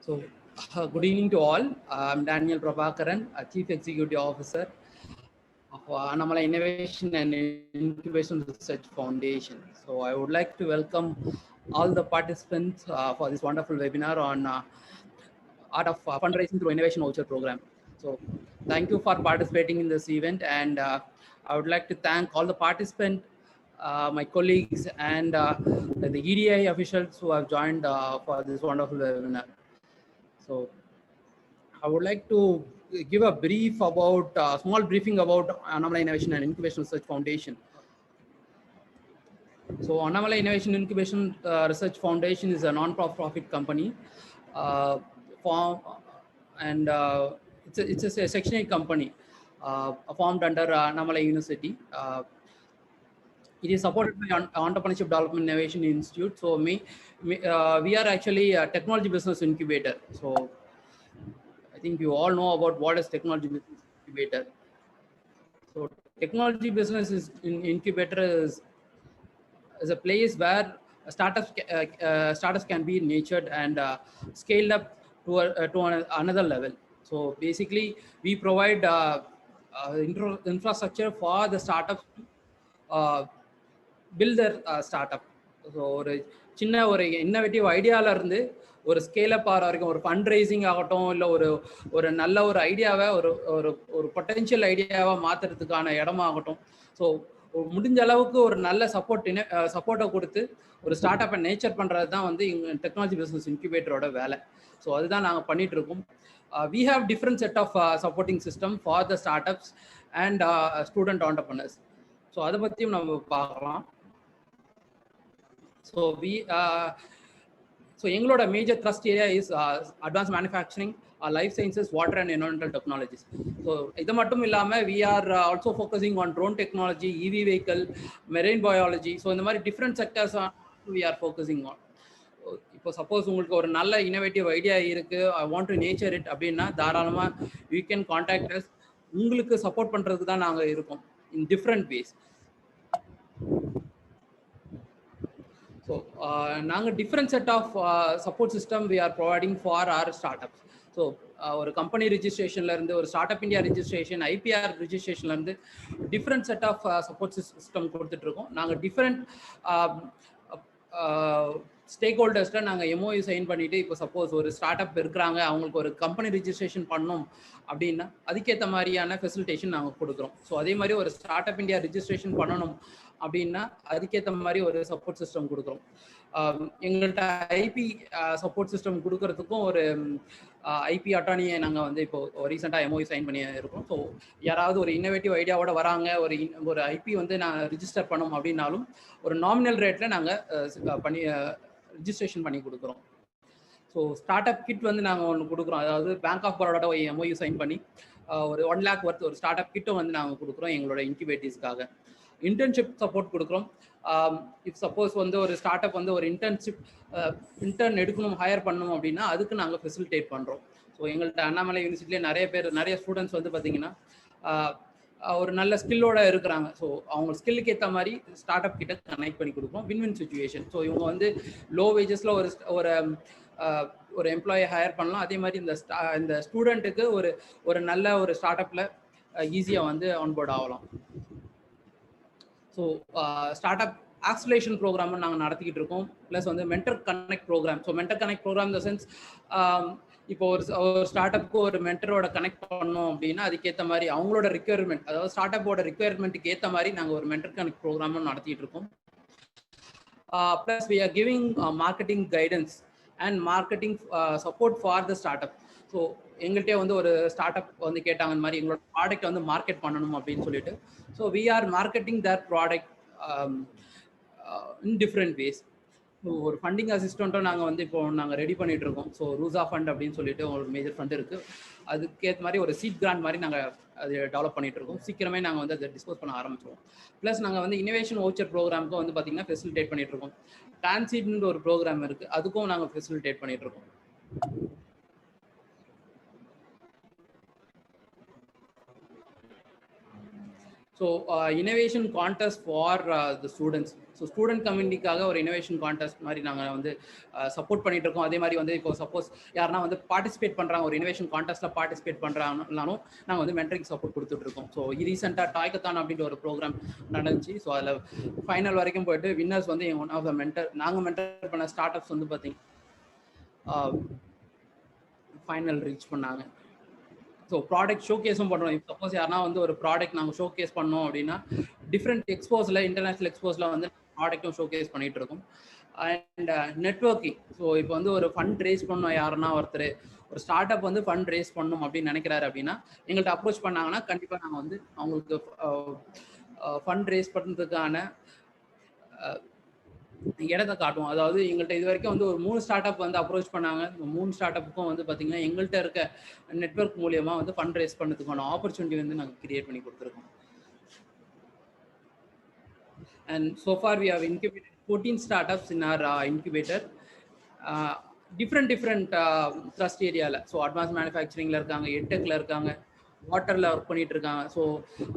So, good evening to all. I'm Daniel Prabhakaran, Chief Executive Officer of Annamalai Innovation and Incubation Research Foundation. So, I would like to welcome all the participants for this wonderful webinar on Art of Fundraising through Innovation Voucher Program. So, thank you for participating in this event, and I would like to thank all the participants, my colleagues, and the EDI officials who have joined for this wonderful webinar. So I would like to give a brief about, small briefing about Annamalai Innovation and Incubation Research Foundation. So Annamalai Innovation and Incubation Research Foundation is a non-profit company, it's a Section 8 company formed under Annamalai University. It is supported by Entrepreneurship Development Innovation Institute. So we are actually a technology business incubator. So I think you all know about what is technology business incubator. So technology business incubator is a place where startups can be nurtured and scaled up to another level. So basically, we provide infrastructure for the startups to build their startup. So ஒரு சின்ன ஒரு innovative ஐடியாவிலேருந்து ஒரு scallop ஆகிற வரைக்கும் ஒரு fund raising ஆகட்டும், இல்லை ஒரு நல்ல ஒரு ஐடியாவை ஒரு பொட்டென்ஷியல் ஐடியாவாக மாற்றுறதுக்கான இடமாகட்டும். ஸோ முடிஞ்ச அளவுக்கு ஒரு நல்ல சப்போர்ட்டை கொடுத்து ஒரு ஸ்டார்ட் அப்பை நேச்சர் பண்ணுறது தான் வந்து எங்கள் டெக்னாலஜி பிஸ்னஸ் இன்குபேட்டரோட வேலை. ஸோ அதுதான் நாங்கள் பண்ணிட்டு இருக்கோம். We have different set of supporting system for the startups and student entrepreneurs. So அதை பற்றியும் நம்ம பார்க்கலாம். So எங்களோட major thrust area is advance manufacturing, life sciences, water and environmental technologies. So இது மட்டும் இல்லாமல் we are also focusing on drone technology, EV vehicle, marine biology. So இந்த மாதிரி different sectors we are focusing on. இப்போ suppose உங்களுக்கு ஒரு நல்ல innovative idea இருக்குது, I want to nature it அப்படின்னா தாராளமாக யூ கேன் கான்டாக்ட் அஸ். உங்களுக்கு சப்போர்ட் பண்ணுறதுக்கு தான் நாங்கள் இருக்கோம் இன் டிஃப்ரெண்ட் வேஸ். ஸோ நாங்கள் different set of support system we are providing for our startups. So ஒரு கம்பெனி ரிஜிஸ்ட்ரேஷன்லேருந்து, ஒரு start up India registration, IPR ரிஜிஸ்ட்ரேஷன்லேருந்து different set of support system கொடுத்துட்ருக்கோம். நாங்கள் டிஃப்ரெண்ட் ஸ்டேக் ஹோல்டர்ஸ்ட்டை நாங்கள் எம்ஓயு சைன் பண்ணிவிட்டு, இப்போ சப்போஸ் ஒரு ஸ்டார்ட் அப் இருக்கிறாங்க, அவங்களுக்கு ஒரு கம்பெனி ரிஜிஸ்ட்ரேஷன் பண்ணணும் அப்படின்னா அதுக்கேற்ற மாதிரியான ஃபெசிலிட்டேஷன் நாங்கள் கொடுக்குறோம். ஸோ அதே மாதிரி ஒரு ஸ்டார்ட் அப் இந்தியா ரிஜிஸ்ட்ரேஷன் பண்ணணும் அப்படின்னா அதுக்கேற்ற மாதிரி ஒரு சப்போர்ட் சிஸ்டம் கொடுக்குறோம். எங்கள்கிட்ட ஐபி சப்போர்ட் சிஸ்டம் கொடுக்கறதுக்கும் ஒரு ஐபி அட்டானியை நாங்கள் வந்து இப்போ ரீசெண்டாக எம்ஓயு சைன் பண்ணி இருக்கோம். ஸோ யாராவது ஒரு இன்னோவேட்டிவ் ஐடியாவோட வராங்க, ஒரு ஐபி வந்து நாங்கள் ரிஜிஸ்டர் பண்ணோம் அப்படின்னாலும் ஒரு நாமினல் ரேட்டில் நாங்கள் ரிஜிஸ்ட்ரேஷன் பண்ணி கொடுக்குறோம். ஸோ ஸ்டார்ட் அப் கிட் வந்து நாங்கள் ஒன்று கொடுக்குறோம். அதாவது bank of Baroda MOU sign பண்ணி ஒரு 1 lakh ஒர்த் ஒரு ஸ்டார்ட் அப் கிட்டும் வந்து நாங்கள் கொடுக்குறோம் எங்களோட இன்குபேட்டிவ்ஸ்க்காக. இன்டர்ன்ஷிப் சப்போர்ட் கொடுக்குறோம். இஃப் சப்போஸ் வந்து ஒரு ஸ்டார்ட் அப் வந்து ஒரு இன்டர்ன் எடுக்கணும், ஹையர் பண்ணணும் அப்படின்னா அதுக்கு நாங்கள் ஃபெசிலிட்டேட் பண்ணுறோம். ஸோ எங்கள்கிட்ட அண்ணாமலை யூனிவர்சிட்டியிலே நிறைய ஸ்டூடெண்ட்ஸ் வந்து பார்த்தீங்கன்னா ஒரு நல்ல ஸ்கில்லோட இருக்கிறாங்க. ஸோ அவங்க ஸ்கில்லுக்கு ஏற்ற மாதிரி ஸ்டார்ட் அப் கிட்ட கனெக்ட் பண்ணி கொடுப்போம். Win situation. ஸோ இவங்க வந்து லோ வேஜஸில் ஒரு எம்ப்ளாயை ஹையர் பண்ணலாம். அதே மாதிரி இந்த ஸ்டூடெண்ட்டுக்கு ஒரு நல்ல ஒரு ஸ்டார்ட் அப்பில் ஈஸியாக வந்து ஆன்போர்ட் ஆகலாம். So start up acceleration programme நாங்கள் நடத்திக்கிட்டு இருக்கோம். ப்ளஸ் வந்து mentor connect programme. So mentor connect programme இந்த சென்ஸ் இப்போ ஒரு ஸ்டார்ட் அப்புக்கு ஒரு மென்டரோட கனெக்ட் பண்ணோம் அப்படின்னா அதுக்கேற்ற மாதிரி அவங்களோட ரிக்யர்மெண்ட், அதாவது ஸ்டார்ட் அப்போட ரிக்யர்மெண்ட்டுக்கு ஏற்ற மாதிரி நாங்கள் ஒரு மென்டர் கனெக்ட் ப்ரோக்ராமும் நடத்திட்டு இருக்கோம். Plus we are giving marketing guidance and marketing support for the start up. So எங்கள்கிட்ட வந்து ஒரு ஸ்டார்ட் அப் வந்து கேட்டாங்க இந்த மாதிரி எங்களோட ப்ராடக்ட் வந்து மார்க்கெட் பண்ணணும் அப்படின்னு சொல்லிட்டு. So we are marketing that product in different ways. ஒரு ஃபண்டிங் அசிஸ்டண்ட்டும் நாங்கள் வந்து இப்போ நாங்கள் ரெடி பண்ணிட்டு இருக்கோம். ஸோ ரூசா ஃபண்ட் அப்படின்னு சொல்லிட்டு ஒரு மேஜர் ஃபண்ட் இருக்குது. அதுக்கேற்ற மாதிரி ஒரு சீட் கிராண்ட் மாதிரி நாங்கள் அது டெவலப் பண்ணிட்டு இருக்கோம். சீக்கிரமே நாங்கள் வந்து அதை டிஸ்கஸ் பண்ண ஆரம்பிச்சிடுவோம். ப்ளஸ் நாங்கள் வந்து இனோவேஷன் வவுச்சர் ப்ரோக்ராமுக்கும் வந்து பார்த்தீங்கன்னா ஃபெசிலிட்டேட் பண்ணிட்டு இருக்கோம். டிரான்சிட்னு ஒரு ப்ரோக்ராம் இருக்குது, அதுக்கும் நாங்கள் ஃபெசிலிட்டேட் பண்ணிட்டு இருக்கோம். So innovation contest for the students. So student கம்யூனிட்டிக்காக ஒரு இனோவேஷன் கான்டெஸ்ட் மாதிரி நாங்கள் வந்து சப்போர்ட் பண்ணிட்டு இருக்கோம். அதே மாதிரி வந்து இப்போ சப்போஸ் யாருன்னா வந்து பார்ட்டிசிபேட் பண்ணுறாங்க, ஒரு இனோவேஷன் கான்டெஸ்ட்டில் பார்ட்டிசிபேட் பண்ணுறாங்கனாலும் நாங்கள் வந்து மென்டரிங் சப்போர்ட் கொடுத்துட்ருக்கோம். ஸோ ரீசெண்டாக டாய்கத்தான் அப்படின்ற ஒரு ப்ரோக்ராம் நடந்துச்சு. ஸோ அதில் ஃபைனல் வரைக்கும் போயிட்டு வின்னர்ஸ் வந்து ஒன் ஆஃப் த நாங்கள் மென்டர் பண்ண ஸ்டார்ட் அப்ஸ் வந்து பார்த்தீங்கன்னா ஃபைனல் ரீச் பண்ணாங்க. ஸோ ப்ராடக்ட் ஷோகேஸும் பண்ணுறோம். இப்போ சப்போஸ் யாருன்னா வந்து ஒரு ப்ராடக்ட் நாங்கள் ஷோகேஸ் பண்ணோம் அப்படின்னா டிஃப்ரெண்ட் எக்ஸ்போஸில், இன்டர்நேஷ்னல் எக்ஸ்போஸில் வந்து ப்ராடக்ட்டும் ஷோகேஸ் பண்ணிகிட்டு இருக்கோம். And networking. ஸோ இப்போ வந்து ஒரு ஃபண்ட் ரேஸ் பண்ணோம், யாருன்னா ஒருத்தர் ஒரு ஸ்டார்ட் அப் வந்து ஃபண்ட் ரேஸ் பண்ணணும் அப்படின்னு நினைக்கிறாரு அப்படின்னா எங்கள்கிட்ட அப்ரோச் பண்ணாங்கன்னா கண்டிப்பாக நாங்கள் வந்து அவங்களுக்கு ஃபண்ட் ரேஸ் பண்ணுறதுக்கான இடத்தை காட்டுவோம். அதாவது எங்கள்கிட்ட இது வரைக்கும் வந்து ஒரு 3 ஸ்டார்ட் அப் வந்து அப்ரோச் பண்ணாங்க. 3 ஸ்டார்ட் அப்புக்கும் வந்து பார்த்தீங்கன்னா எங்கள்கிட்ட இருக்க நெட்வொர்க் மூலியமா வந்து ஃபண்ட் ரேஸ் பண்ணுறதுக்கான ஆப்பர்ச்சுனிட்டி வந்து நாங்கள் கிரியேட் பண்ணி கொடுத்துருக்கோம். And so far we have incubated 14 startups in our incubator. Different thrust ஏரியாவில். ஸோ அட்வான்ஸ் மேனுஃபேக்சரிங்கில் இருக்காங்க, எட்டெக்கில் இருக்காங்க, வாட்டரில் ஒர்க் பண்ணிட்டு இருக்காங்க. ஸோ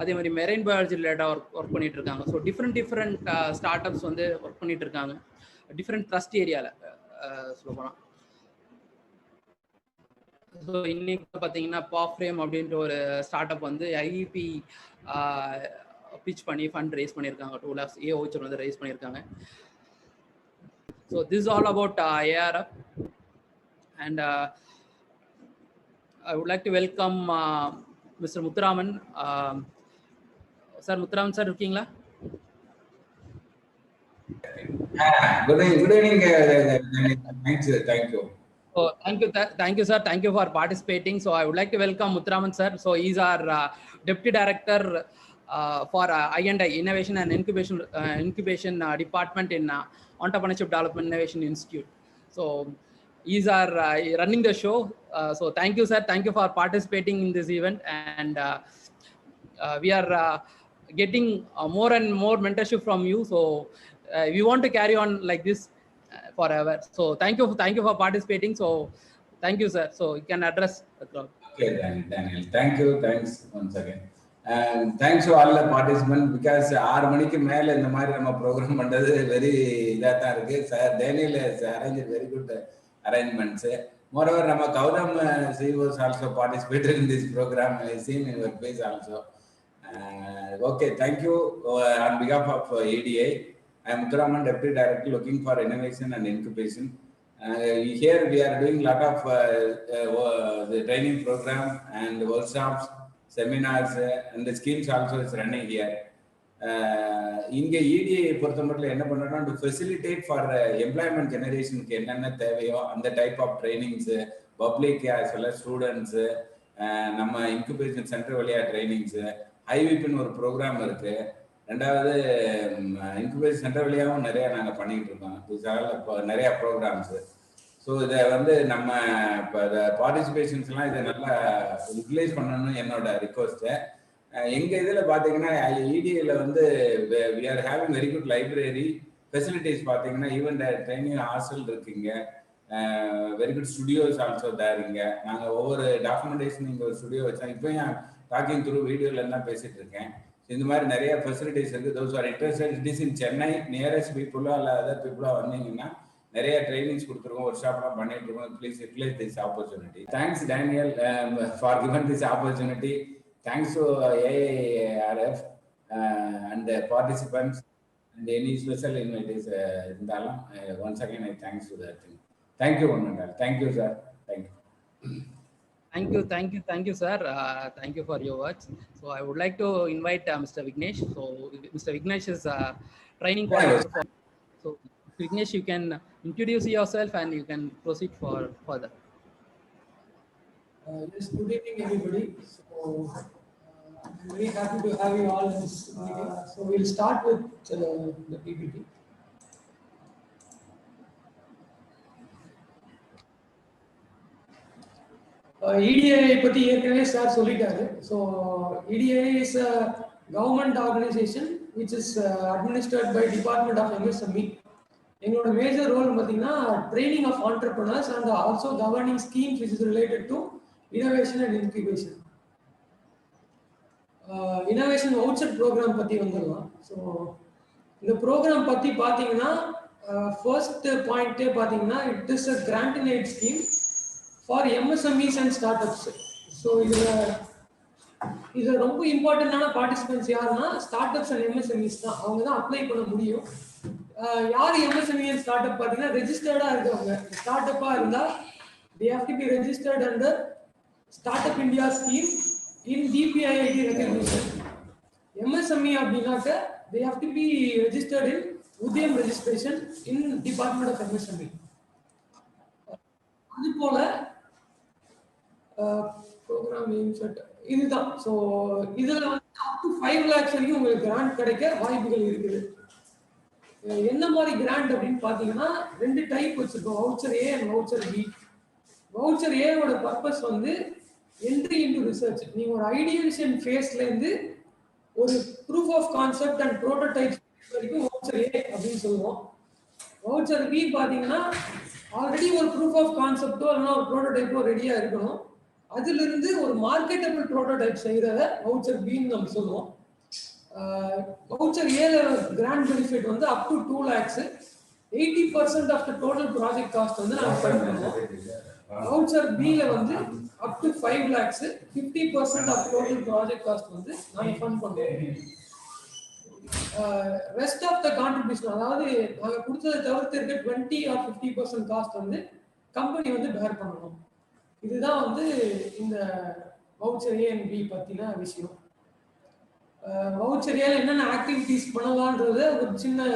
அதே மாதிரி மெரைன் பயாலஜி ரிலேட்டாக ஒர்க் பண்ணிட்டு இருக்காங்க. ஸோ டிஃப்ரெண்ட் ஸ்டார்ட் அப்ஸ் வந்து ஒர்க் பண்ணிட்டு இருக்காங்க டிஃப்ரெண்ட் ட்ரஸ்ட் ஏரியாவில் சொல்ல போனால். ஸோ இன்னைக்கு பார்த்தீங்கன்னா பாஃப்ரேம் அப்படின்ற ஒரு ஸ்டார்ட் அப் வந்து ஐஇபி பிச் பண்ணி ஃபண்ட் ரேஸ் பண்ணியிருக்காங்க. 2 lakhs ஏ ஓச்சர் வந்து ரேஸ் பண்ணியிருக்காங்க. So this all about ARF. And I would like to welcome Mr. Muthuraman. Sir, Muthuraman sir, இருக்கீங்களா? Good evening. Thank you. Oh, thank you, sir. Thank you for participating. So I would like to welcome Muthuraman sir. So he's our Deputy Director for I&I Innovation and Incubation Department in Entrepreneurship Development Innovation Institute. So he's our running the show. So thank you, sir. Thank you for participating in this event. And we are getting more and more mentorship from you. So we want to carry on like this forever. So thank you for participating. So thank you, sir. So you can address the crowd. Okay, Daniel. Thanks once again. And thanks to all the participants, because 6 மணிக்கு மேல இந்த மாதிரி நம்ம program பண்றது very இதா தான் இருக்கு. Sir Daniel has arranged very good arrangements. Moreover, நம்ம Gautham CEOs also participated in this program. I seen in your page also. Okay, thank you on behalf of EDI. I am Muthuraman, Deputy Director looking for innovation and incubation. Here we are doing a lot of the training program and workshops, seminars, and the schemes also is running here. இங்க EDI பொறுத்தமட்டில் என்ன பண்றோம்னா to facilitate for employment generationக்கு என்னென்ன தேவையோ அந்த type of trainings, public as well as students, நம்ம incubation centre வழியா trainings, ஐவிபின்னு ஒரு ப்ரோக்ராம் இருக்கு. ரெண்டாவது இன்குபேஷன் சென்டர் வழியாகவும் நிறைய நாங்கள் பண்ணிட்டு இருக்கோம். இப்போ நிறைய ப்ரோக்ராம்ஸ். ஸோ இதை வந்து நம்ம இப்போ பார்ட்டிசிபேஷன்ஸ்லாம் இதை நல்லா யூட்டிலைஸ் பண்ணணும்னு என்னோட ரிக்வஸ்ட்டு. எங்கள் இதில் பார்த்தீங்கன்னா EDIயில் வந்து we are having very good library facilities. பார்த்தீங்கன்னா ஈவன் ட்ரைனிங் ஹாஸ்டல் இருக்குங்க, வெரி குட் ஸ்டுடியோஸ் ஆல்சோ தேருங்க. நாங்கள் ஒவ்வொரு டாக்குமெண்டேஷன் இங்கே ஒரு ஸ்டுடியோ வச்சோம். இப்போ ஏன் டாக்கிங் த்ரூ வீடியோவில் தான் பேசிகிட்டு இருக்கேன். இந்த மாதிரி நிறைய ஃபெசிலிட்டிஸ் இருக்குது. Those are interested it is in Chennai, nearest பீப்புளோ இல்லை அதர் பீப்புளோ வந்தீங்கன்னா நிறைய ட்ரைனிங்ஸ் கொடுத்துருக்கோம், ஒர்க் ஷாப்லாம் பண்ணிட்டு இருக்கோம். Please utilize this opportunity. Thanks Daniel for given this opportunity. Thanks to AIRF and participants and any special invitees இருந்தாலும் once again I thanks to that thing. Thank you one and all. Thank you sir. Thank you. Thank you, sir. Thank you for your words. So I would like to invite Mr. Vignesh. So Mr. Vignesh is training coordinator. So Vignesh, you can introduce yourself and you can proceed further. Yes, good evening, everybody. So I'm very happy to have you all in this meeting. So we'll start with the PPT. EDI பத்தி ஏற்கனவே sir சொல்லிட்டாரு. So EDI is a government organization which is administered by Department of MSME. எங்களோட major role பார்த்தீங்கன்னா training of entrepreneurs and also governing schemes which is related to innovation and incubation. Innovation voucher program பத்தி வந்துடலாம். So இந்த program பத்தி பாத்தீங்கன்னா first பாயிண்டே பாத்தீங்கன்னா it is a grant and aid scheme for MSMEs and startups. So இது ரொம்ப இம்பார்ட்டன்டான participants யாருன்னா ஸ்டார்ட் அப்ஸ் அண்ட் எம்எஸ்எம்இஸ் தான். அவங்க தான் அப்ளை பண்ண முடியும். யார் எம்எஸ்எம்இ அண்ட் ஸ்டார்ட் அப் பார்த்தீங்கன்னா ரெஜிஸ்டர்டா இருக்கவங்க. ஸ்டார்ட் அப்பா இருந்தா they have to be registered under Startup India scheme in DPIIT recognition. MSME அப்படின்னாக்க they have to be registered in Udyam registration in Department of MSME. அது போல ப்ரோக்ராம் எய்ம் செட் இதுதான். So இதில் வந்து அப் டு 5 lakhs வரைக்கும் உங்களுக்கு grand கிடைக்க வாய்ப்புகள் இருக்குது. என்ன மாதிரி கிராண்ட் அப்படின்னு பார்த்தீங்கன்னா 2 டைப் வச்சிருக்கோம், voucher A and voucher B. Voucher ஏவோட பர்பஸ் வந்து என்ட்ரி இன்டு ரிசர்ச். நீங்கள் ஒரு ஐடியேஷன் ஃபேஸ்லேருந்து ஒரு proof of concept and prototype வரைக்கும் வவுச்சர் ஏ அப்படின்னு சொல்லுவோம். வவுச்சர் பி பார்த்தீங்கன்னா ஆல்ரெடி ஒரு ப்ரூஃப் ஆஃப் கான்செப்டோ இல்லைன்னா ஒரு ப்ரோட்டோடைப்போ ரெடியாக இருக்கணும். அதிலிருந்து ஒரு மார்க்கெட்டபிள் ப்ரோட்டோடைப் செய்கிறத வவுச்சர் பின்னு நம்ம சொல்லுவோம். வவுச்சர் ஏல கிராண்ட் பெனிஃபிட் வந்து up to 2 lakhs, 80% of the total project cost வந்து நாங்கள் ஃபண்ட் பண்ணுவோம். வவுச்சர் பில வந்து up to 5 lakhs, 50% of total project cost வந்து நாங்கள் ஃபண்ட் பண்ணுவோம். ரெஸ்ட் ஆஃப் த கான்ட்ரிபியூஷன், அதாவது நாங்கள் கொடுத்ததை தவிர்த்து இருக்க 20 or 50% காஸ்ட் வந்து கம்பெனி வந்து பேர் பண்ணணும். இதுதான் வந்து இந்த வவுச்சர் ஏ அண்ட் பி பற்றின விஷயம். வவுச்சர் ஏல என்னென்ன ஆக்டிவிட்டீஸ் பண்ணலான்றத ஒரு சின்ன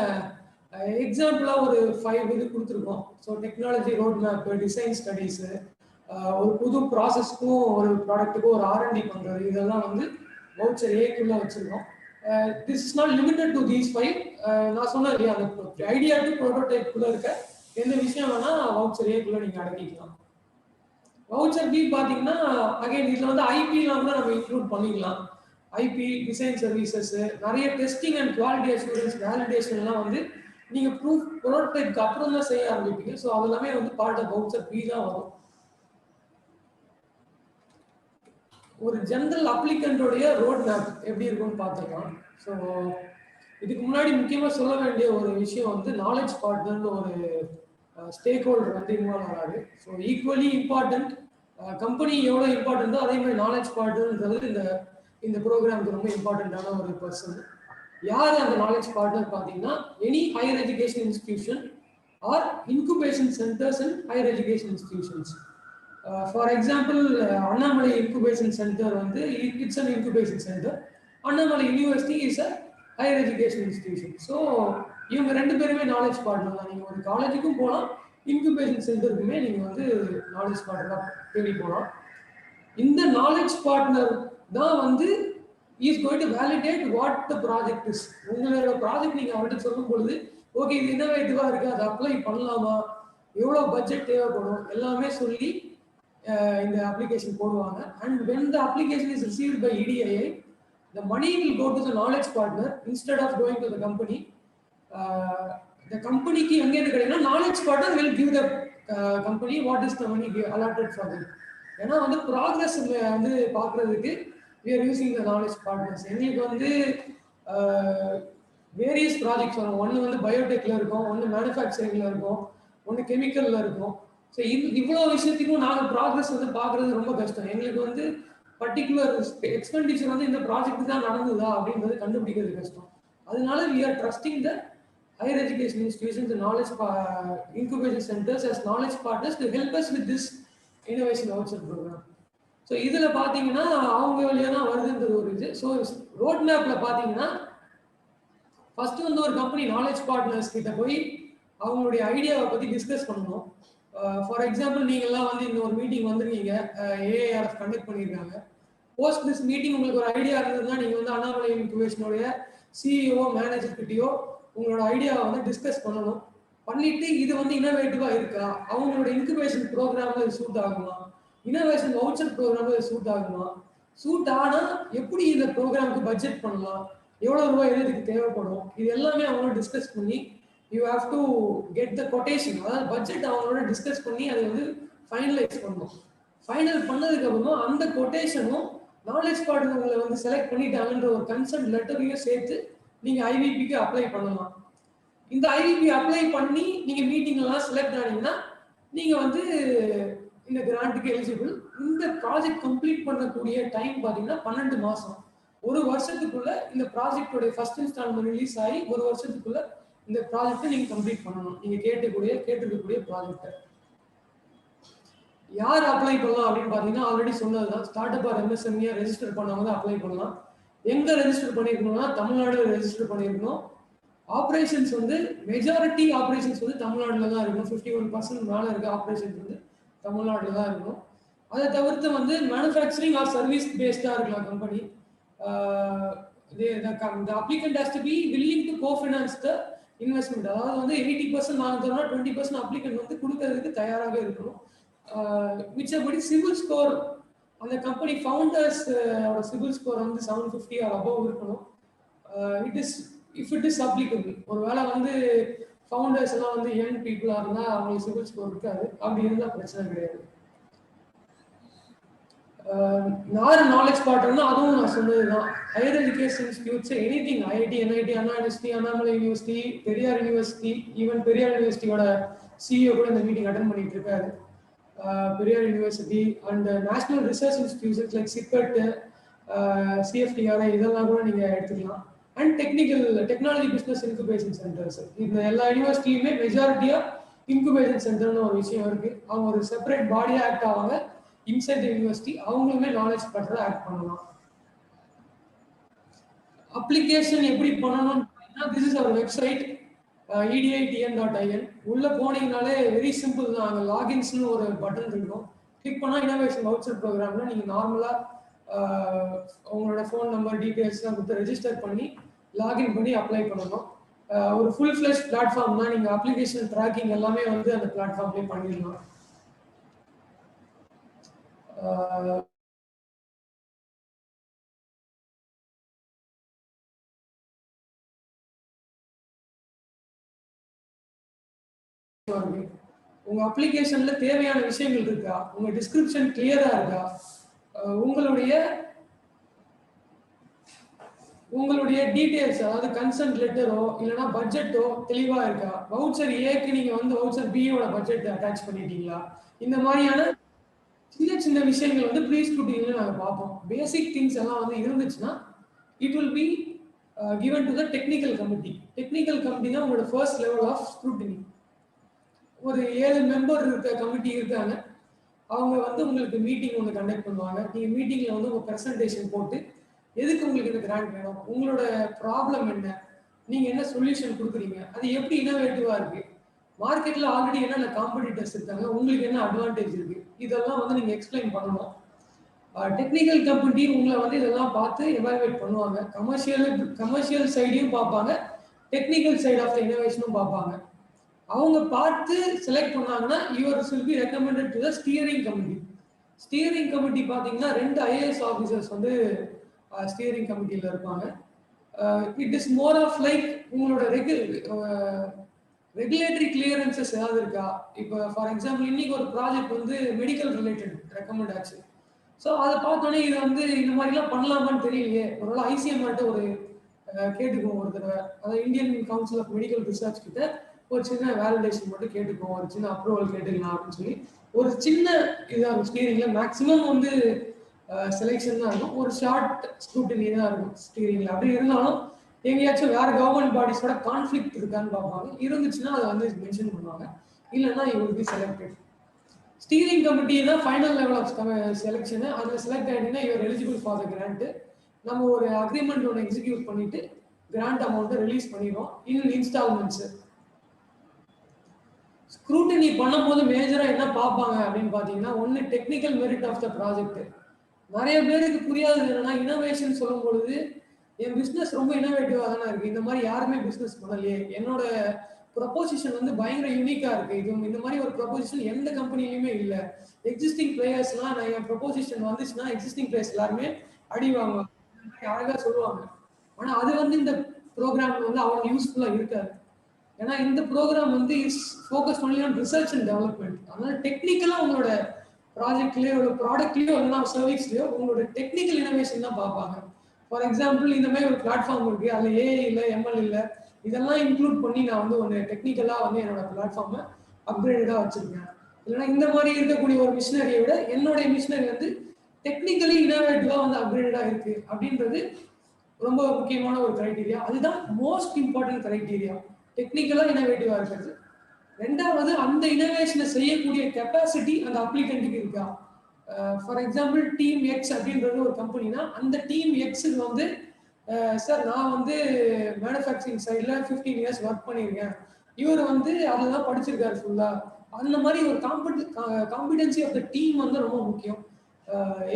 எக்ஸாம்பிளாக ஒரு 5 இது கொடுத்துருக்கோம். So technology road map, design studies, ஒரு புது ப்ராசஸ்க்கும் ஒரு ப்ராடக்ட்டுக்கும் ஒரு R&D பண்ணுறது, இதெல்லாம் வந்து வவுச்சர் ஏக்குள்ளே வச்சுருக்கோம். This is not limited to these 5. நான் சொன்னேன் இல்லையா, அந்த ஐடியா டு ப்ரோட்டோடைப்புக்குள்ளே இருக்க எந்த விஷயம் வேணால் வவுச்சர் ஏக்குள்ளே நீங்கள் அடக்கிக்கலாம். வவுச்சர் பி பார்த்தீங்கன்னா அகைன் இதில் வந்து ஐபிலாம் கூட நம்ம இன்க்ளூட் பண்ணிக்கலாம். ஐபி, டிசைன் சர்வீசஸ், நிறைய டெஸ்டிங் அண்ட் குவாலிட்டி அஷூரன்ஸ், வேலிடேஷன்லாம் வந்து நீங்கள் ப்ரோட்டோடைப்க்கு அப்புறம் தான் செய்ய ஆரம்பிப்பீங்க. ஸோ அதெல்லாமே வந்து பார்ட் ஆஃப் வவுச்சர் பி தான் வரும். ஒரு ஜென்ரல் அப்ளிகண்டோடைய ரோட் மேப் எப்படி இருக்கும்னு பார்த்துக்கலாம். ஸோ இதுக்கு முன்னாடி முக்கியமாக சொல்ல வேண்டிய ஒரு விஷயம் வந்து நாலேஜ் பார்ட்னர்னு ஒரு ஸ்டேக் ஹோல்டர் வந்து இன்வால்வ் ஆகாது. ஸோ ஈக்குவலி இம்பார்ட்டன்ட், கம்பெனி எவ்வளோ இம்பார்ட்டன்ட்டோ அதே மாதிரி நாலேஜ் பார்ட்னர்ன்றது இந்த ப்ரோக்ராமுக்கு ரொம்ப இம்பார்ட்டண்ட்டான ஒரு பர்சன். யார் அந்த நாலேஜ் பார்ட்னர் பார்த்தீங்கன்னா any higher education institution or incubation centres and higher education institutions. For example Annamalai incubation centre வந்து it's an incubation centre. Annamalai university is a higher education institution. So இவங்க 2 பேருமே நாலேஜ் பார்ட்னர் தான். நீங்கள் ஒரு காலேஜுக்கும் போகலாம், இன்குபேஷன் சென்டருக்குமே நீங்கள் வந்து நாலேஜ் பார்ட்னராக தேடி போகலாம். இந்த நாலேஜ் பார்ட்னர் தான் வந்து is going to validate what the project is. உங்களோட ப்ராஜெக்ட் நீங்கள் அவர்கிட்ட சொல்லும் பொழுது ஓகே இது இன்னோவேட்டிவாக இருக்குது, அதை அப்ளை பண்ணலாமா, எவ்வளோ பட்ஜெட் தேவைப்படும் எல்லாமே சொல்லி இந்த அப்ளிகேஷன் போடுவாங்க. And when the application is received by EDII, the money will go to the knowledge partner instead of going to the company. The company ki ange irukadena knowledge partner will give the company what is the money allotted for them. ஏன்னா வந்து progress வந்து பார்க்குறதுக்கு we are using the knowledge partners. எங்களுக்கு வந்து various projects வரும். ஒன்று வந்து பயோடெக்கில் இருக்கும், ஒன்று மேனுஃபேக்சரிங்கில் இருக்கும், ஒன்று கெமிக்கலில் இருக்கும். ஸோ இவ்வளோ விஷயத்துக்கும் நாங்கள் ப்ராக்ரஸ் வந்து பார்க்குறது ரொம்ப கஷ்டம். எங்களுக்கு வந்து பர்டிகுலர் எக்ஸ்பெண்டிச்சர் வந்து இந்த ப்ராஜெக்ட் தான் நடந்ததா அப்படின்றது கண்டுபிடிக்கிறது கஷ்டம். அதனால we are trusting the higher education institutions and knowledge incubation centers as knowledge partners to help us with this innovation voucher program. So இதில் பார்த்தீங்கன்னா அவங்க வழியாக தான் வருதுன்றது ஒரு இது. ஸோ ரோட் மேப்பில் பார்த்தீங்கன்னா ஃபர்ஸ்ட் வந்து ஒரு கம்பெனி நாலேஜ் பார்ட்னர்ஸ் கிட்ட போய் அவங்களுடைய ஐடியாவை பற்றி டிஸ்கஸ் பண்ணணும். ஃபார் எக்ஸாம்பிள் நீங்கள்லாம் வந்து இந்த ஒரு மீட்டிங் வந்துருக்கீங்க, AIRF கண்டக்ட் பண்ணியிருக்காங்க. போஸ்ட் திஸ் மீட்டிங் உங்களுக்கு ஒரு ஐடியா இருந்ததுன்னா நீங்கள் வந்து அண்ணாமலை இன்குபேஷனுடைய CEO மேனேஜர்கிட்டயோ உங்களோட ஐடியாவை வந்து டிஸ்கஸ் பண்ணணும். பண்ணிட்டு இது வந்து இன்னோவேட்டிவாக இருக்கா, அவங்களோட இன்குபேஷன் ப்ரோக்ராமில் இது சூட் ஆகுமா, இன்னோவேஷன் வவுச்சர் ப்ரோக்ராமில் இது சூட் ஆகுமா, சூட் ஆனால் எப்படி இந்த ப்ரோக்ராமுக்கு பட்ஜெட் பண்ணலாம், எவ்வளோ ரூபாய் எதுக்கு தேவைப்படும், இது எல்லாமே அவங்களோட டிஸ்கஸ் பண்ணி you have to get the quotation, அதாவது பட்ஜெட் அவங்களோட டிஸ்கஸ் பண்ணி அதை வந்து ஃபைனலைஸ் பண்ணணும். ஃபைனல் பண்ணதுக்கு அப்புறமா அந்த கொட்டேஷனும் நாலேஜ் பார்ட்னர் உங்களை வந்து செலக்ட் பண்ணிட்டாங்கன்ற ஒரு கன்சென்ட் லெட்டரையும் சேர்த்து நீங்க ஐவிபிக்கு அப்ளை பண்ணலாம். இந்த ஐவிபி அப்ளை பண்ணி நீங்க மீட்டிங்லாம் செலக்ட் ஆனீங்கன்னா நீங்க வந்து இந்த கிராண்ட்டுக்கு எலிஜிபிள். இந்த ப்ராஜெக்ட் கம்ப்ளீட் பண்ணக்கூடிய டைம் பார்த்தீங்கன்னா 12 மாசம். ஒரு வருஷத்துக்குள்ள இந்த ப்ராஜெக்டோட ஃபர்ஸ்ட் இன்ஸ்டால்மெண்ட் ரிலீஸ் ஆகி ஒரு வருஷத்துக்குள்ள இந்த ப்ராஜெக்ட்டை நீங்க கம்ப்ளீட் பண்ணணும். நீங்க கேட்டிருக்கக்கூடிய ப்ராஜெக்ட்டை யார் அப்ளை பண்ணலாம் அப்படின்னு பார்த்தீங்கன்னா ஆல்ரெடி சொன்னதுதான், start up or MSME register பண்ணவங்க தான் அப்ளை பண்ணலாம். எங்க ரெஜிஸ்டர் பண்ணிருக்கணும்னா தமிழ்நாடு ரெஜிஸ்டர் பண்ணிருக்கணும். ஆப்ரேஷன்ஸ் வந்து மெஜாரிட்டி ஆப்ரேஷன்ஸ் வந்து தமிழ்நாடுல தான் இருக்கணும். 51% மேல இருக்க ஆப்ரேஷன்ஸ் வந்து தமிழ்நாடுல தான் இருக்கணும். அதை தவிர்த்து வந்து மேனுஃபேக்சரிங் ஆர் சர்வீஸ் பேஸ்டா இருக்கலாம் company. the applicant has to be willing to co-finance the investment. அதாவது வந்து 80% நாங்க தரோம்னா 20% applicant வந்து கொடுக்கறதுக்கு தயாராக இருக்கணும். மிச்சபடி சிவில் ஸ்கோர் அந்த கம்பெனி ஃபவுண்டர்ஸ் சிவில் ஸ்கோர் வந்து 750 ஆர் அபவ் இருக்கணும். If it is applicable. ஒருவேளை வந்து ஃபவுண்டர்ஸ் எல்லாம் வந்து யங் பீப்புளா இருந்தா அவங்களுக்கு சிவில் ஸ்கோர் இருக்காது. அப்படி இருந்தா பிரச்சனை கிடையாது. நாலேஜ் பார்ட்டர்னா அதுவும் நான் சொன்னதுதான். Higher education institutes anything IIT, NIT, Anna university, Annamalai university, Periyar university, even Periyar யூனிவர்சிட்டியோட சிஇஓ கூட இந்த மீட்டிங் அட்டென்ட் பண்ணிட்டு இருக்காரு. Periyar university and national research institutions like CIPET, CFTRI இதெல்லாம் கூட நீங்க எடுத்துக்கலாம். And technology business incubation centres இந்த எல்லா யூனிவர்சிட்டியுமே மெஜாரிட்டியா இன்குபேஷன் சென்டர்னு ஒரு விஷயம் இருக்கு. அவங்க ஒரு செப்பரேட் பாடியா ஆக்ட் ஆவாங்க. இன்சைட் யூனிவர்சிட்டி அவங்களுமே நாலேஜ் பண்றத ஆக்ட் பண்ணலாம். அப்ளிகேஷன் எப்படி பண்ணணும்னு பார்த்தீங்கன்னா this is our website editn.in. உள்ள போனீங்கனாலே வெரி சிம்பிள் தான். அங்கே லாகின்ஸ்னு ஒரு பட்டன் இருக்கும். கிளிக் பண்ணா இனோவேஷன் வவுச்சர் ப்ரோக்ராம்ல நீங்க நார்மலா உங்களோட ஃபோன் நம்பர் டீடைல்ஸ்லாம் கொடுத்து ரெஜிஸ்டர் பண்ணி லாகின் பண்ணி அப்ளை பண்ணணும். ஒரு ஃபுல் ஃபிளஷ் பிளாட்ஃபார்ம் தான். நீங்க அப்ளிகேஷன் ட்ராக்கிங் எல்லாமே வந்து அந்த பிளாட்ஃபார்ம்லேயே பண்ணிடலாம். உங்க அப்ளிகேஷன்ல தேவையான விஷயங்கள் இருக்கா? உங்க டிஸ்கிரிப்ஷன் கிளியரா இருக்கா? உங்களுடைய டீடைல்ஸ் அதாவது கன்சென்ட் லெட்டரோ இல்லைன்னா பட்ஜெட்டோ தெளிவா இருக்கா? வவுச்சர் ஏக்கு நீங்க வந்து வவுச்சர் பியோட பட்ஜெட் அட்டாச் பண்ணிட்டீங்களா? இந்த மாதிரியான சின்ன சின்ன விஷயங்கள் வந்து ப்ரீ ஸ்க்ரூட்டினில நாங்கள் பார்ப்போம். பேசிக் திங்ஸ் எல்லாம் வந்து இருந்துச்சுன்னா it will be given to the technical committee. Technical committee தான் உங்களோட ஃபர்ஸ்ட் லெவல் ஆஃப் ஸ்க்ரூட்டினி. ஒரு 7 மெம்பர் இருக்க கமிட்டி இருக்காங்க. அவங்க வந்து உங்களுக்கு மீட்டிங் ஒன்று கண்டக்ட் பண்ணுவாங்க. நீங்கள் மீட்டிங்கில் வந்து உங்கள் ப்ரெசன்டேஷன் போட்டு எதுக்கு உங்களுக்கு இந்த கிராண்ட் வேணும், உங்களோட ப்ராப்ளம் என்ன, நீங்கள் என்ன சொல்யூஷன் கொடுக்குறீங்க, அது எப்படி இனோவேட்டிவாக இருக்குது, மார்க்கெட்டில் ஆல்ரெடி என்னென்ன காம்படிட்டர்ஸ் இருக்காங்க, உங்களுக்கு என்ன அட்வான்டேஜ் இருக்குது, இதெல்லாம் வந்து நீங்கள் எக்ஸ்பிளைன் பண்ணணும். டெக்னிக்கல் கமிட்டி உங்களை வந்து இதெல்லாம் பார்த்து எவாலுவேட் பண்ணுவாங்க. கமர்ஷியல் சைடையும் பார்ப்பாங்க, டெக்னிக்கல் சைட் ஆஃப் த இனோவேஷனும் பார்ப்பாங்க. அவங்க பார்த்து செலக்ட் பண்ணாங்கன்னா your will be recommended to the steering committee. Steering committee பார்த்தீங்கன்னா 2 ஐஏஎஸ் ஆஃபீஸர்ஸ் வந்து ஸ்டியரிங் கமிட்டியில் இருப்பாங்க. It is more of like உங்களோட ரெகுலேட்டரி கிளியரன்சஸ் ஏதாவது இருக்கா. இப்போ ஃபார் எக்ஸாம்பிள் இன்னைக்கு ஒரு ப்ராஜெக்ட் வந்து மெடிக்கல் ரிலேட்டட் ரெக்கமெண்ட் ஆச்சு. ஸோ அதை பார்த்தோன்னே இதை வந்து இந்த மாதிரிலாம் பண்ணலாமான்னு தெரியலையே, ஒருவேளை ஐசிஎம்ஆர்ட்ட ஒரு கேட்டுக்குவோம் ஒரு தடவை. அதாவது Indian council of medical research கிட்ட ஒரு சின்ன வேலிடேஷன் மட்டும் கேட்டுக்குவோம், ஒரு சின்ன அப்ரூவல் கேட்டுக்கலாம் அப்படின்னு சொல்லி ஒரு சின்ன இதாக ஸ்டீரிங்ல மேக்ஸிமம் வந்து செலெக்ஷன் தான் இருக்கும். ஒரு ஷார்ட் ஸ்க்ரூட்டினி தான் இருக்கும் ஸ்டீரிங்ல. அப்படி இருந்தாலும் எங்கேயாச்சும் வேற கவர்மெண்ட் பாடிஸோட கான்ஃபிளிக்ட் இருக்கான்னு பார்ப்பாங்க. இருந்துச்சுன்னா அதை வந்து மென்ஷன் பண்ணுவாங்க. இல்லைன்னா you will be selected. Steering committee தான் ஃபைனல் லெவல் ஆஃப் செலெக்ஷனு. அதில் செலக்ட் ஆகிட்டீங்கன்னா you're eligible for the grant. நம்ம ஒரு அக்ரிமெண்ட் ஒன்று எக்ஸிக்யூட் பண்ணிட்டு கிராண்ட் அமௌண்ட்டை ரிலீஸ் பண்ணிடுவோம் இன் இன்ஸ்டால்மெண்ட்ஸு. ஸ்க்ரூட்டினி பண்ணும்போது மேஜராக என்ன பார்ப்பாங்க அப்படின்னு பார்த்தீங்கன்னா, ஒன்று technical merit of the project. நிறைய பேருக்கு புரியாதது என்னன்னா, இனோவேஷன் சொல்லும் பொழுது என் பிஸ்னஸ் ரொம்ப இனோவேட்டிவாக தானே இருக்குது, இந்த மாதிரி யாருமே பிஸ்னஸ் பண்ணலையே, என்னோட ப்ரொபோசிஷன் வந்து பயங்கர யூனிக்காக இருக்குது, இது இந்த மாதிரி ஒரு ப்ரொபோசிஷன் எந்த கம்பெனிலையுமே இல்லை, எக்ஸிஸ்டிங் பிளேயர்ஸ்லாம் நான் என் ப்ரொபோசிஷன் வந்துச்சுன்னா எக்ஸிஸ்டிங் பிளேயர்ஸ் எல்லாருமே அடி வாங்குவாங்க, அழகாக சொல்லுவாங்க. ஆனால் அது வந்து இந்த ப்ரோக்ராம் வந்து அவ்வளோ யூஸ்ஃபுல்லாக இருக்காது. ஏன்னா இந்த ப்ரோக்ராம் வந்து is focus only on research and development. அதனால டெக்னிக்கலாக உங்களோட ப்ராஜெக்ட்லேயோ ஒரு ப்ராடக்ட்லேயோ இல்லைனா சர்வீஸ்லையோ உங்களோட டெக்னிக்கல் இனோவேஷன் தான் பார்ப்பாங்க. ஃபார் எக்ஸாம்பிள் இந்த மாதிரி ஒரு பிளாட்ஃபார்ம் இருக்கு, அதில் ஏஐ இல்லை, எம்எல் இல்லை, இதெல்லாம் இன்க்ளூட் பண்ணி நான் வந்து ஒன்று டெக்னிக்கலாக வந்து என்னோட பிளாட்ஃபார்மை அப்கிரேடடாக வச்சிருக்கேன். இல்லைன்னா இந்த மாதிரி இருக்கக்கூடிய ஒரு மிஷினரியை விட என்னுடைய மிஷினரி வந்து டெக்னிக்கலி இனோவேட்டிவாக வந்து அப்கிரேடடாக இருக்கு அப்படின்றது ரொம்ப முக்கியமான ஒரு கிரைட்டீரியா. அதுதான் மோஸ்ட் இம்பார்ட்டன்ட் கிரைட்டீரியா, டெக்னிக்கலாக இனோவேட்டிவாக இருக்கிறது. ரெண்டாவது, அந்த இனோவேஷனை செய்யக்கூடிய கெப்பாசிட்டி அந்த அப்ளிகண்ட்டுக்கு இருக்கா. ஃபார் எக்ஸாம்பிள் டீம் எக்ஸ் அப்படின்றது ஒரு கம்பெனினா, அந்த டீம் எக்ஸுக்கு வந்து சார் நான் வந்து மேனுஃபேக்சரிங் சைடில் 15 இயர்ஸ் ஒர்க் பண்ணியிருக்கேன், இவர் வந்து அதெல்லாம் படிச்சிருக்காரு ஃபுல்லாக, அந்த மாதிரி ஒரு காம்பிடன்சி ஆஃப் த டீம் வந்து ரொம்ப முக்கியம்.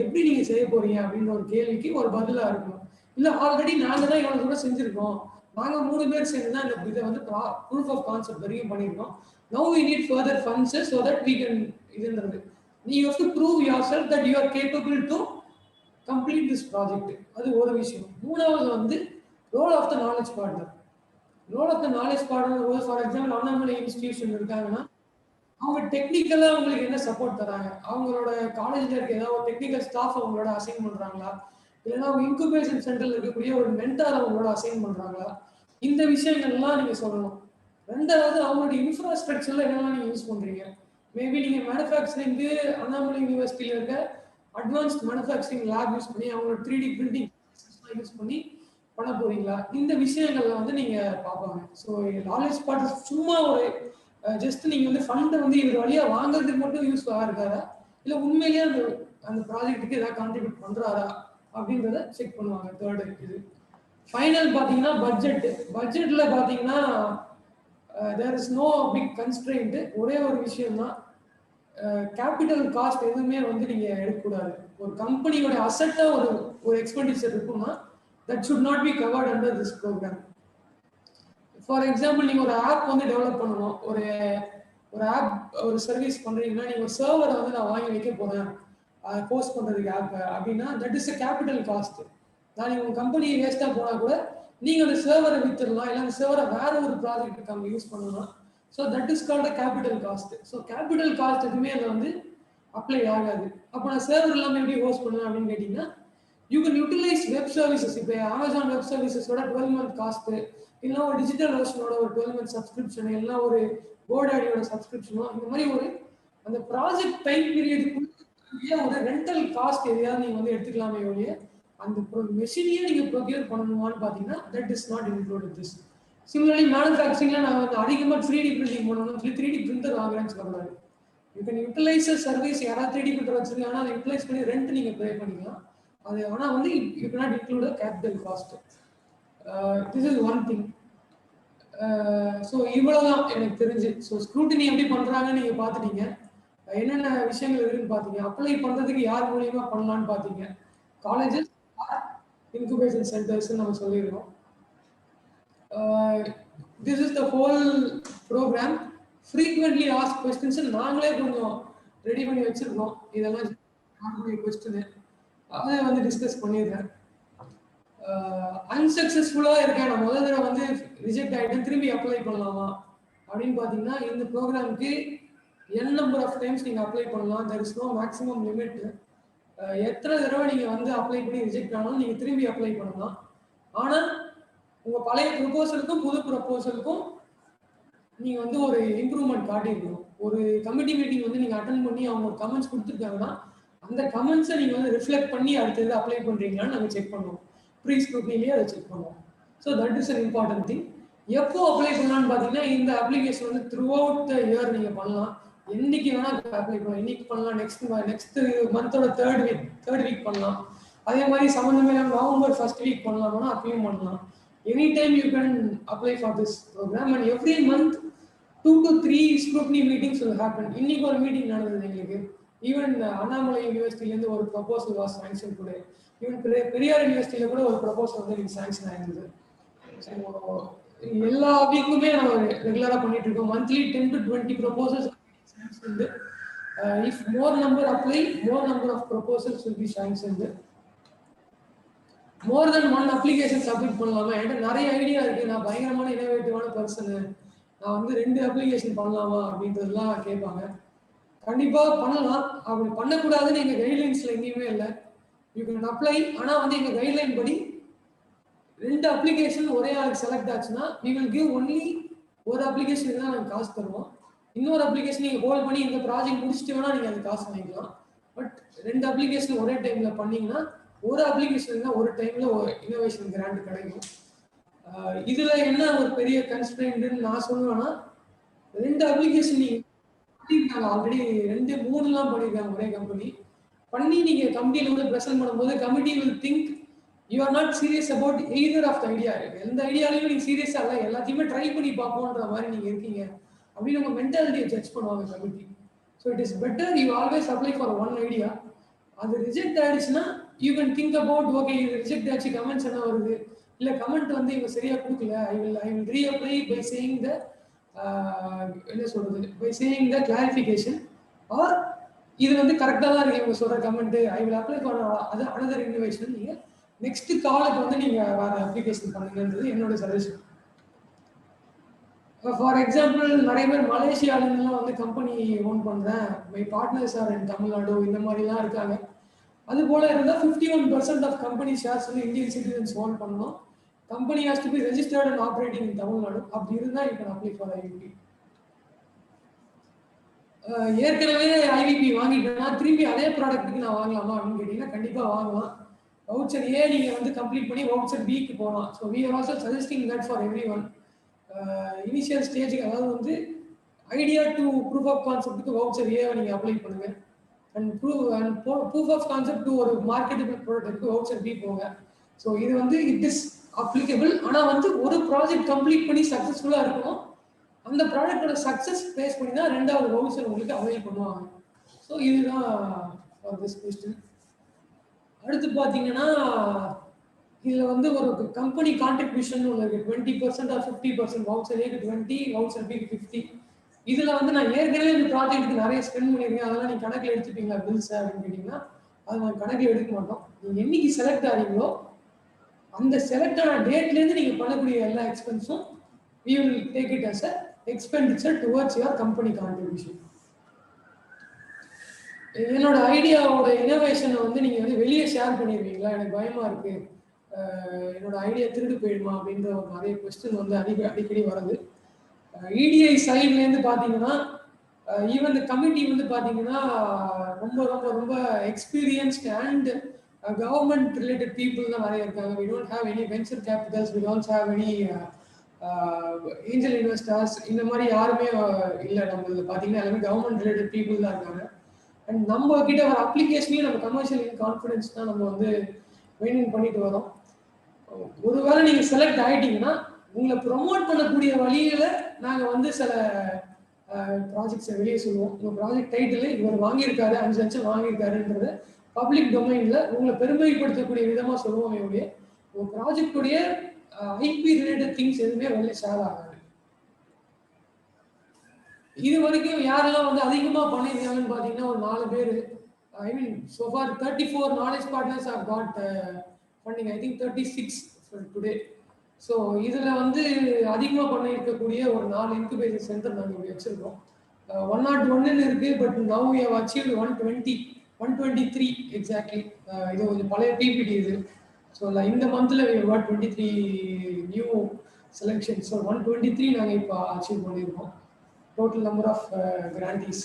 எப்படி நீங்கள் செய்ய போறீங்க அப்படின்னு ஒரு கேள்விக்கு ஒரு பதிலாக இருக்கணும். இல்லை ஆல்ரெடி நாங்கள் தான் இவ்வளோ தூரம் செஞ்சுருக்கோம், நாங்கள் 3 பேர் சேர்ந்து தான் இந்த இதை வந்து ப்ரூஃப் ஆஃப் கான்செப்ட் வரைக்கும் பண்ணியிருக்கோம், now we need further funds so that we can இதுன்றது. You have to prove yourself that you are capable to complete this project. அது ஒரு விஷயம். மூணாவது வந்து role of the knowledge partner. Role of the knowledge partner for example Annamalai institution இருக்காங்கன்னா, அவங்க டெக்னிக்கலாக அவங்களுக்கு என்ன சப்போர்ட் தராங்க, அவங்களோட காலேஜில் இருக்க ஏதாவது ஒரு டெக்னிக்கல் ஸ்டாஃப் அவங்களோட அசைன் பண்ணுறாங்களா, இல்லைன்னா அவங்க இன்குபேஷன் சென்டரில் இருக்கக்கூடிய ஒரு மென்டார் அவங்களோட அசைன் பண்ணுறாங்களா, இந்த விஷயங்கள்லாம் நீங்கள் சொல்லணும். ரெண்டாவது, அவங்களுடைய இன்ஃப்ராஸ்ட்ரக்சரில் என்னெல்லாம் நீங்கள் யூஸ் பண்ணுறீங்க. மேபி நீங்கள் மேனுஃபேக்சரிங்கு அண்ணாமலை யூனிவர்சிட்டியில் இருக்க அட்வான்ஸ்ட் மேனுஃபேக்சரிங் லேப் யூஸ் பண்ணி அவங்களோட 3D பிரிண்டிங் யூஸ் பண்ணி பண்ண போறீங்களா, இந்த விஷயங்கள்ல வந்து நீங்கள் பார்ப்பாங்க. ஸோ நாலேஜ் பார்ட் சும்மா ஒரு ஜஸ்ட் நீங்கள் வந்து ஃபண்டை வந்து இது வழியாக வாங்குறதுக்கு மட்டும் யூஸ் ஆகிருக்காரா, இல்லை உண்மையிலேயே அந்த ப்ராஜெக்ட்டுக்கு ஏதாவது கான்ட்ரிபியூட் பண்ணுறாரா அப்படின்றத செக் பண்ணுவாங்க. தேர்டு இது. ஃபைனல் பார்த்தீங்கன்னா பட்ஜெட்டில் பார்த்தீங்கன்னா there is no big constraint. ஒரே ஒரு விஷயம் தான், கேபிட்டல் காஸ்ட் எதுவுமே வந்து நீங்கள் எடுக்கக்கூடாது. ஒரு கம்பெனியோட அசட்டாக ஒரு எக்ஸ்பெண்டிச்சர் இருக்குன்னா that should not be covered under this programme. For example நீங்கள் ஒரு ஆப் வந்து டெவலப் பண்ணணும், ஒரு ஆப் ஒரு சர்வீஸ் பண்ணுறீங்கன்னா, நீங்கள் ஒரு சர்வரை வந்து நான் வாங்கி வைக்க போகிறேன் போஸ்ட் பண்ணுறதுக்கு ஆப் அப்படின்னா that is a capital cost. நான் நீங்கள் உங்கள் கம்பெனி வேஸ்ட்டாக போனால் கூட நீங்கள் அந்த சர்வரை வித்துடலாம், இல்லை அந்த சர்வரை வேற ஒரு ப்ராஜெக்ட்டுக்கு அங்கே யூஸ் பண்ணலாம். So that is called a capital cost. So capital cost எதுவுமே அதில் வந்து அப்ளை ஆகாது. அப்போ நான் சர்வர் இல்லாமல் எப்படி ஹோஸ்ட் பண்ணுவேன் அப்படின்னு கேட்டிங்கன்னா, you can utilise web services. இப்போ அமேசான் வெப் சர்வீசஸோட 12 month காஸ்ட்டு, இல்லைன்னா ஒரு டிஜிட்டல் ஓஷனோட ஒரு 12 month சப்ஸ்கிரிப்ஷன், இல்லைன்னா ஒரு கோடாடியோட சப்ஸ்கிரிப்ஷனோ, இந்த மாதிரி ஒரு அந்த ப்ராஜெக்ட் டைம் பீரியடுக்குள்ளே ஒரு ரெண்டல் காஸ்ட் எதையாவது நீங்கள் வந்து எடுத்துக்கலாமே ஒழிய அந்த மெஷினையே நீங்கள் ப்ரொக்யூர் பண்ணணுமான்னு பார்த்தீங்கன்னா that is not included this. Similarly மேனுஃபேக்சரிங்ல நான் வந்து அதிகமாக 3D பிரிண்டிங் பண்ணணும்னு சொல்லி 3D பிரிண்டர் வாங்குறேன்னு சொல்லக்கூடாது. யூ கேன் யூட்டிலைஸ் சர்வீஸ், யாராவது 3D பிரிண்டர் வச்சிருக்காங்கன்னா அதை யூட்டிலைஸ் பண்ணி ரெண்ட் நீங்கள் பே பண்ணிக்கலாம். அது ஆனால் வந்து you can not include capital cost. This is one thing. So இவ்வளோதான் எனக்கு தெரிஞ்சு. ஸோ ஸ்க்ரூட்டினி எப்படி பண்ணுறாங்கன்னு நீங்கள் பார்த்துட்டீங்க, என்னென்ன விஷயங்கள் இருக்குன்னு பார்த்தீங்க, அப்ளை பண்ணுறதுக்கு யார் மூலியமாக பண்ணலான்னு பார்த்தீங்க. காலேஜஸ், இன்குபேஷன் சென்டர்ஸ் நம்ம சொல்லியிருக்கோம். This is the whole program. Frequently asked questions நாங்களே கொஞ்சம் ரெடி பண்ணி வச்சிருக்கோம். இதெல்லாம் கொஸ்டின் அதை வந்து டிஸ்கஸ் பண்ணிடுறேன். அன்சக்சஸ்ஃபுல்லாக இருக்கேன், நான் முதல் தடவை வந்து ரிஜெக்ட் ஆகிட்டேன், திரும்பி அப்ளை பண்ணலாமா அப்படின்னு பார்த்தீங்கன்னா, இந்த ப்ரோக்ராமுக்கு n நம்பர் ஆஃப் டைம்ஸ் நீங்கள் அப்ளை பண்ணலாம். There is no maximum limit. எத்தனை தடவை நீங்கள் வந்து அப்ளை பண்ணி ரிஜெக்ட் ஆனாலும் நீங்கள் திரும்பி அப்ளை பண்ணலாம். ஆனால் உங்கள் பழைய ப்ரொபோசலுக்கும் புது ப்ரொபோசலுக்கும் நீங்கள் வந்து ஒரு இம்ப்ரூவ்மெண்ட் காட்டியிருக்கணும். ஒரு கமிட்டி மீட்டிங் வந்து நீங்கள் அட்டன் பண்ணி அவங்க ஒரு கமெண்ட்ஸ் கொடுத்துருக்காங்கன்னா அந்த கமெண்ட்ஸை நீங்கள் வந்து ரிஃப்ளெக்ட் பண்ணி அடுத்தது அப்ளை பண்ணுறீங்களான்னு நாங்கள் செக் பண்ணுவோம். ப்ரீ ஸ்க்ரூட்னிலேயே அதை செக் பண்ணுவோம். So that is an important thing. எப்போ அப்ளை பண்ணலான்னு பார்த்தீங்கன்னா, இந்த அப்ளிகேஷன் வந்து த்ரூ அவுட் த இயர் நீங்கள் பண்ணலாம். என்னைக்கு வேணால் அப்ளை பண்ணலாம். இன்னைக்கு பண்ணலாம், நெக்ஸ்ட் மந்தோட தேர்ட் வீக் பண்ணலாம். அதே மாதிரி சம்மந்தமே நவம்பர் 1st week பண்ணலாம்னா அப்பயும் பண்ணலாம். Any time you can apply for this programme. And every month 2 to 3 scrutiny meetings will happen. இன்னைக்கு ஒரு மீட்டிங் நடந்தது எங்களுக்கு. ஈவன் அண்ணாமலை யூனிவர்சிட்டிலேருந்து ஒரு ப்ரொபோசல் வாஸ் சாங்ஷன் கூட. ஈவன் பெரியார் யூனிவர்சிட்டியில் கூட ஒரு ப்ரொபோசல் வந்து எனக்கு சாங்ஷன் ஆயிருந்தது. ஸோ எல்லா வீக்குமே நம்ம ரெகுலராக பண்ணிட்டு இருக்கோம். Monthly 10 to 20 proposals sanctioned. If more number apply, more number of proposals will be sanctioned. More than one application submit பண்ணலாமா? என்கிட்ட நிறைய ஐடியா இருக்கு, நான் பயங்கரமான இனோவேட்டிவான பர்சனு, நான் வந்து 2 அப்ளிகேஷன் பண்ணலாமா அப்படின்றதுலாம் கேட்பாங்க. கண்டிப்பாக பண்ணலாம். அப்படி பண்ணக்கூடாதுன்னு எங்கள் கைட்லைன்ஸில் எங்கேயுமே இல்லை. You can apply. ஆனால் வந்து எங்கள் கைட்லைன் படி 2 அப்ளிகேஷன் ஒரே ஆளுக்கு செலக்ட் ஆச்சுன்னா we will give only ஒரு அப்ளிகேஷனுக்கு தான் நாங்கள் காசு தருவோம். இன்னொரு அப்ளிகேஷன் நீங்கள் ஹோல்ட் பண்ணி இந்த ப்ராஜெக்ட் முடிச்சுட்டு வேணா நீங்கள் அது காசு வாங்கிக்கலாம். பட் 2 அப்ளிகேஷன் ஒரே டைமில் பண்ணீங்கன்னா ஒரு அப்ளிகேஷன் தான் ஒரு டைமில் ஒரு இன்னோவேஷன் கிராண்ட் கிடைக்கும். இதில் என்ன ஒரு பெரிய கன்ஸ்ட்ரெயின்ட்னு நான் சொல்லுவேன்னா 2 அப்ளிகேஷன் நீங்கள் ஆல்ரெடி 2 3 பண்ணியிருக்காங்க ஒரே கம்பெனி பண்ணி நீங்கள் கம்பெனியில் வந்து ப்ரெசென்ட் பண்ணும்போது committee will think you are not serious about either of the idea. எந்த ஐடியாலையும் நீங்கள் சீரியஸாக இல்லை, எல்லாத்தையுமே ட்ரை பண்ணி பார்ப்போன்ற மாதிரி நீங்கள் இருக்கீங்க அப்படின்னு உங்கள் மென்டாலிட்டியை ஜட்ஜ் பண்ணுவாங்க committee. So it is better you always apply for one idea. அது ரிஜெக்ட் ஆயிடுச்சுன்னா you can think about okay இது ரிஜெக்ட் ஆச்சு, கமெண்ட்ஸ் என்ன வருது, இல்லை கமெண்ட் வந்து இவங்க சரியாக கொடுக்கல, I will reapply by saying the என்ன சொல்றது by saying the clarification or இது வந்து கரெக்டாக தான் இருக்கு இவங்க சொல்கிற comment, I will apply for அது அனதர் இன்னோவேஷன். நீங்கள் நெக்ஸ்ட் காலுக்கு வந்து நீங்கள் வேறு அப்ளிகேஷன் பண்ணுங்கன்றது என்னோட சஜஷன். ஃபார் எக்ஸாம்பிள் நிறைய பேர் மலேசியாவிலாம் வந்து கம்பெனி ஓன் பண்ணுறேன், my partners are in Tamil Nadu, இந்த மாதிரிலாம் இருக்காங்க. அது போல் இருந்தால் 51% ஆஃப் கம்பெனி ஷேர்ஸ் வந்து இந்தியன் சிட்டிசன்ஸ் ஓன் பண்ணணும். Company has to be registered and operating in Tamil Nadu. அப்படி இருந்தால் இப்போ அப்ளை ஃபார் ஐவிபி. ஏற்கனவே ஐவிபி வாங்கிட்டேன்னா திரும்பி அதே ப்ராடக்ட்டுக்கு நான் வாங்கலாமா அப்படின்னு கேட்டிங்கன்னா கண்டிப்பாக வாங்கலாம். வவுச்சர் ஏ நீங்கள் வந்து கம்ப்ளீட் பண்ணி வவுச்சர் பிக்கு போகலாம். So we are also suggesting that for everyone. Initial ஸ்டேஜுக்கு அதாவது வந்து ஐடியா டு ப்ரூஃப் ஆஃப் கான்செப்ட்டுக்கு வவுச்சர் ஏவை நீங்கள் அப்ளை பண்ணுங்கள். And proof of concept to ஒரு மார்க்கெட்டபிள் ப்ராடக்ட்டுக்கு வவுச்சர் பி போங்க. ஸோ இது வந்து இட் இஸ் அப்ளிகபிள். ஆனால் வந்து ஒரு ப்ராஜெக்ட் கம்ப்ளீட் பண்ணி சக்ஸஸ்ஃபுல்லாக இருக்கணும். அந்த ப்ராடக்டோட சக்ஸஸ் பேஸ் பண்ணி தான் 2வது வவுச்சர் உங்களுக்கு அவைல் பண்ணுவாங்க. ஸோ இதுதான் ஃபார் திஸ் கொஸ்டின். அடுத்து பார்த்தீங்கன்னா இதில் வந்து ஒரு கம்பெனி கான்ட்ரிபியூஷன் ஒன்று இருக்குது. 20% ஆர் 50%. வவுச்சர் ஏக்கு 20, வவுச்சர் பிக்கு 50. இதில் வந்து நான் ஏற்கனவே இந்த ப்ராஜெக்ட்டுக்கு நிறைய ஸ்பெண்ட் பண்ணியிருக்கேன், அதெல்லாம் நீங்கள் கணக்கில் எடுத்துப்பீங்களா பில்ஸ் அப்படின்னு கேட்டிங்கன்னா அது நான் கணக்கில் எடுக்க மாட்டோம். நீங்கள் என்னைக்கு செலக்ட் ஆகிறீங்களோ அந்த செலக்ட் ஆன டேட்லேருந்து நீங்கள் பண்ணக்கூடிய எல்லா எக்ஸ்பென்ஸும் we will take it as a expenditure towards your company contribution. என்னோட ஐடியாவோட இனோவேஷனை வந்து நீங்கள் வந்து வெளியே ஷேர் பண்ணிடுவீங்களா, எனக்கு பயமாக இருக்குது, என்னோட ஐடியா திருடு போயிடுமா அப்படின்ற ஒரு நிறைய கொஸ்டின் வந்து அடிக்கடி வருது. இடிஐ சைட்லேருந்து பார்த்தீங்கன்னா ஈவன் இந்த கமிட்டி வந்து பார்த்தீங்கன்னா ரொம்ப ரொம்ப ரொம்ப experienced and government related people தான் நிறைய இருக்காங்க. We don't have any venture capitals, we don't have any angel investors, இந்த மாதிரி யாருமே இல்லை. நம்ம இதில் பார்த்தீங்கன்னா எல்லாமே கவர்மெண்ட் ரிலேட்டட் பீப்புள் தான் இருக்காங்க. அண்ட் நம்ம கிட்ட ஒரு அப்ளிகேஷனையும் நம்ம கமர்ஷியல் கான்ஃபிடன்ஸ் தான் நம்ம வந்து மெயின்டைன் பண்ணிட்டு வரோம். ஒருவேளை நீங்கள் செலக்ட் ஆகிட்டீங்கன்னா உங்களை ப்ரொமோட் பண்ணக்கூடிய வழியில் நாங்கள் வந்து சில ப்ராஜெக்ட்ஸை வெளியே சொல்லுவோம். உங்கள் ப்ராஜெக்ட் டைட்டில் இவர் வாங்கியிருக்காரு, 5 லட்சம் வாங்கியிருக்காருன்றது பப்ளிக் டொமைனில் உங்களை பெருமைப்படுத்தக்கூடிய விதமாக சொல்லுவோம். இவங்க உங்கள் ப்ராஜெக்டுடைய ஐபி ரிலேட்டட் திங்ஸ் எதுவுமே வெளியே ஷேர் ஆகாது. இது வரைக்கும் யாரெல்லாம் வந்து அதிகமாக பண்ணியிருக்காங்கன்னு பார்த்தீங்கன்னா ஒரு 4 பேர். ஐ மீன் so far 34 knowledge partners have got funding. I think 36 for today. So இதில் வந்து அதிகமாக பண்ணியிருக்கக்கூடிய ஒரு 4 இன்குபேஷன் சென்டர் நாங்கள் இப்படி வச்சுருக்கோம். 101 இருக்குது, but now we have achieved 123 exactly. இது கொஞ்சம் பழைய பிபிடி இது. ஸோ இந்த மந்தில் we have got 23 new selection. So 123 நாங்கள் இப்போ அச்சீவ் பண்ணியிருக்கோம். Total number of grantees.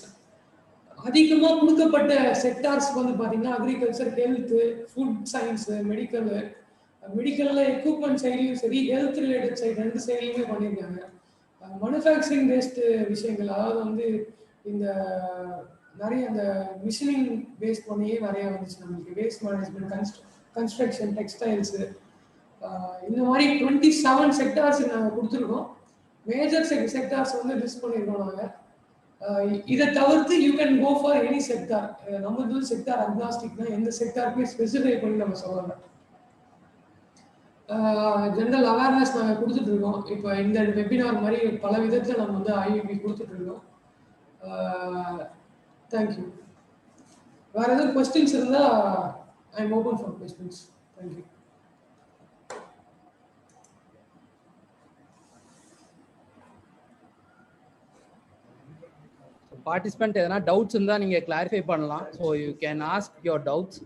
அதிகமாக கொடுக்கப்பட்ட செக்டார்ஸ் வந்து பார்த்தீங்கன்னா அக்ரிகல்ச்சர், ஹெல்த்து, ஃபுட் சயின்ஸு, மெடிக்கலில் எக்யூப்மெண்ட் சைட்லையும் சரி, ஹெல்த் ரிலேட்டட் சைடு 2 சைட்லையுமே பண்ணியிருக்காங்க. மேனுஃபேக்சரிங் பேஸ்டு விஷயங்கள், அதாவது வந்து இந்த நிறைய அந்த மிஷினிங் பேஸ் பண்ணியே நிறையா வந்துச்சு நம்மளுக்கு. வேஸ்ட் மேனேஜ்மெண்ட், கன்ஸ்ட்ரக்ஷன், டெக்ஸ்டைல்ஸு, இந்த மாதிரி 27 செக்டார்ஸ் நாங்கள் கொடுத்துருக்கோம். மேஜர் செக்டார்ஸ் வந்து லிஸ்ட் பண்ணியிருக்கோம் நாங்கள். இதை தவிர்த்து you can go for any sector. நம்ம வந்து செக்டார் அக்னாஸ்டிக்னா எந்த செக்டாருக்குமே ஸ்பெசிஃபை பண்ணி நம்ம சொல்லலாம். ஜென்ரல் அவேர்னஸ் நாங்கள் கொடுத்துட்ருக்கோம். இப்போ இந்த வெபினார் மாதிரி பல விதத்தில் நம்ம வந்து ஐவிபி கொடுத்துட்ருக்கோம். தேங்க்யூ. வேறு எதுவும் கொஸ்டின்ஸ் இருந்தால் I am open for questions. Thank you. Participant எதனா டவுட்ஸ் இருந்தால் நீங்கள் கிளாரிஃபை பண்ணலாம். So you can ask your doubts.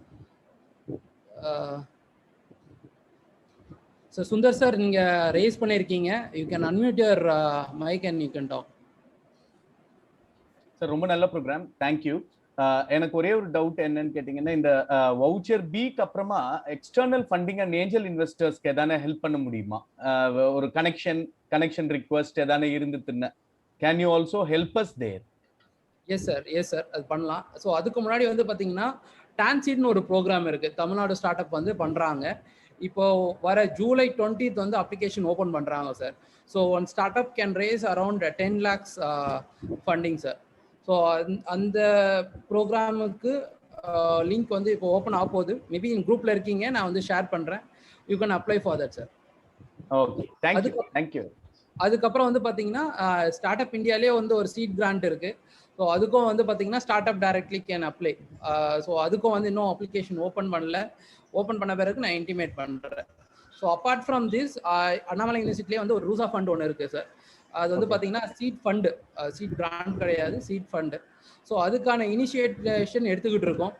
So Sundar sir நீங்கள் ரேஸ் பண்ணியிருக்கீங்க. You can unmute your mic and you can talk. Sir ரொம்ப நல்ல ப்ரோக்ராம், தேங்க்யூ. எனக்கு ஒரே ஒரு டவுட் என்னன்னு கேட்டிங்கன்னா, இந்த வவுச்சர் பிக்கு அப்புறமா எக்ஸ்டர்னல் ஃபண்டிங் அண்ட் ஏஞ்சல் இன்வெஸ்டர்ஸ்க்கு எதானே ஹெல்ப் பண்ண முடியுமா? ஒரு கனெக்ஷன் ரிக்வெஸ்ட் எதானே இருந்துச்சுன்னா can you also help us there? Yes sir அது பண்ணலாம். ஸோ அதுக்கு முன்னாடி வந்து பார்த்தீங்கன்னா டான்சீட்னு ஒரு ப்ரோக்ராம் இருக்குது, தமிழ்நாடு ஸ்டார்ட் அப் வந்து பண்ணுறாங்க. இப்போ வர ஜூலை 20th வந்து அப்ளிகேஷன் ஓப்பன் பண்ணுறாங்க sir. So one start up can raise around 10 lakhs funding sir. So அந்த ப்ரோக்ராமுக்கு லிங்க் வந்து இப்போ ஓப்பன் ஆக போகுது. மேபி என் குரூப்பில் இருக்கீங்க, நான் வந்து ஷேர் பண்ணுறேன். You can apply for that sir. Okay, thank you. அதுக்கப்புறம் வந்து பார்த்தீங்கன்னா ஸ்டார்ட் அப் இந்தியாவிலே வந்து ஒரு சீட் கிராண்ட் இருக்குது. ஸோ அதுக்கும் வந்து பார்த்தீங்கன்னா start up directly can apply. So அதுக்கும் வந்து இன்னும் அப்ளிகேஷன் ஓப்பன் பண்ணல. ஓப்பன் பண்ண பிறகு நான் இன்டிமேட் பண்ணுறேன். So apart from this Annamalai யூனிவர்சிட்டிலே வந்து ஒரு ரூசா ஃபண்ட் ஒன்று இருக்குது சார். அது வந்து பார்த்தீங்கன்னா சீட் ஃபண்டு, சீட் கிராண்ட் கிடையாது, சீட் ஃபண்டு. ஸோ அதுக்கான இனிஷியேஷன் எடுத்துக்கிட்டு இருக்கோம்.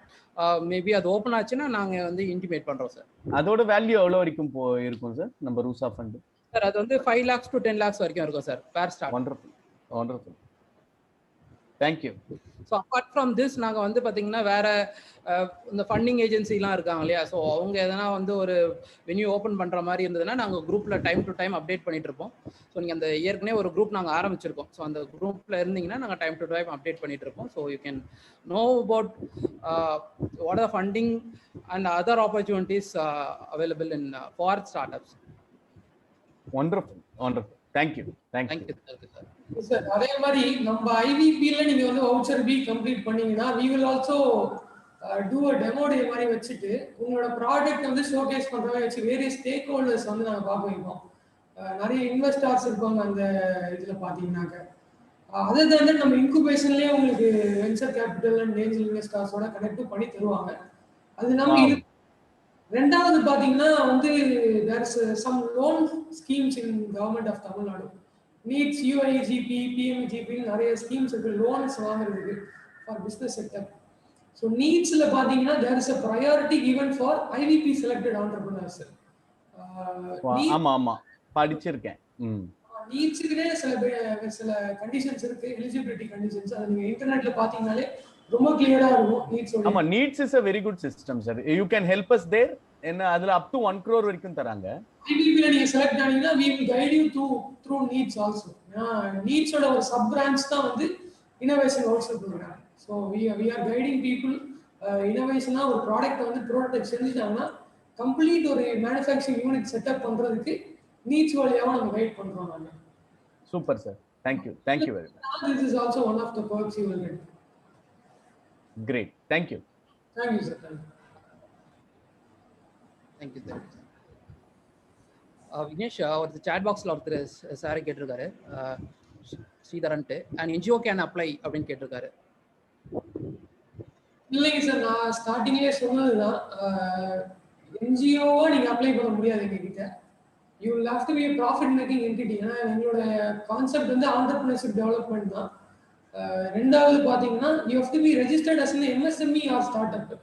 மேபி அது ஓப்பன் ஆச்சுன்னா நாங்கள் வந்து இன்டிமேட் பண்ணுறோம் சார். அதோட வேல்யூ எவ்வளோ வரைக்கும் இருக்கும் சார் நம்ம ரூசா ஃபண்டு? சார் அது வந்து 5 lakhs to 10 lakhs வரைக்கும் இருக்கும் சார் பேர் start. Wonderful, thank you. So apart from this நாங்கள் வந்து பார்த்தீங்கன்னா வேற இந்த ஃபண்டிங் ஏஜென்சிலாம் இருக்காங்க இல்லையா, ஸோ அவங்க எதனா வந்து ஒரு வென்யூ ஓப்பன் பண்ணுற மாதிரி இருந்ததுன்னா நாங்கள் குரூப்பில் டைம் டு டைம் அப்டேட் பண்ணிட்டு இருப்போம். ஸோ நீங்கள் அந்த ஏற்கனவே ஒரு குரூப் நாங்கள் ஆரம்பிச்சிருக்கோம். ஸோ அந்த குரூப்பில் இருந்தீங்கன்னா நாங்கள் டைம் டு டைம் அப்டேட் பண்ணிட்டு இருப்போம். So you can know about what are funding and other opportunities available in for start ups. Wonderful, thank you sir. அதே மாதிரி நம்ம ஐவிபில நீங்க வந்து வவுச்சர் பி கம்ப்ளீட் பண்ணீங்கன்னா we will also do a demo day மாதிரி வச்சுட்டு உங்களோட ப்ராடக்ட் வந்து ஷோகேஸ் பண்ற மாதிரி வச்சு வேரியஸ் ஸ்டேக் ஹோல்டர்ஸ் வந்து நாங்கள் பார்க்க வைப்போம். நிறைய இன்வெஸ்டர்ஸ் இருப்பாங்க அந்த இதுல பாத்தீங்கன்னாக்க. அதர் தன் நம்ம இன்குபேஷன்லயே உங்களுக்கு வென்ச்சர் கேபிட்டல் அண்ட் ஏஞ்சல் இன்வெஸ்டர்ஸோட கனெக்ட் பண்ணி தருவாங்க. அது நம்ம இது ரெண்டாவது பாத்தீங்கன்னா வந்து there is some loan schemes in government of Tamil Nadu. Needs, UIGP, PMGP நிறைய ஸ்கீம்ஸ் இருக்கு லோன்ஸ் வாங்குறதுக்கு ஃபார் பிசினஸ் செக்டர். ஸோ நீட்ஸ்ல பாத்தீங்கன்னா there is a priority given for IVP selected entrepreneurs. ஆமா படிச்சிருக்கேன். நீட்ஸ்க்குனே சில கண்டிஷன்ஸ் இருக்கு, எலிஜிபிலிட்டி கண்டிஷன்ஸ். அதை நீங்க இன்டர்நெட்ல பாத்தீங்கன்னாலே ரொம்ப கிளியரா இருக்கும். ஆமா, needs is a very good system sir. You can help us there. என்ன அதுல up to 1 crore வரைக்கும் தராங்க. IVP ல நீங்க செலக்ட் ஆனீங்கன்னா we will guide you through needs also. நீட்ஸோட ஒரு சப் பிரான்ச் தான் வந்து innovation voucher programme. So we are guiding people. இன்னோவேஷனா ஒரு ப்ராடக்ட் வந்து ப்ரோடக்ட் செஞ்சுட்டாங்கன்னா கம்ப்ளீட் ஒரு மேனுஃபேக்சரிங் யூனிட் செட்டப் பண்றதுக்கு நீட்ஸ் வழியாவும் நம்ம கைட் பண்றோம் நாங்க. Super sir, thank you very much. This is also one of the perks you will get. Great, thank you sir. Thank you. Vignesh ஒரு சாட் பாக்ஸில் ஒருத்தர் சாரை கேட்டிருக்காரு, ஸ்ரீதரன்ட்டு, அண்ட் என்ஜிஓ கேன் அப்ளை அப்படின்னு கேட்டிருக்காரு. இல்லைங்க சார், நான் ஸ்டார்டிங்லேயே சொன்னதுதான், என்ஜிஓவா நீங்கள் அப்ளை பண்ண முடியாது எங்ககிட்ட. You will have to be a profit making entity. ஏன்னா எங்களோட கான்செப்ட் வந்து ஆண்டர்பிரினர்ஷிப் டெவலப்மெண்ட் தான். ரெண்டாவது பார்த்தீங்கன்னா you have to be registered as an MSME or start up.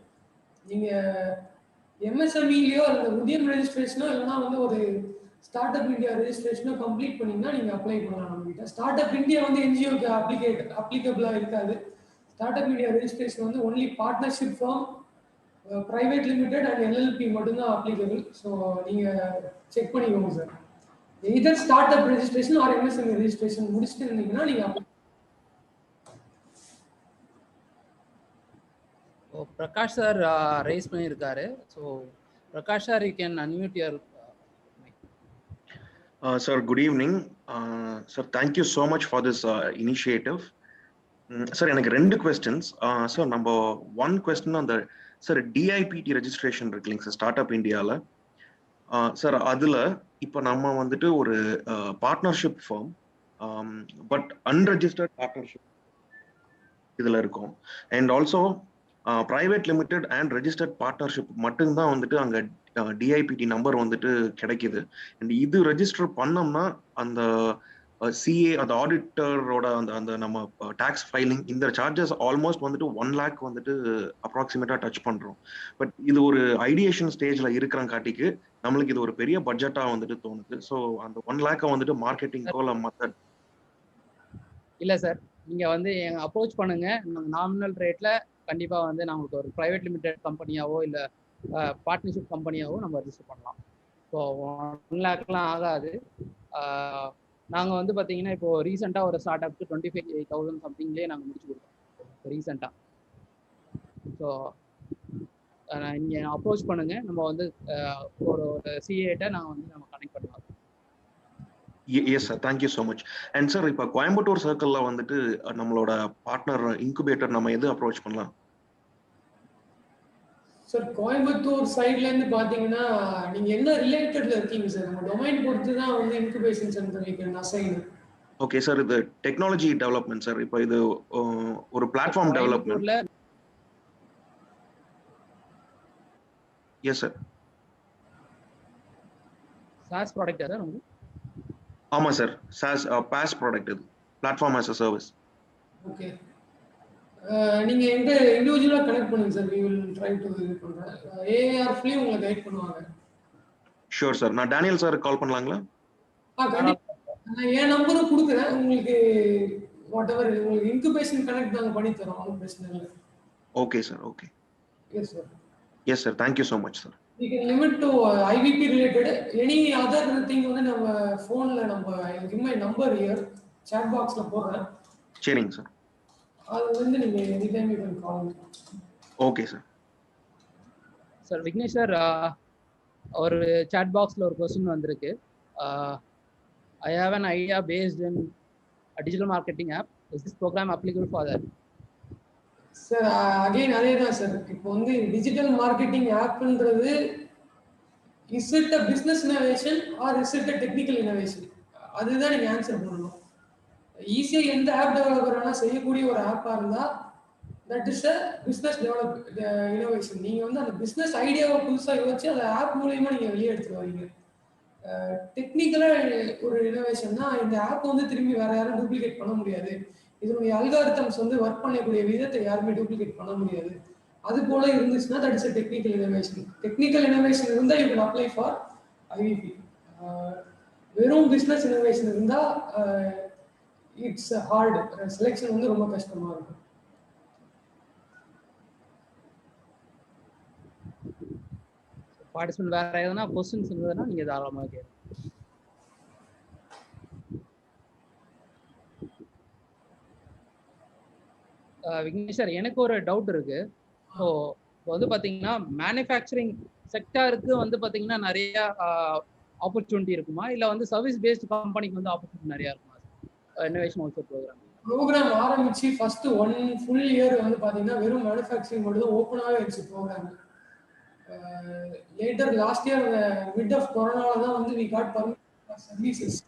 நீங்கள் எம்எஸ்எம்இலையோ அல்லது உதயம் ரெஜிஸ்ட்ரேஷனோ இல்லைனா வந்து ஒரு ஸ்டார்ட் அப் இந்தியா ரெஜிஸ்ட்ரேஷனோ கம்ப்ளீட் பண்ணீங்கன்னா நீங்கள் அப்ளை பண்ணலாம் நம்மகிட்ட. ஸ்டார்ட் அப் இந்தியா வந்து என்ஜிஓக்கு அப்ளிகபிளாக இருக்காது. ஸ்டார்ட் அப் இந்தியா ரெஜிஸ்ட்ரேஷன் வந்து only partnership firm, private limited and LLP மட்டும்தான் அப்ளிகபிள். ஸோ நீங்கள் செக் பண்ணிக்கோங்க sir. Either start up registration or MSME registration முடிச்சுட்டு இருந்தீங்கன்னா நீங்கள் அப்ளை. பிரகாஷ் சார் ரைஸ் பண்ணியிருக்காரு. So Prakash sir, you can unmute your mic. Sir, good evening. Sir, thank you so much for this initiative. Sir, எனக்கு ரெண்டு questions. Sir, number one question on the sir DIPT registration இருக்குல்லைங்க sir startup இந்தியாவில். Sir அதில் இப்போ நம்ம வந்துட்டு ஒரு partnership firm but unregistered partnership இதில் இருக்கும். And also private limited and registered partnership மட்டும்தான் வந்துட்டு அங்கே டிஐபிடி நம்பர் வந்துட்டு கிடைக்குது. அண்ட் இது ரெஜிஸ்டர் பண்ணோம்னா அந்த சிஏ அந்த ஆடிட்டரோட அந்த நம்ம டாக்ஸ் ஃபைலிங் இந்த சார்ஜஸ் ஆல்மோஸ்ட் வந்துட்டு 1 lakh வந்துட்டு அப்ராக்சிமேட்டா டச் பண்றோம். பட் இது ஒரு ஐடியேஷன் ஸ்டேஜ்ல இருக்கிறங்காட்டிக்கு நம்மளுக்கு இது ஒரு பெரிய பட்ஜெட்டா வந்துட்டு தோணுது. ஸோ அந்த 1 lakh வந்துட்டு மார்க்கெட்டிங்கோ இல்லை மற்ற இல்லை சார், நீங்கள் வந்து எங்க அப்ரோச் பண்ணுங்க. நாமினல் ரேட்ல கண்டிப்பாக வந்து நம்மளுக்கு ஒரு ப்ரைவேட் லிமிடெட் கம்பெனியாவோ இல்லை பார்ட்னர்ஷிப் கம்பெனியாவோ நம்ம ரெஜிஸ்டர் பண்ணலாம். ஸோ 1 lakh ஆகாது. நாங்கள் வந்து பார்த்தீங்கன்னா இப்போ ரீசெண்டாக ஒரு ஸ்டார்ட் அப்க்கு 25,000 சம்திங்லேயே நாங்கள் முடிச்சு கொடுத்தோம் ரீசெண்டாக. ஸோ நீங்கள் அப்ரோச் பண்ணுங்க, நம்ம வந்து ஒரு சிஏட்ட நாங்கள் வந்து நம்ம கனெக்ட் பண்ணலாம். Yes sir, thank you so much. And sir, இப்போ கோயம்புத்தூர் சர்க்கிள்ல வந்துட்டு நம்மளோட பார்ட்னர் இன்குபேட்டர் நம்ம எது அப்ரோச் பண்ணலாம்? சார் கோயம்புத்தூர் சைட்ல இருந்து பாத்தீங்கன்னா நீங்க என்ன ரிலேட்டட்ல இருக்கீங்க சார்? நம்ம டொமைன் பொறுத்து தான் வந்து இன்குபேஷன் சென்டர் வைக்கணும் அசைன். ஓகே சார், இது டெக்னாலஜி டெவலப்மெண்ட் சார். இப்போ இது ஒரு platform development. Yes sir. SaaS product sir உங்களுக்கு? ஆமா சார், SaaS பாஸ் ப்ராடக்ட், இது platform as a service. Okay, நீங்க எங்க இண்டிவிஜுவலா கனெக்ட் பண்ணுங்க sir. we will try to இது பண்றேன். AAR ஃப்ளீ உங்களை கைட் பண்ணுவாங்க. Sure sir. நான் டேனியல் சார் கால் பண்ணலாங்களா? கண்டிப்பா. நான் என் நம்பரும் கொடுக்குறேன் உங்களுக்கு. வாட் எவர் உங்களுக்கு இன்குபேஷன் கனெக்ட் நாங்க பண்ணி தரோம், ஒன்றும் பிரச்சனை இல்லை. Okay sir. Okay. Yes sir. Yes sir, thank you so much sir. we can limit to IVP related any other thing வந்து நம்ம ஃபோன்ல நம்ம give my number here chat boxல போடுறேன். சரிங்க சார். அது வந்து நீங்க any time you can call. Okay sir. Sir Vignesh sir, ஒரு chat boxல ஒரு क्वेश्चन வந்திருக்கு. I have an idea based in a digital marketing app. Is this program applicable for that? Sir again அதே தான் சார். இப்போ வந்து டிஜிட்டல் மார்க்கெட்டிங் ஆப்ன்றது is it a business innovation or is it a technical innovation? அதுதான் நீங்க answer பண்ணணும். ஈஸியா எந்த ஆப் டெவலப்பர் வேணா செய்யக்கூடிய ஒரு ஆப்பா இருந்தா that is a business develop innovation. நீங்க வந்து அந்த பிஸ்னஸ் ஐடியாவை புதுசா யோசிச்சு அந்த ஆப் மூலமா நீங்க வெளியே எடுத்துட்டு வரீங்க. டெக்னிக்கலா ஒரு இனோவேஷன்னா இந்த ஆப் வந்து திரும்பி வேற யாரும் டூப்ளிகேட் பண்ண முடியாது. இதனுடைய அல்காரிதம்ஸ் வந்து ஒர்க் பண்ணக்கூடிய விதத்தை யாருமே டூப்ளிகேட் பண்ண முடியாது. அது போல இருந்துச்சுன்னா that is a technical innovation. Technical innovation இருந்தால் you can apply for IVP. வெறும் பிஸ்னஸ் இனோவேஷன் இருந்தால் இட்ஸ் ஹார்ட். செலெக்ஷன் வந்து ரொம்ப கஷ்டமா இருக்கும். பார்ட்டிசிபென்ட் வேற எதனா क्वेश्चंस இருந்ததுன்னா நீங்க தாராளமாக கேளுங்க. விக்னேஷ் சார், எனக்கு ஒரு டவுட் இருக்கு. ஸோ இப்போ வந்து பார்த்தீங்கன்னா மேனுஃபேக்சரிங் செக்டாருக்கு வந்து பார்த்தீங்கன்னா நிறைய ஆப்பர்ச்சுனிட்டி இருக்குமா, இல்லை வந்து சர்வீஸ் பேஸ்ட் கம்பெனிக்கு வந்து ஆப்பர்ச்சுனிட்டி நிறையா இருக்குமா இன்னோவேஷன் வவுச்சர் ப்ரோக்ராம் ஆரம்பிச்சு ஃபர்ஸ்ட் 1 full year வந்து பார்த்தீங்கன்னா வெறும் மேனுஃபேக்சரிங் மட்டும் தான் ஓப்பனாகவே இருந்துச்சு programme. Later last year mid of கொரோனால தான் வந்து we got permission services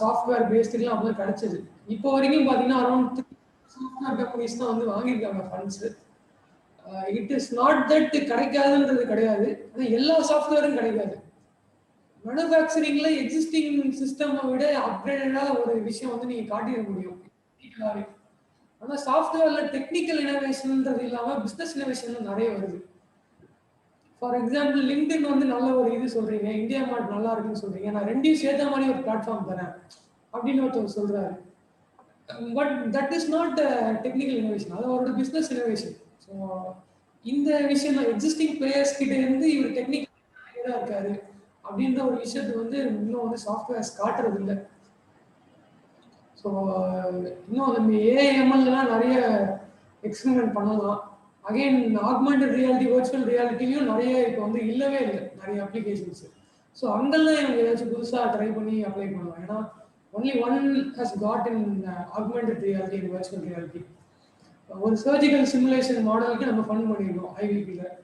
software பேஸ்டுலாம் அப்படி கிடைச்சது. இப்போ வரைக்கும் பார்த்தீங்கன்னா அரௌண்ட் சாஃப்ட்வேர் கம்பெனிஸ் தான் வந்து வாங்கியிருக்காங்க funds. It is not that கிடைக்காதுன்றது கிடையாது, ஆனால் எல்லா சாஃப்ட்வேரும் கிடைக்காது. மேனுஃபேக்சரிங்ல எக்ஸிஸ்டிங் சிஸ்டமை விட அப்கிரேடடா ஒரு விஷயம் வந்து நீங்க காட்டிட முடியும். ஆனால் சாஃப்ட்வேர்ல டெக்னிக்கல் இனோவேஷன்ன்றது இல்லாமல் பிஸ்னஸ் இனோவேஷன் நிறைய வருது. ஃபார் எக்ஸாம்பிள் லிங்க்டின் வந்து நல்ல ஒரு இது சொல்றீங்க, இந்தியா மார்ட் நல்லா இருக்குன்னு சொல்றீங்க, நான் ரெண்டையும் சேர்த்த மாதிரி ஒரு பிளாட்ஃபார்ம் தரேன் அப்படின்னு ஒருத்தர் சொல்றாரு. But that is not technical innovation, அது அவரோட பிஸ்னஸ் இனோவேஷன். ஸோ இந்த விஷயம் எக்ஸிஸ்டிங் பிளேயர்ஸ் கிட்ட இருந்து இவர் டெக்னிக்கல் இருக்காரு அப்படின்ற ஒரு விஷயத்துக்கு வந்து இன்னும் வந்து சாஃப்ட்வேர்ஸ் காட்டுறது இல்லை. ஸோ இன்னும் நம்ம ஏஎம்எல்லாம் நிறைய எக்ஸ்பெரிமெண்ட் பண்ணலாம். அகைன் ஆக்மெண்டட் ரியாலிட்டி, வர்ச்சுவல் ரியாலிட்டிலையும் நிறைய இப்போ வந்து இல்லவே இல்லை நிறைய அப்ளிகேஷன்ஸ். ஸோ அங்கெல்லாம் இவங்க ஏதாச்சும் புதுசாக ட்ரை பண்ணி அப்ளை பண்ணலாம். ஏன்னா only one has got in augmented reality and virtual reality. ஒரு சர்ஜிக்கல் சிமுலேஷன் மாடலுக்கு நம்ம ஃபண்ட் பண்ணியிருக்கோம் ஐவிபியில்.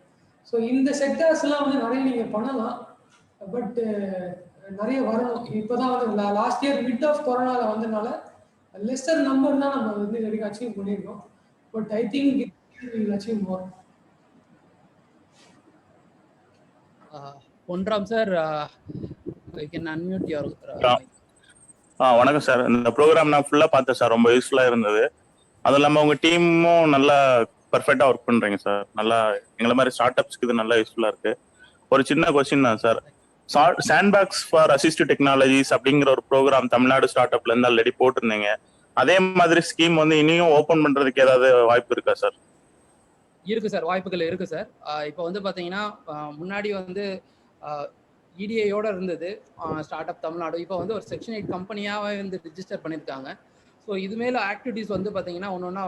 ஸோ இந்த செக்டர்ஸ்லாம் வந்து நிறைய நீங்கள் பண்ணலாம், பட் நிறைய வரணும். இப்போதான் வந்து லாஸ்ட் இயர் மிட் ஆஃப் கொரோனாவில் வந்ததுனால லெஸ்ஸர் நம்பர் தான் நம்ம வந்து இது வரைக்கும் அச்சீவ் பண்ணியிருக்கோம். But I think we will achieve more. Ponram sir, you can unmute your வணக்கம் சார். இந்த ப்ரோக்ராம் நான் ஃபுல்லாக பார்த்தேன் சார். ரொம்ப யூஸ்ஃபுல்லாக இருந்தது. அதுவும் இல்லாமல் உங்கள் டீமும் நல்லா பர்ஃபெக்டாக ஒர்க் பண்ணுறீங்க சார். நல்லா எங்களை மாதிரி ஸ்டார்ட் அப்ஸ்க்கு இது நல்லா யூஸ்ஃபுல்லாக இருக்குது. ஒரு சின்ன கொஸ்டின் தான் sir. Sandbox for assistive technologies அப்படிங்கிற ஒரு ப்ரோக்ராம் தமிழ்நாடு ஸ்டார்ட் அப்ல இருந்து ஆல்ரெடி போட்டிருந்தீங்க. அதே மாதிரி ஸ்கீம் வந்து இனியும் ஓப்பன் பண்ணுறதுக்கு ஏதாவது வாய்ப்பு இருக்கா சார்? இருக்கு சார், வாய்ப்புகள் இருக்கு சார். இப்போ வந்து பார்த்தீங்கன்னா முன்னாடி வந்து இடிஐயோட இருந்தது ஸ்டார்ட் அப் தமிழ்நாடு. இப்போ வந்து ஒரு செக்ஷன் 8 கம்பெனியாகவே வந்து ரிஜிஸ்டர் பண்ணியிருக்காங்க. ஸோ இது மேலே ஆக்டிவிட்டிஸ் வந்து பார்த்தீங்கன்னா ஒன்று ஒன்றா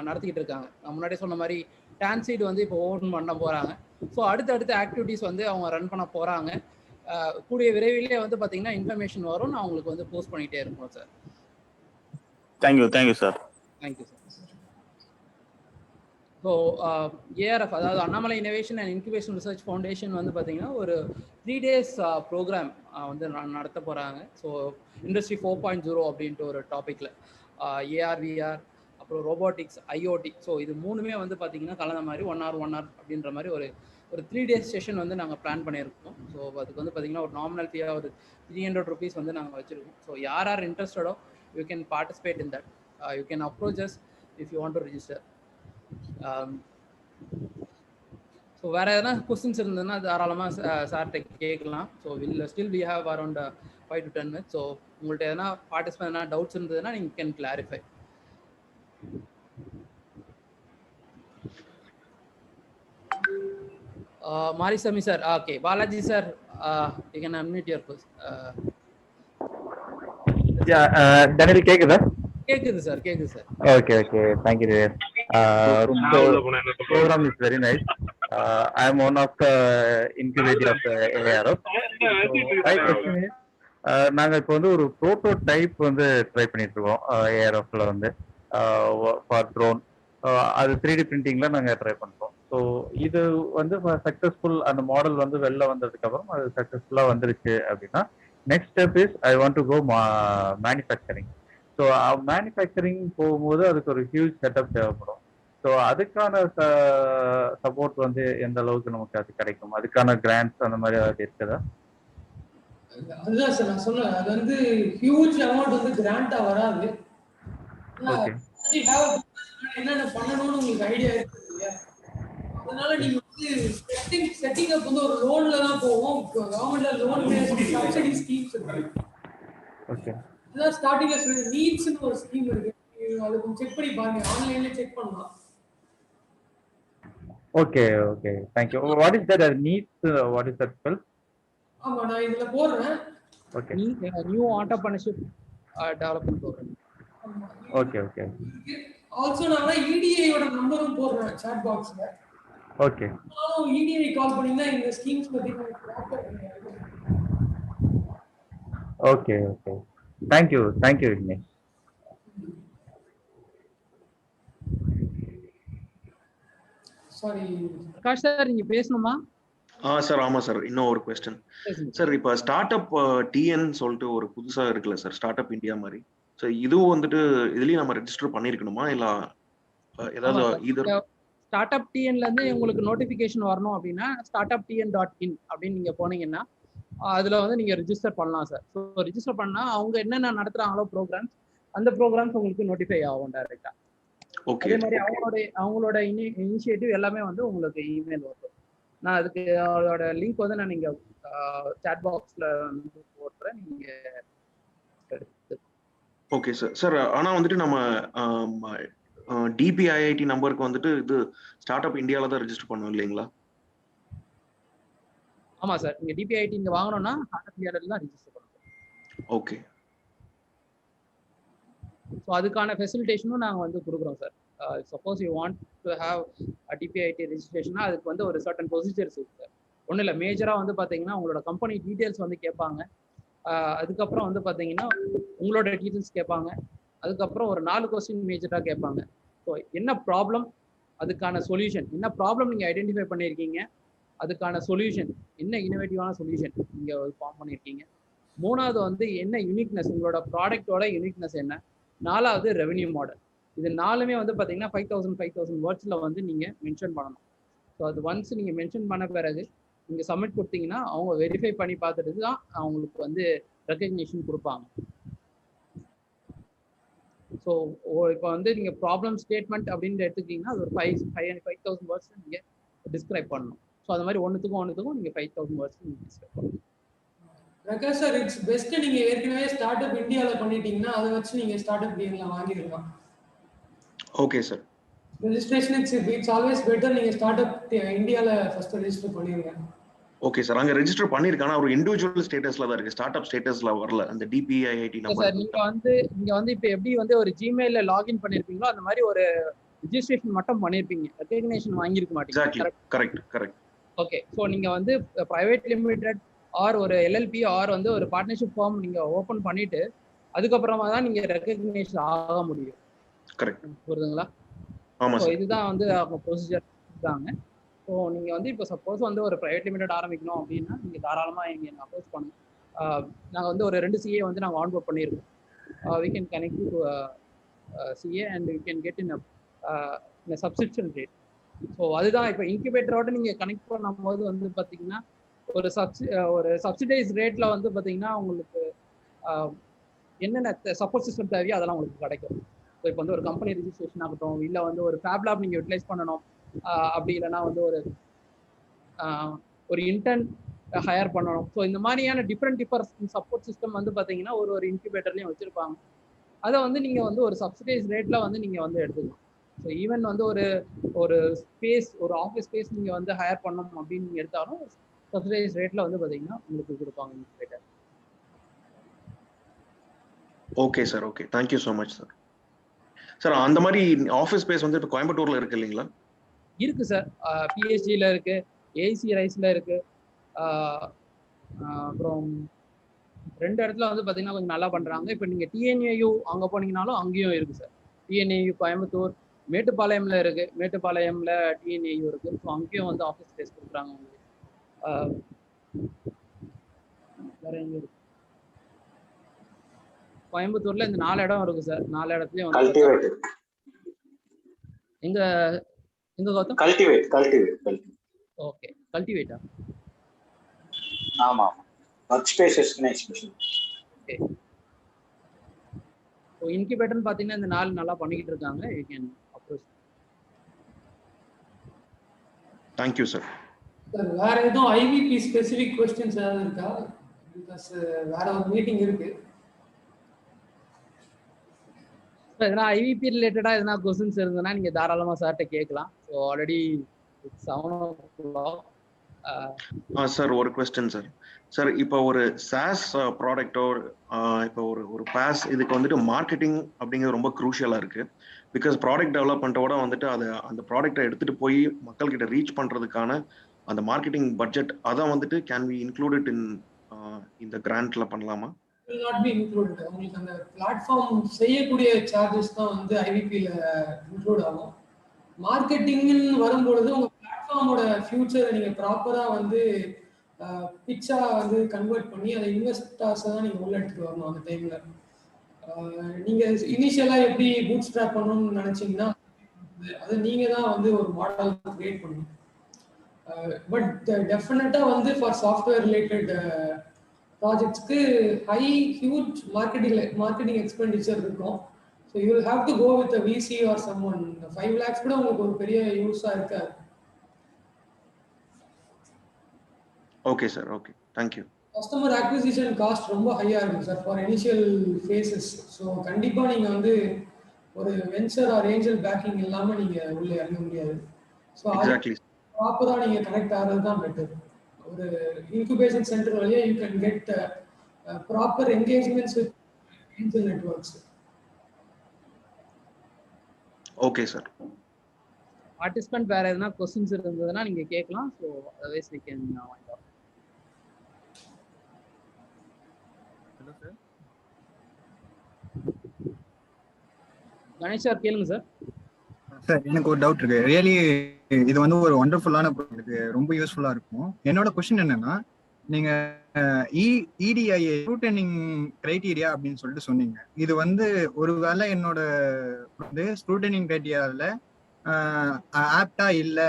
நடத்திக்கிட்டு இருக்காங்க. நான் முன்னாடியே சொன்ன மாதிரி டான்சீட் வந்து இப்போ ஓப்பன் பண்ண போகிறாங்க. ஸோ அடுத்தடுத்த ஆக்டிவிட்டிஸ் வந்து அவங்க ரன் பண்ண போகிறாங்க. கூடிய விரைவிலே வந்து பார்த்தீங்கன்னா இன்ஃபர்மேஷன் வரும். நான் உங்களுக்கு வந்து போஸ்ட் பண்ணிகிட்டே இருக்கணும் sir. Thank you sir. Thank you sir. So ARF, அதாவது Annamalai innovation and incubation research foundation வந்து பார்த்தீங்கன்னா ஒரு 3 days ப்ரோக்ராம் வந்து நடத்த போகிறாங்க. ஸோ இண்டஸ்ட்ரி 4.0 அப்படின்ட்டு ஒரு டாப்பிக்கில் ஏஆர்விஆர், அப்புறம் ரோபோட்டிக்ஸ், ஐஓடி. ஸோ இது 3மே வந்து பார்த்தீங்கன்னா கலந்த மாதிரி 1 hour அப்படின்ற மாதிரி ஒரு 3 days செஷன் வந்து நாங்கள் பிளான் பண்ணியிருக்கோம். ஸோ அதுக்கு வந்து பார்த்தீங்கன்னா ஒரு நாமினல் ஃபீயாக ஒரு 300 rupees வந்து நாங்கள் வச்சுருக்கோம். ஸோ யார் இன்ட்ரெஸ்டடோ you can participate in that. You can approach us if you want to register. So வேறு எதனா கொஸ்டின்ஸ் இருந்ததுன்னா தாராளமாக சார்கிட்ட கேட்கலாம். So we have around 5 to 10 minutes. So உங்கள்கிட்ட எதனா பார்ட்டிசிபேட் எதனா டவுட்ஸ் இருந்ததுன்னா நீங்கள் can clarify. Marisamy sir, okay. Balaji sir, you can unmute your Daniel கேக்குதா? கேக்குது சார், கேக்குது sir. Okay, thank you. So program is very nice. I am one of the incubator of ARF. My question is, நாங்க இப்போ வந்து ஒரு prototype வந்து try பண்ணிட்டு இருக்கோம் ARFல வந்து ஃபார் ட்ரோன். அது 3D பிரிண்டிங்ல நாங்க ட்ரை பண்றோம். ஸோ இது வந்து சக்சஸ்ஃபுல், அந்த மாடல் வந்து வெளில வந்ததுக்கு அப்புறம் அது சக்சஸ்ஃபுல்லா வந்துருச்சு அப்படின்னா next step is I want to go manufacturing. So manufacturing போகும்போது அதுக்கு ஒரு ஹியூஜ் செட்டப் தேவைப்படும். ஸோ அதுக்கான சப்போர்ட் வந்து எந்த அளவுக்கு நமக்கு அது கிடைக்கும்? அதுக்கான கிராண்ட்ஸ் அந்த மாதிரி அது இருக்குதா? அதுதான் சார் நான் சொன்னேன். அது வந்து ஹியூஜ் அமௌண்ட் வந்து கிராண்டா வராது. என்னென்ன பண்ணணும்னு உங்களுக்கு ஐடியா இருக்கு இல்லையா? அதனால நீங்க வந்து செட்டிங் அப் வந்து ஒரு லோன்ல தான் போவோம். கவர்மெண்ட்ல லோன் சப்சிடி ஸ்கீம்ஸ் இருக்கு. ஓகே, இதான் ஸ்டார்டிங்ல நீட்ஸ்னு ஒரு ஸ்கீம் இருக்கு. அது கொஞ்சம் செக் பண்ணி பாருங்க, ஆன்லைன்ல செக் பண்ணலாம். Okay, thank you. What is that needs? What is that spell? ஆமா, நான் இதுல போடுறேன். Okay, new entrepreneurship development programme. Okay. Also நான் EDI ஓட நம்பரும் போடுறேன் சாட் பாக்ஸ்ல. ஓகே, EDI கால் பண்ணீங்கன்னா இந்த ஸ்கீம்ஸ் பத்தி உங்களுக்கு proper okay. Thank you, Vignesh. Sorry Prakash sir, நீங்க பேசணுமா? சார் ஆமா சார், இன்னும் ஒரு கொஸ்டின் சார். இப்போ ஸ்டார்ட் அப் டிஎன் சொல்லிட்டு ஒரு புதுசா இருக்குல்ல சார், ஸ்டார்ட் அப் இந்தியா மாதிரி. ஸோ இதுவும் வந்துட்டு இதுலயும் நம்ம ரெஜிஸ்டர் பண்ணிருக்கணுமா இல்ல ஏதாவது? ஸ்டார்ட் அப் டிஎன்ல இருந்து உங்களுக்கு நோட்டிபிகேஷன் வரணும் அப்படின்னா startuptn.in அப்படின்னு நீங்க போனீங்கன்னா அதுல வந்து நீங்க ரிஜிஸ்டர் பண்ணலாம் சார். ஸோ ரிஜிஸ்டர் பண்ணா அவங்க என்னென்ன நடத்துறாங்களோ ப்ரோக்ராம்ஸ், அந்த ப்ரோக்ராம்ஸ் உங்களுக்கு நோட்டிஃபை ஆகும் டைரக்டா. அதே மாதிரி அவங்களோட இனிஷியேட்டிவ் எல்லாமே வந்து உங்களுக்கு இமெயில் வரும். நான் அதுக்கு அதோட லிங்க் வந்து நான் நீங்க சாட் பாக்ஸ்ல வந்து போடுறேன், நீங்க எடுத்து. Okay sir. ஆனா வந்துட்டு நம்ம DPIIT நம்பருக்கு வந்துட்டு இது ஸ்டார்ட் அப் இந்தியால தான் ரெஜிஸ்டர் பண்ணணும் இல்லைங்களா? ஆமா சார், நீங்க DPIIT இங்க வாங்கணும்னா ஸ்டார்ட் அப் இந்தியால தான் ரெஜிஸ்டர் பண்ணணும். ஓகே. ஸோ அதுக்கான ஃபெசிலிட்டேஷனும் நாங்கள் வந்து கொடுக்குறோம் sir. Suppose you want to have DPIIT ரெஜிஸ்ட்ரேஷனா அதுக்கு வந்து ஒரு சர்டன் ப்ரொசீஜர்ஸ் இருக்கு சார். ஒன்றும் இல்லை, மேஜராக வந்து பார்த்தீங்கன்னா உங்களோட கம்பெனி டீட்டெயில்ஸ் வந்து கேட்பாங்க. அதுக்கப்புறம் வந்து பார்த்தீங்கன்னா உங்களோட டீட்டெயில்ஸ் கேட்பாங்க. அதுக்கப்புறம் ஒரு 4 கொஸ்டின் மேஜராக கேட்பாங்க. ஸோ என்ன ப்ராப்ளம், அதுக்கான சொல்யூஷன், என்ன ப்ராப்ளம் நீங்கள் ஐடென்டிஃபை பண்ணியிருக்கீங்க, அதுக்கான சொல்யூஷன் என்ன, இனோவேட்டிவான சொல்யூஷன் நீங்கள் ஃபார்ம் பண்ணியிருக்கீங்க. 3வது வந்து என்ன யூனிக்னஸ், உங்களோட ப்ராடக்டோட யூனிக்னஸ் என்ன. 4வது ரெவென்யூ மாடல். இது 4மே வந்து பார்த்தீங்கன்னா 5000 வேர்ட்ஸில் வந்து நீங்கள் மென்ஷன் பண்ணணும். ஸோ அது ஒன்ஸ் நீங்கள் மென்ஷன் பண்ண பிறகு நீங்கள் சப்மிட் கொடுத்தீங்கன்னா அவங்க வெரிஃபை பண்ணி பார்த்துட்டு தான் அவங்களுக்கு வந்து ரெக்கக்னிஷன் கொடுப்பாங்க. ஸோ இப்போ வந்து நீங்கள் ப்ராப்ளம் ஸ்டேட்மெண்ட் அப்படின்னு எடுத்துக்கிட்டீங்கன்னா அது ஒரு 5,000 வேர்ட்ஸ் நீங்கள் டிஸ்கிரைப் பண்ணணும். ஸோ அது மாதிரி ஒன்றுத்துக்கும் நீங்கள் 5,000 வேர்ட்ஸ் நீங்கள் டிஸ்கிரைப் பண்ணணும். பிரகாஷ் சார், இட்ஸ் பெஸ்ட் நீங்க ஏற்கனவே ஸ்டார்ட் அப் இந்தியால பண்ணிட்டீங்கன்னா அதை வச்சு நீங்க ஸ்டார்ட் அப் டீல்ல வாங்கிடலாம். Okay sir. Registration it's always better. நீங்க ஸ்டார்ட் அப் இந்தியால ஃபர்ஸ்ட் ரெஜிஸ்டர் பண்ணிருங்க. ஓகே சார், அங்க ரெஜிஸ்டர் பண்ணிருக்கானா ஒரு இண்டிவிஜுவல் ஸ்டேட்டஸ்ல தான் இருக்கு, ஸ்டார்ட் அப் ஸ்டேட்டஸ்ல வரல அந்த டிபிஐஐடி நம்பர். சார் நீங்க வந்து இப்போ எப்படி வந்து ஒரு ஜிமெயில்ல லாகின் பண்ணிருப்பீங்களோ அந்த மாதிரி ஒரு ரெஜிஸ்ட்ரேஷன் மட்டும் பண்ணிருப்பீங்க, ரெகக்னிஷன் வாங்கியிருக்க மாட்டீங்க. கரெக்ட். ஓகே, ஸோ நீங்க வந்து பிரைவேட் லிமிடெட் ஆர் ஒரு எல்எல்பி ஆர் வந்து ஒரு பார்ட்னர்ஷிப் ஃபார்ம் நீங்க ஓபன் பண்ணிட்டு அதுக்கப்புறமா தான் நீங்க ரெகக்னிஷன் ஆக முடியும். கரெக்ட், புரியுதுங்களா? ஆமா சார். இதுதான் வந்து அவங்க ப்ரொசீஜர் இருக்காங்க. ஸோ நீங்கள் வந்து இப்போ சப்போஸ் வந்து ஒரு ப்ரைவேட் லிமிடெட் ஆரம்பிக்கணும் அப்படின்னா நீங்கள் தாராளமாக எங்கள் அப்ரோச் பண்ணுங்க. நாங்கள் வந்து ஒரு 2 CA வந்து நாங்கள் ஆன்போர்ட் பண்ணியிருக்கோம். We can connect to CA and we can get in subscription rate. So அதுதான் இப்போ இன்குபேட்டரோட நீங்கள் கனெக்ட் பண்ணும்போது வந்து பார்த்தீங்கன்னா ஒரு சப்சிடைஸ் ரேட்டில் வந்து பார்த்தீங்கன்னா உங்களுக்கு என்னென்ன சப்போர்ட் சிஸ்டம் தேவையோ அதெல்லாம் உங்களுக்கு கிடைக்கும். ஸோ இப்போ வந்து ஒரு கம்பெனி ரிஜிஸ்ட்ரேஷன் ஆகட்டும், இல்லை வந்து ஒரு ஃபேப் லேப் நீங்கள் யூட்டிலைஸ் பண்ணணும், அப்படி இல்லைன்னா வந்து ஒரு இன்டர்ன் ஹையர் பண்ணணும். ஸோ இந்த மாதிரியான டிஃப்ரெண்ட் சப்போர்ட் சிஸ்டம் வந்து பார்த்தீங்கன்னா ஒரு இன்குபேட்டர்லையும் வச்சுருப்பாங்க. அதை வந்து நீங்கள் வந்து ஒரு சப்சிடைஸ் ரேட்டில் வந்து நீங்கள் வந்து எடுத்துக்கலாம். ஸோ ஈவன் வந்து ஒரு ஸ்பேஸ், ஒரு ஆஃபீஸ் ஸ்பேஸ் நீங்கள் வந்து ஹையர் பண்ணணும் அப்படின்னு நீங்கள் எடுத்தாலும் சப்சிடைஸ் ரேட்டில் வந்து பார்த்தீங்கன்னா உங்களுக்கு கொடுப்பாங்க incubator. Okay sir, okay, thank you so much sir. Sir அந்த மாதிரி ஆஃபீஸ் ஸ்பேஸ் வந்து இப்போ கோயம்புத்தூர்ல இருக்கு இல்லைங்களா? இருக்கு சார், பிஎஸ்ஜியில் இருக்கு, ஏசி ரைஸ்ல இருக்கு, அப்புறம் 2 இடத்துல வந்து பார்த்தீங்கன்னா கொஞ்சம் நல்லா பண்றாங்க. இப்போ நீங்க டிஎன்ஏயு அங்கே போனீங்கனாலும் அங்கேயும் இருக்கு சார். டிஎன்ஏயு கோயம்புத்தூர், மேட்டுப்பாளையம்ல இருக்கு, மேட்டுப்பாளையம்ல டிஎன்ஏயு இருக்கு. ஸோ அங்கேயும் வந்து ஆஃபீஸ் ஸ்பேஸ் கொடுக்குறாங்க உங்களுக்கு. வேற எங்க இருக்கு? கோயம்புத்தூர்ல இந்த 4 இடம் இருக்கு சார். 4 இடத்துலயும் வந்து எங்க கௌதம்? கல்டிவேட். ஓகே, கல்டிவேட்டா? ஆமா, work spaces especial. Okay, so இன்குபேட்டர்னு பார்த்தீங்கன்னா இந்த 4 நல்லா பண்ணிக்கிட்டு இருக்காங்க. You can approach. Thank you sir. Sir வேற எதுவும் ஐவிபி ஸ்பெசிபிக் क्वेश्चंस ஏதாவது இருக்கா? பிகாஸ் வேற ஒரு மீட்டிங் இருக்கு. எதனா ஐவிபி ரிலேட்டடா எதனா கொஸ்டின்ஸ் இருந்ததுன்னா நீங்க தாராளமா சார்ட்ட கேட்கலாம். So already 7 o'clock. சார் ஒரு கொஸ்டின் சார். சார் இப்போ ஒரு சாஸ் ப்ராடக்டோ இப்போ ஒரு பாஸ் இதுக்கு வந்துட்டு மார்க்கெட்டிங் அப்படிங்கிறது ரொம்ப குரூஷியலா இருக்கு. பிகாஸ் ப்ராடக்ட் டெவலப்மெண்ட்டோட வந்துட்டு அதை அந்த ப்ராடக்டை எடுத்துட்டு போய் மக்கள்கிட்ட ரீச் பண்றதுக்கான அந்த மார்க்கெட்டிங் பட்ஜெட் அதான் வந்துட்டு கேன் வி இன்க்ளூடட் இன் இந்த கிராண்ட்ல பண்ணலாமா? will not be included. உங்களுக்கு அந்த பிளாட்ஃபார்ம் செய்யக்கூடிய சார்ஜஸ் தான் வந்து ஐவிபில இன்க்ளூட் ஆகும். மார்க்கெட்டிங்னு வரும்பொழுது உங்க பிளாட்ஃபார்மோட ஃபியூச்சரை நீங்க ப்ராப்பரா வந்து பிச்சா வந்து கன்வெர்ட் பண்ணி அதை இன்வெஸ்டர்ஸை தான் நீங்க உள்ள எடுத்துட்டு வரணும். அந்த டைம்ல நீங்க இனிஷியலா எப்படி பூட் ஸ்ட்ராப் பண்ணணும்னு நினைச்சீங்கன்னா அது நீங்க தான் வந்து ஒரு மாடல் கிரியேட் பண்ணணும். பட் டெஃபினட்டா வந்து ஃபார் சாஃப்ட்வேர் ரிலேட்டட் ப்ராஜெக்ட்ஸ்க்கு ஹியூஜ் மார்க்கெட்டிங் எக்ஸ்பெண்டிச்சர் இருக்கும். So you will have to go with VC or someone. 5 lakhs கூட உங்களுக்கு ஒரு பெரிய யூஸாக இருக்காது. Okay sir, okay, thank you. Customer acquisition cost ரொம்ப ஹையாக இருக்கும் sir for initial phases. So கண்டிப்பாக நீங்கள் வந்து ஒரு வென்ச்சர் ஆர் ஏஞ்சல் பேக்கிங் இல்லாமல் நீங்கள் உள்ளே இறங்க முடியாது. ஸோ அது ப்ராப்பராக நீங்கள் கனெக்ட் ஆகிறது தான் பெட்டர். ஒரு இன்குபேஷன் சென்டர் வழியா you can get proper engagements with angel networks. Okay sir. Participant வேற எதனா क्वेश्चंस இருந்ததுன்னா நீங்க கேட்கலாம். So otherwise we can wind up. Hello sir. Ganesh sir கேளுங்க சார். சார் எனக்கு ஒரு டவுட் இருக்கு. ரியலி இது வந்து ஒரு ஒண்டர்ஃபுல்லான ப்ராடக்ட், ரொம்ப யூஸ்ஃபுல்லா இருக்கும். என்னோட क्वेश्चन என்னன்னா, நீங்க இடிஐஏ ஸ்க்ரூட்டனிங் கிரைட்டீரியா அப்படின்னு சொல்லிட்டு சொன்னீங்க. இது வந்து ஒருவேளை என்னோட வந்து ஸ்க்ரூட்டனிங் கிரைட்டீரியாவில் ஆப்டா இல்லை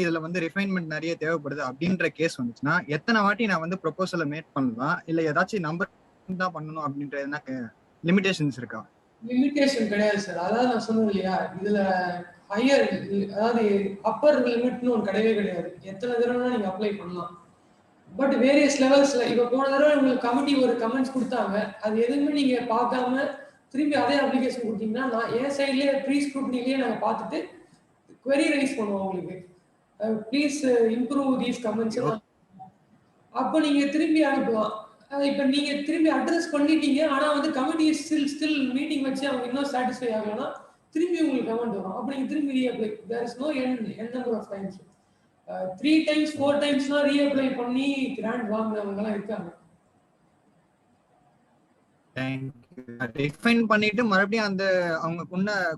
இதுல வந்து ரிஃபைன்மெண்ட் நிறைய தேவைப்படுது அப்படின்ற கேஸ் வந்துச்சுன்னா எத்தனை வாட்டி நான் வந்து ப்ரொபோசலை மேக் பண்ணலாம், இல்லை ஏதாச்சும் நம்பர் தான் பண்ணணும் அப்படின்ற எதனா லிமிடேஷன்ஸ் இருக்கா? லிமிட்டேஷன் கிடையாது சார். அதாவது நான் சொன்னது இல்லையா, இதுல ஹையர் அதாவது அப்பர் லிமிட்னு ஒன்று கிடையவே கிடையாது. எத்தனை தடவை நீங்க அப்ளை பண்ணலாம். பட் வேரியஸ் லெவல்ஸ்ல இப்போ போன தடவை உங்களுக்கு கமிட்டி ஒரு கமெண்ட்ஸ் கொடுத்தாங்க, அது எதுவுமே நீங்க பார்க்காம திரும்பி அதே அப்ளிகேஷன் கொடுத்தீங்கன்னா நான் என் சைட்லேயே ப்ரீ ஸ்க்ரூட்னிலேயே நாங்கள் பார்த்துட்டு query ரைஸ் பண்ணுவோம் உங்களுக்கு. Please improve these comments. அப்போ நீங்க திரும்பி அனுப்பலாம். இப்போ நீங்க திரும்பி அட்ரஸ் பண்ணிட்டீங்க, ஆனா வந்து கமிட்டி ஸ்டில் மீட்டிங் வச்சு அவங்க இன்னும் சாட்டிஸ்ஃபை ஆகலன்னா திரும்பி உங்களுக்கு கமெண்ட் வரும். அப்போ நீங்க திரும்பி reapply. There is no end number of times. 3 times 4 timesலாம் ரீஅப்ளை பண்ணி கிராண்ட் வாங்குறவங்க எல்லாம் இருக்காங்க. ரிஃபைன் பண்ணிட்டு மறுபடியும் அந்த அவங்க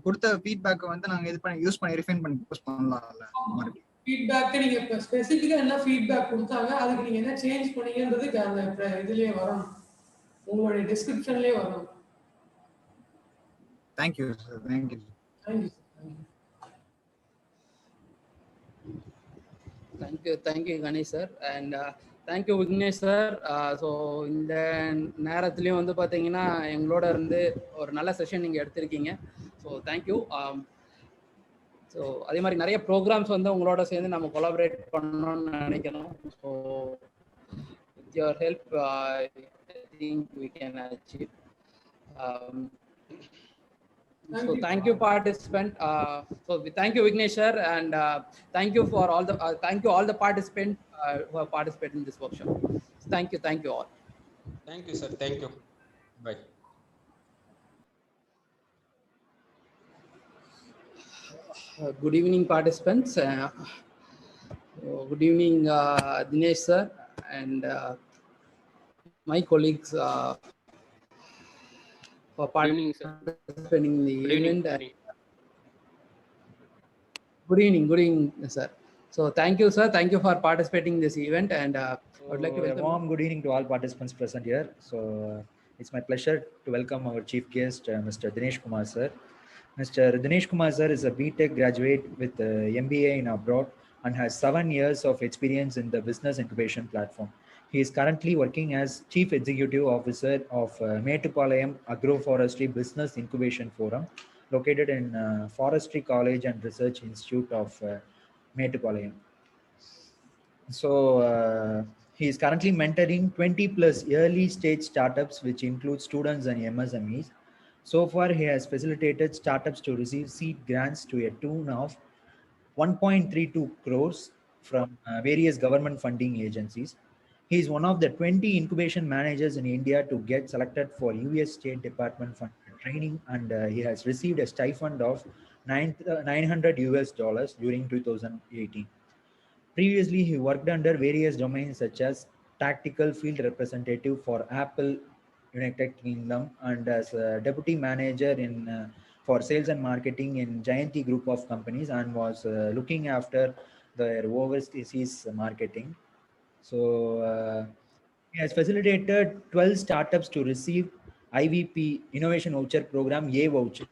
கொடுத்த ஃபீட்பேக்கை வந்து நாங்க இது பண்ணி யூஸ் பண்ணி ரிஃபைன் பண்ணி போஸ்ட் பண்ணலாம்ல. மறுபடியும் ஃபீட்பேக் நீங்க இப்ப ஸ்பெசிஃபிக்கா என்ன ஃபீட்பேக் கொடுத்தாங்க, அதுக்கு நீங்க என்ன சேஞ்ச் பண்ணீங்கன்றதுக்கு அந்த இதுலயே வரணும், உங்களுடைய டிஸ்கிரிப்ஷன்லயே வரணும். Thank you sir. Thank you. Thank you Ganesh sir and thank you Vignesh sir. So இந்த நேரத்துலையும் வந்து பார்த்தீங்கன்னா எங்களோட இருந்து ஒரு நல்ல செஷன் நீங்கள் எடுத்திருக்கீங்க. So thank you. ஸோ அதே மாதிரி நிறைய ப்ரோக்ராம்ஸ் வந்து உங்களோட சேர்ந்து நம்ம கொலாபரேட் பண்ணணும்னு நினைக்கிறோம். So with your help I think we can achieve. So thank you participant. So thank you Vignesh sir and thank you for all the participants who have participated in this workshop. So thank you all. Thank you sir. Thank you. Bye. Good evening participants. Good evening Dinesh sir and my colleagues for participating in the event. Good evening sir. So thank you sir, thank you for participating in this event and I would like to welcome. Warm good evening to all participants present here. So it's my pleasure to welcome our chief guest Mr. Dinesh Kumar sir. Mr. Dinesh Kumar sir is a BTech graduate with MBA in abroad and has 7 years of experience in the business incubation platform. He is currently working as Chief Executive Officer of Mettupalayam Agroforestry Business Incubation Forum, located in Forestry College and Research Institute of Mettupalayam. So he is currently mentoring 20 plus early stage startups, which include students and MSMEs. So far, he has facilitated startups to receive seed grants to a tune of 1.32 crores from various government funding agencies. He is one of the 20 incubation managers in India to get selected for US State Department fund training, and he has received a stipend of $900 during 2018. Previously, he worked under various domains such as tactical field representative for Apple United Kingdom and as a deputy manager for sales and marketing in Jayanti Group of companies, and was looking after their overseas marketing. So he has facilitated 12 startups to receive IVP Innovation Voucher Program A voucher.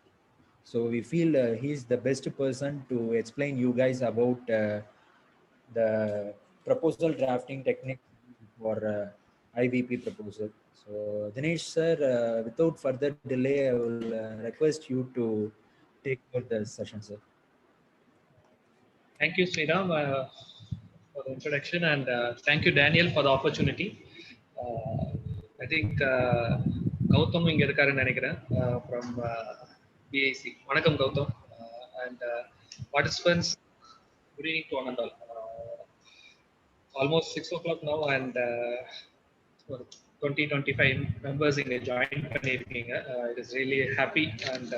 So we feel he is the best person to explain you guys about the proposal drafting technique for IVP proposal. So Dinesh sir, without further delay, I will request you to take over the session, sir. Thank you, Sriram, for the introduction, and thank you, Daniel, for the opportunity. I think Gautam inga irukkaru nenikiren from BIC. Vanakkam Gautam, and participants, good evening to one and all. Almost 6 o'clock now, and 20-25 members inga join pannirukeenga. It is really happy, and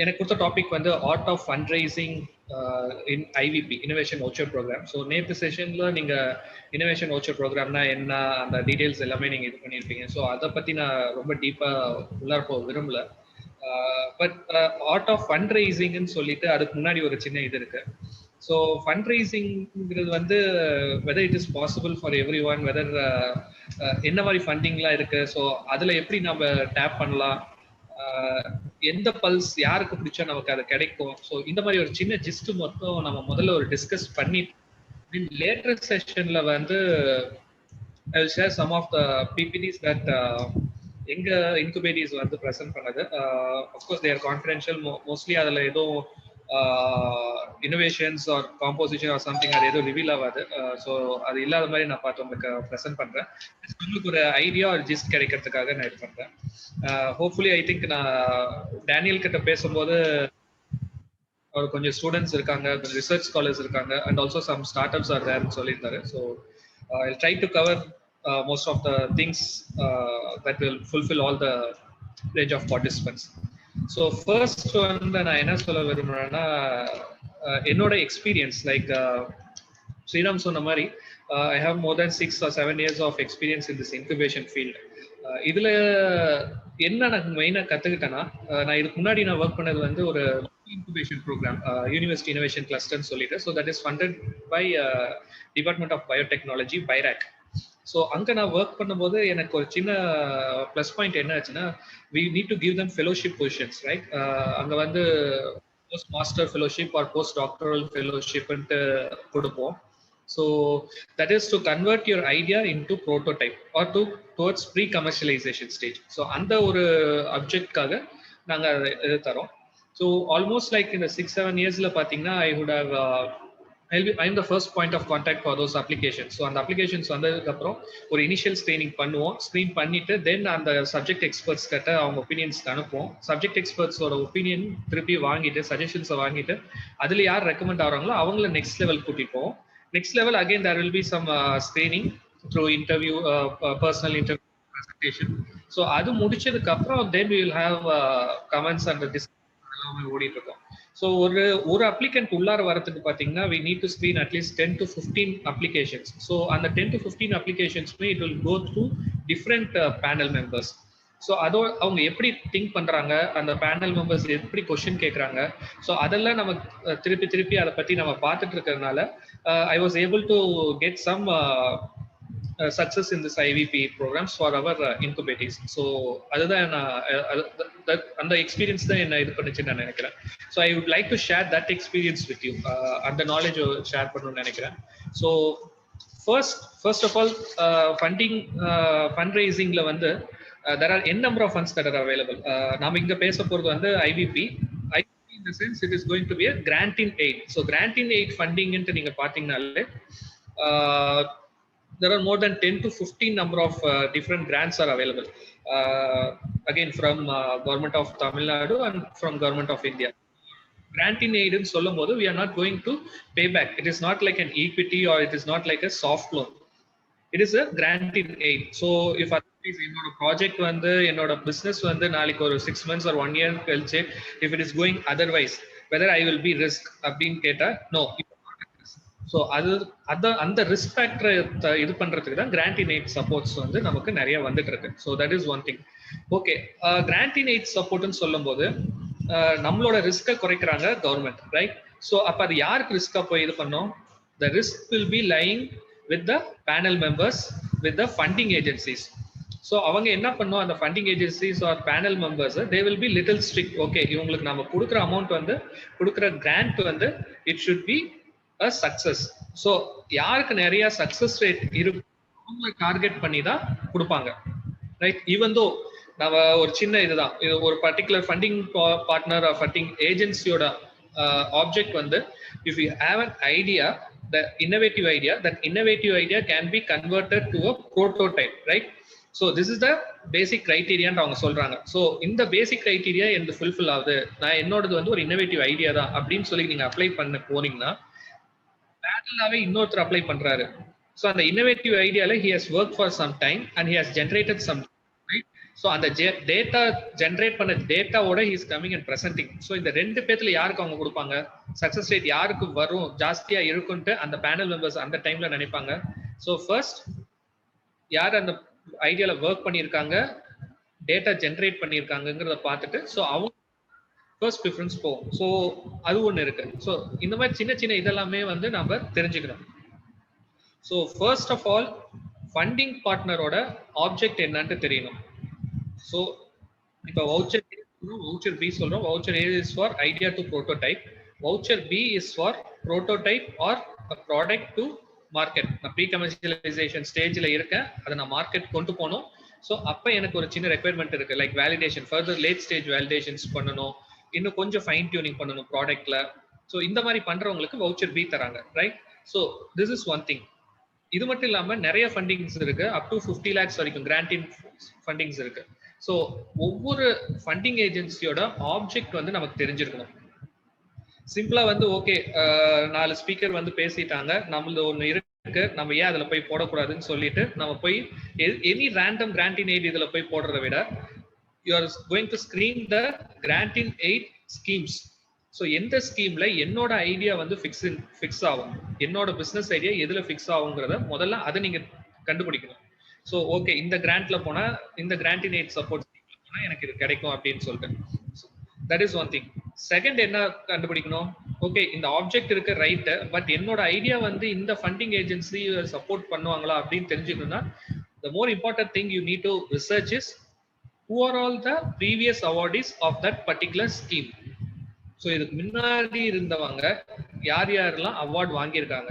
எனக்கு கொடுத்த topic வந்து art of fund raising in IVP innovation voucher programme. So நேற்று செஷன்ல நீங்க innovation voucher ப்ரோக்ராம்னா என்ன, அந்த details எல்லாமே நீங்க இது பண்ணியிருப்பீங்க. ஸோ அதை பத்தி நான் ரொம்ப டீப்பா உள்ளார போக விரும்பல. பட் ஆர்ட் ஆஃப் ஃபண்ட் ரைசிங்னு சொல்லிட்டு அதுக்கு முன்னாடி ஒரு சின்ன இது இருக்கு. ஸோ ஃபண்ட் ரைசிங்கிறது வந்து whether it is possible for everyone, whether என்ன மாதிரி ஃபண்டிங்லாம் இருக்கு, ஸோ அதுல எப்படி நம்ம டேப் பண்ணலாம், எந்த பல்ஸ் யாருக்கு பிடிச்சா நமக்கு அது கிடைக்கும். ஸோ இந்த மாதிரி ஒரு சின்ன ஜிஸ்ட் மட்டும் நம்ம முதல்ல ஒரு டிஸ்கஸ் பண்ணி லேட்டர் செஷன்ல வந்து I will share some of the PPTs that எங்க இன்குபேட்டிஸ் வந்து ப்ரெசென்ட் பண்ணது. அஃப்கோர்ஸ் தேர் கான்ஃபிடென்ஷியல், மோஸ்ட்லி அதில் எதுவும் innovations or composition or something அது எதுவும் ரிவீல் ஆகாது. ஸோ அது இல்லாத மாதிரி நான் பார்த்து உங்களுக்கு ப்ரெசென்ட் பண்ணுறேன். உங்களுக்கு ஒரு ஐடியா ஒரு ஜிஸ்ட் கிடைக்கிறதுக்காக நான் இது பண்ணுறேன். ஹோப்ஃபுல்லி ஐ திங்க் நான் டேனியல் கிட்ட பேசும்போது அவர் கொஞ்சம் ஸ்டூடெண்ட்ஸ் இருக்காங்க, கொஞ்சம் ரிசர்ச் ஸ்காலர்ஸ் இருக்காங்க, and also some startups are தேர்னு சொல்லியிருந்தாரு. So I try to cover most of the things that will fulfill all the range of participants. So first வந்து நான் என்ன சொல்ல விரும்புறேன்னா, என்னோட எக்ஸ்பீரியன்ஸ் லைக் ஸ்ரீராம் சொன்ன மாதிரி I have more than 6 or 7 years of experience in this incubation field. இதுல என்ன நான் மெயினாக கற்றுக்கிட்டேன்னா, நான் இதுக்கு முன்னாடி நான் ஒர்க் பண்ணது வந்து ஒரு incubation program, University Innovation Cluster சொல்லிட்டு. So that is funded by Department of Biotechnology, BIRAC. So அங்கே நான் ஒர்க் பண்ணும்போது எனக்கு ஒரு சின்ன ப்ளஸ் பாயிண்ட் என்ன ஆச்சுன்னா, we need to give them fellowship positions, right? அங்கே வந்து post master fellowship or post doctoral ஃபெலோஷிப்ன்ட்டு கொடுப்போம். So that is to convert your idea into prototype or towards pre commercialisation stage. So அந்த ஒரு அப்ஜெக்ட்காக நாங்கள் இது தரோம். ஸோ ஆல்மோஸ்ட் லைக் இந்த 6-7 இயர்ஸில் பார்த்தீங்கன்னா I'm the first point of contact for those applications. So அந்த applications வந்ததுக்கு அப்புறம் ஒரு இனிஷியல் ஸ்கிரீனிங் பண்ணுவோம். ஸ்கிரீன் பண்ணிட்டு தென் அந்த சப்ஜெக்ட் எக்ஸ்பர்ட்ஸ் கிட்ட அவங்க ஒப்பீனியன்ஸ் அனுப்புவோம். சப்ஜெக்ட் எக்ஸ்பர்ட்ஸோட ஒப்பீனியன் திருப்பி வாங்கிட்டு சஜஷன்ஸை வாங்கிட்டு அதில் யார் ரெக்கமெண்ட் ஆகிறாங்களோ அவங்கள நெக்ஸ்ட் லெவல் கூட்டிட்டு போவோம். Next level again there will be some screening through interview, personal interview, presentation. So அது முடிச்சதுக்கு அப்புறம் then we will have comments and discussion எல்லாமே ஓடிட்டு இருக்கோம். ஸோ ஒரு அப்ளிகண்ட் உள்ளார வரதுக்கு பார்த்தீங்கன்னா we need to screen at least 10 to 15 applications. So அந்த 10 to 15 applications-மே it will go through different panel members. So அவங்க எப்படி திங்க் பண்ணுறாங்க, அந்த பேனல் மெம்பர்ஸ் எப்படி கொஷின் கேட்குறாங்க, ஸோ அதெல்லாம் நம்ம திருப்பி அதை பற்றி நம்ம பார்த்துட்டு இருக்கிறதுனால I was able to get some success in this IVP programs for our incubators. So அதுதான் அந்த எக்ஸ்பீரியன்ஸ் தான் என்ன இது பண்ணுச்சுன்னு நான் நினைக்கிறேன். So I would like to share that experience with you. அந்த நாலேஜ் ஷேர் பண்ணணும்னு நினைக்கிறேன். So first of all fund ரைசிங்ல வந்து there are n number of funds that are available. நாம இங்க பேச போறது வந்து IVP in the sense it is going to be a grant in aid. So grant in aid funding ன்ட்டு நீங்க பாத்தீங்கனாலே there are more than 10 to 15 number of different grants are available, again from government of Tamil Nadu and from government of India. Grant in aid in sollumbodhu we are not going to pay back. It is not like an equity or it is not like a soft loan. It is a grant in aid. So if என்னோட project வந்து என்னோட business வந்து நாளைக்கு ஒரு 6 months or 1 year கழிச்சு if it is going otherwise, whether I will be risk அப்படின்னு கேட்டா no. So அந்த ரிஸ்க் ஃபேக்டரை இது பண்றதுக்கு தான் கிராண்ட் இன் எய்ட் சப்போர்ட்ஸ் வந்து நமக்கு நிறைய வந்துட்டு இருக்கு. So that is one thing. Okay, grant in aid சப்போர்ட்னு சொல்லும் போது நம்மளோட ரிஸ்கை குறைக்கிறாங்க கவர்மெண்ட், ரைட்? ஸோ அப்போ அது யாருக்கு ரிஸ்கா போய் இது பண்ணோம்? The risk will be lying with the panel members, with the funding agencies. So அவங்க என்ன பண்ணும், அந்த funding agencies R panel members they will be little strict. Okay, இவங்களுக்கு நம்ம கொடுக்குற அமௌண்ட் வந்து கொடுக்குற கிராண்ட் வந்து it should be a success. So யாருக்கு நிறைய சக்சஸ் ரேட் இருக்கு அவங்க டார்கெட் பண்ணி தான் கொடுப்பாங்க, ரைட்? ஈவன் தோ நம்ம ஒரு சின்ன இதுதான், இது ஒரு particular funding partner or funding ஏஜென்சியோட ஆப்ஜெக்ட் வந்து if you have an idea, the innovative idea can be converted to a prototype, right? So this is the basic criteria ன்னு அவங்க சொல்றாங்க. ஸோ இந்த பேசிக் கிரைட்டீரியா எனக்கு ஃபுல்ஃபில் ஆகுது, நான் என்னோடது வந்து ஒரு இன்னோவேட்டிவ் ஐடியா தான் அப்படின்னு சொல்லி நீங்க அப்ளை பண்ண போனீங்கன்னா பேரலாவே இன்னொருத்தர் அப்ளை பண்றாரு. ஸோ அந்த இன்னோவேட்டிவ் ஐடியால he has worked for some time and he has generated some, right? So அந்த டேட்டா ஜென்ரேட் பண்ண டேட்டாவோட he is coming and presenting. So இந்த ரெண்டு பேர்த்துல யாருக்கு அவங்க கொடுப்பாங்க, சக்சஸ் ரேட் யாருக்கு வரும் ஜாஸ்தியா இருக்குன்ட்டு அந்த பேனல் மெம்பர்ஸ் அந்த டைம்ல நினைப்பாங்க. ஸோ ஃபர்ஸ்ட் யார் அந்த ஐடியால ஒர்க் பண்ணியிருக்காங்க, டேட்டா ஜென்ரேட் பண்ணியிருக்காங்கிறத பார்த்துட்டு ஸோ அவங்க ஃபர்ஸ்ட் ப்ரிஃபரன்ஸ் போகும். ஸோ அது ஒன்று இருக்கு. ஸோ இந்த மாதிரி சின்ன சின்ன இதெல்லாமே வந்து நம்ம தெரிஞ்சுக்கணும். So first of all funding பார்ட்னரோட ஆப்ஜெக்ட் என்னன்னு தெரியணும். ஸோ இப்போ வவுச்சர் பி சொல்றோம். Voucher A is for idea to prototype, voucher B is for prototype or product to market. நான் ப்ரீ கமர்ஷியலைசேஷன் ஸ்டேஜில் இருக்கேன், அதை நான் மார்க்கெட் கொண்டு போகணும். ஸோ அப்போ எனக்கு ஒரு சின்ன ரெக்யர்மெண்ட் இருக்கு, like validation, further late stage validations பண்ணணும், இன்னும் கொஞ்சம் ஃபைன் டியூனிங் பண்ணணும் ப்ராடக்ட்ல. ஸோ இந்த மாதிரி பண்றவங்களுக்கு வவுச்சர் பி தராங்க, right? So this is one thing. இது மட்டும் இல்லாம நிறைய ஃபண்டிங்ஸ் இருக்கு, அப் டு 50 lakhs வரைக்கும் கிராண்டின் ஃபண்டிங்ஸ் இருக்கு. ஸோ ஒவ்வொரு ஃபண்டிங் ஏஜென்சியோட ஆப்ஜெக்ட் வந்து நமக்கு தெரிஞ்சிருக்கணும். சிம்பிளா வந்து ஓகே 4 ஸ்பீக்கர் வந்து பேசிட்டாங்க, நம்மளது ஒண்ணு இருக்கு, நம்ம ஏன் அதுல போய் போடக்கூடாதுன்னு சொல்லிட்டு நம்ம போய் எனி ரேண்டம் கிராண்டின் எய்ட் இதுல போய் போடுறத விட you are going to screen the கிராண்டின் எய்ட் ஸ்கீம்ஸ். ஸோ எந்த ஸ்கீம்ல என்னோட ஐடியா வந்து ஃபிக்ஸ் ஆகும், என்னோட பிசினஸ் ஐடியா எதுல ஃபிக்ஸ் ஆகுங்கிறத முதல்ல அதை நீங்க கண்டுபிடிக்கணும். ஸோ ஓகே இந்த கிராண்ட்ல போனா, இந்த கிராண்டின் எய்ட் சப்போர்ட் போனா எனக்கு இது கிடைக்கும் அப்படின்னு சொல்லிட்டு, that is one thing. Second என்ன கண்டுபிடிக்கணும், ஓகே இந்த ஆப்ஜெக்ட் இருக்கு ரைட், பட் என்னோட ஐடியா வந்து இந்த ஃபண்டிங் ஏஜென்சி சப்போர்ட் பண்ணுவாங்களா அப்படின்னு தெரிஞ்சுக்கணும்னா the more important thing you need to research is who are all the previous awardees of that particular scheme. So இதுக்கு முன்னாடி இருந்தவங்க யார் யாரெல்லாம் அவார்ட் வாங்கியிருக்காங்க,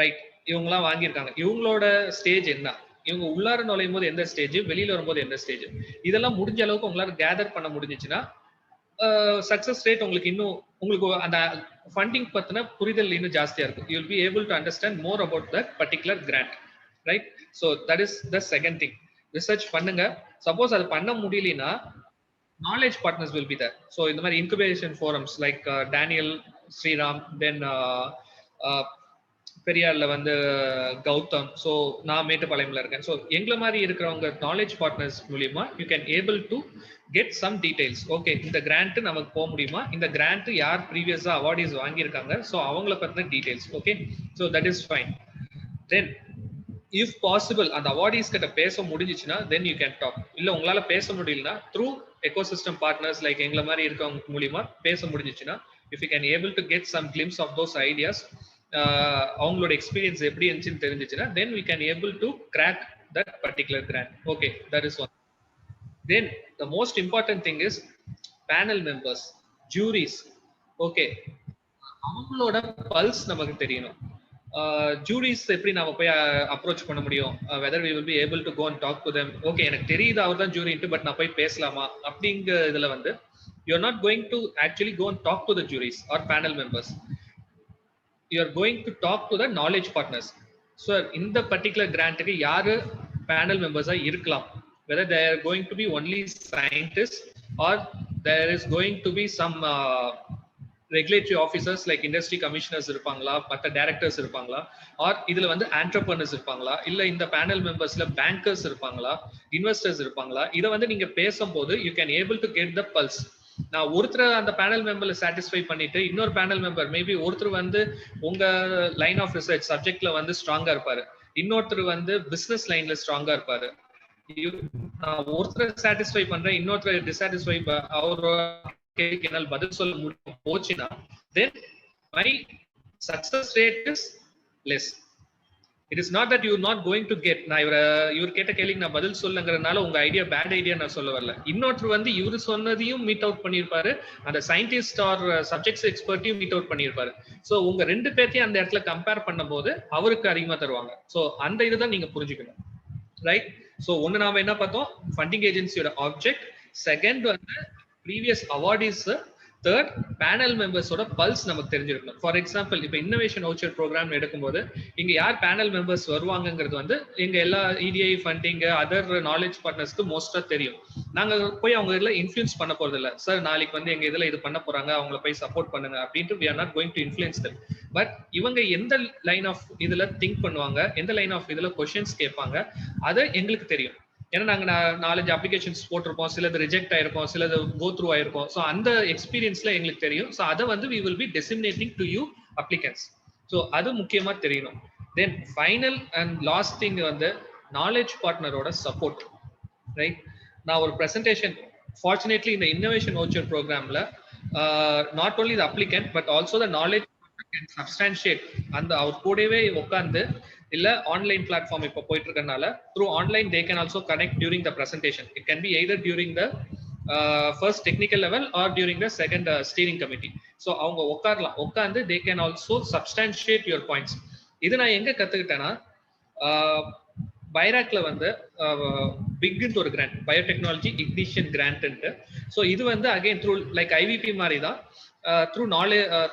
ரைட்? இவங்கெல்லாம் வாங்கியிருக்காங்க, இவங்களோட ஸ்டேஜ் என்ன, இவங்க உள்ளார நுழையும் போது எந்த ஸ்டேஜ், வெளியில வரும்போது எந்த ஸ்டேஜ், இதெல்லாம் முடிஞ்ச அளவுக்கு உங்களால கேதர் பண்ண முடிஞ்சிச்சுன்னா சக்சஸ் ரேட் உங்களுக்கு இன்னும், உங்களுக்கு அந்த ஃபண்டிங் பத்தின புரிதல் இன்னும் ஜாஸ்தியா இருக்கும். You will be able to understand more about that particular grant, right? So that is the second thing. Research பண்ணுங்க. சப்போஸ் அது பண்ண முடியலனா knowledge partners will be there. So in the மாதிரி incubation forums like Daniel, Sriram, then பெரியார்ல வந்து Gautham, so நான் மேட்டுப்பாளையம்ல இருக்கேன். So எங்களை மாதிரி இருக்கிறவங்க நாலேஜ் பார்ட்னர்ஸ் மூலியமா you can able to get some details. Okay இந்த கிராண்ட் நமக்கு போக முடியுமா, இந்த கிராண்ட் யார் ப்ரீவியஸா அவார்டிஸ் வாங்கியிருக்காங்க, ஸோ அவங்கள பத்தின details. Okay, so that is fine. Then if possible அந்த அவார்டிஸ் கிட்ட பேச முடிஞ்சிச்சுன்னா தென் யூ கேன் டாக். இல்லை உங்களால பேச முடியலன்னா த்ரூ எக்கோசிஸ்டம் பார்ட்னர்ஸ் லைக் எங்களை மாதிரி இருக்கவங்க மூலியமா பேச முடிஞ்சிச்சுன்னா, if you can able to get some glimpse of those ideas, அவங்களோட எக்ஸ்பீரியன்ஸ் எப்படி இருந்துச்சுன்னு தெரிஞ்சிச்சுன்னா then we can able to crack that particular grant. Okay, that is one. Then the most important thing is panel members, juries. Okay, அவங்களோட pulse நமக்கு தெரியணும். Juris எப்படி நாம போய் அப்ரோச் பண்ண முடியும், whether we will be able to go and talk to them. Okay, எனக்கு தெரியுது அவர் தான் ஜூரின்ட்டு, பட் நான் போய் பேசலாமா அப்படிங்கிற இதுல வந்து you are not going to actually go and talk to the juries or panel members. You are going to talk to the knowledge partners. So in the particular grant ku yaru panel members ah irkalam, whether they are going to be only scientists or there is going to be some regulatory officers like industry commissioners irupangala, matta directors irupangala, or idhula vandu entrepreneurs irupangala, illa inda panel members la bankers irupangala, investors irupangala. Idha vandu neenga pesumbodhu you can able to get the pulse. நான் ஒருத்தர் அந்த panel மெம்பர்ல satisfy பண்ணிட்டு இன்னொரு panel member maybe ஒருத்தர் வந்து உங்க line of research சப்ஜெக்ட்ல வந்து ஸ்ட்ராங்கா இருப்பாரு, இன்னொருத்தர் வந்து பிசினஸ் லைன்ல ஸ்ட்ராங்கா இருப்பாரு. நான் ஒருத்தர் சாட்டிஸ்ஃபை பண்றேன், இன்னொருத்தர் டிசாட்டிஸ்ஃபை, அவரோட கேள்விக்கு என்னால் பதில் சொல்ல முடியும் போச்சுன்னா then my success rate is less. It is not that you are not going to get, நான் இவர் கேட்ட கேள்விக்கு நான் பதில் சொல்லுங்கிறதுனால உங்க ஐடியா பேட் ஐடியா நான் சொல்ல வரல. இன்னொருத்தர் வந்து இவரு சொன்னதையும் மீட் அவுட் பண்ணியிருப்பாரு, அந்த சயின்டிஸ்ட் ஆர் சப்ஜெக்ட்ஸ் எக்ஸ்பர்ட்டையும் மீட் அவுட் பண்ணியிருப்பாரு. ஸோ உங்க ரெண்டு பேர்த்தையும் அந்த இடத்துல கம்பேர் பண்ணும் போது அவருக்கு அதிகமா தருவாங்க. ஸோ அந்த இதுதான் நீங்க புரிஞ்சுக்கணும், ரைட்? ஸோ ஒன்னு நாம என்ன பார்த்தோம், ஃபண்டிங் ஏஜென்சியோட ஆப்ஜெக்ட், செகண்ட் வந்து previous awardees, third panel மெம்பர்ஸோட pulse நமக்கு தெரிஞ்சிருக்கணும். ஃபார் எக்ஸாம்பிள் இப்போ இன்னோவேஷன் வவுச்சர் ப்ரோக்ராம் எடுக்கும்போது இங்க யார் பேனல் மெம்பர்ஸ் வருவாங்கிறது வந்து எங்க எல்லா இடிஐ ஃபண்டிங் அதர் நாலேஜ் பார்ட்னர்ஸ்க்கு மோஸ்டா தெரியும். நாங்க போய் அவங்க இதுல இன்ஃப்ளூயன்ஸ் பண்ண போறது இல்லை. சார் நாளைக்கு வந்து எங்க இதுல இது பண்ண போறாங்க, அவங்கள போய் சப்போர்ட் பண்ணுங்க அப்படின்ட்டு we are not going to influence them. But இவங்க எந்த லைன் ஆஃப் இதுல திங்க் பண்ணுவாங்க, எந்த லைன் ஆஃப் இதுல கொஸ்டின்ஸ் கேட்பாங்க, அது எங்களுக்கு தெரியும். ஏன்னா நாங்க 4-5 அப்ளிகேஷன்ஸ் போட்டிருப்போம், சிலது ரிஜெக்ட் ஆயிருக்கும், சிலது கோ த்ரூ ஆயிருக்கும். ஸோ அந்த எக்ஸ்பீரியன்ஸ்ல எங்களுக்கு தெரியும். ஸோ அதை வந்து we will be disseminating to you applicants. So அது முக்கியமா தெரியணும். Then final and last thing வந்து நாலேஜ் பார்ட்னரோட சப்போர்ட், ரைட்? நான் ஒரு ப்ரெசன்டேஷன் ஃபார்ச்சுனேட்லி இந்த இன்னோவேஷன் வவுச்சர் ப்ரோக்ராம்ல not only the applicant but also the knowledge can substantiate, அந்த அவர் கூடவே உட்காந்து இல்ல ஆன்லைன் பிளாட்ஃபார்ம் இப்போ போயிட்டு இருக்கனால through online they can also connect during the presentation. It can be either during the first technical level or during the second steering committee. So அவங்க உட்காந்து they can also substantiate your points. இது நான் எங்க கத்துக்கிட்டேன்னா பைராக்ல வந்து பிக்னு ஒரு grand, biotechnology ignition கிராண்ட்ன்ட்டு. So இது வந்து again through like IVP மாதிரி தான், த்ரூ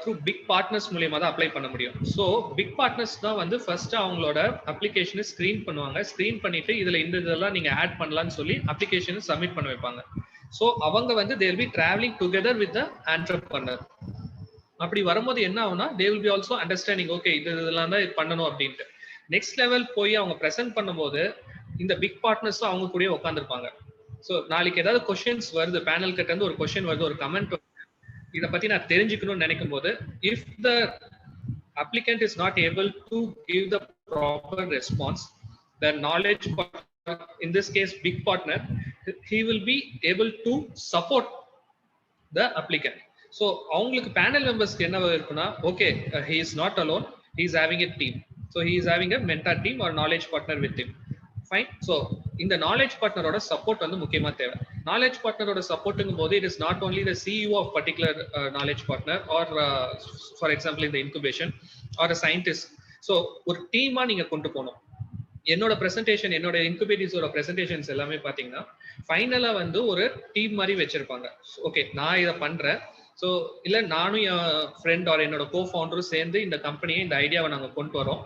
த்ரூ பிக் பார்ட்னர்ஸ் மூலியமா தான் அப்ளை பண்ண முடியும். ஸோ பிக் பார்ட்னர்ஸ் தான் வந்து ஃபர்ஸ்ட் அவங்களோட அப்ளிகேஷனை ஸ்கிரீன் பண்ணுவாங்க. ஸ்கிரீன் பண்ணிட்டு இதுல இந்த இதெல்லாம் நீங்க ஆட் பண்ணலாம்னு சொல்லி அப்ளிகேஷனை சப்மிட் பண்ண வைப்பாங்க. ஸோ அவங்க வந்து they will be traveling together with the entrepreneur. அப்படி வரும்போது என்ன ஆகும்னா they will be also understanding okay இதெல்லாம் தான் பண்ணணும் அப்படின்ட்டு. நெக்ஸ்ட் லெவல் போய் அவங்க ப்ரெசென்ட் பண்ணும்போது இந்த பிக் பார்ட்னர்ஸும் அவங்க கூட உட்காந்துருப்பாங்க. ஸோ நாளைக்கு ஏதாவது கொஸ்டின்ஸ் வருது, பேனல் கிட்ட இருந்து ஒரு கொஸ்டின் வருது, ஒரு கமெண்ட் இதை பத்தி நான் தெரிஞ்சுக்கணும்னு நினைக்கும் போது, if the applicant is not able to give the proper response, the knowledge partner, in this case big partner, he will be able to support the applicant. So அவங்களுக்கு பேனல் மெம்பர்ஸ்க்கு என்ன இருக்குன்னா, okay he is not alone, he is having a team, so he is having a mentor team or knowledge partner with him. Fine. So இந்த knowledge partner-ஓட support வந்து முக்கியமா தேவை. knowledge partner-ஓட supporting போது it is not only the CEO of particular knowledge partner or for example in the incubation or a scientist. So ஒரு டீமா நீங்க கொண்டு போகணும். என்னோட பிரசன்டேஷன், என்னோட இன்குபேட்டர்ஸோட பிரசன்டேஷன்ஸ் எல்லாமே பாத்தீங்கன்னா ஃபைனலா வந்து ஒரு டீம் மாதிரி வச்சிருப்பாங்க. ஓகே நான் இதை பண்றேன், ஸோ இல்ல நானும் என் ஃப்ரெண்ட் ஆர் என்னோட கோ ஃபவுண்டரும் சேர்ந்து இந்த கம்பெனியை, இந்த ஐடியாவை நாங்க கொண்டு வரோம்,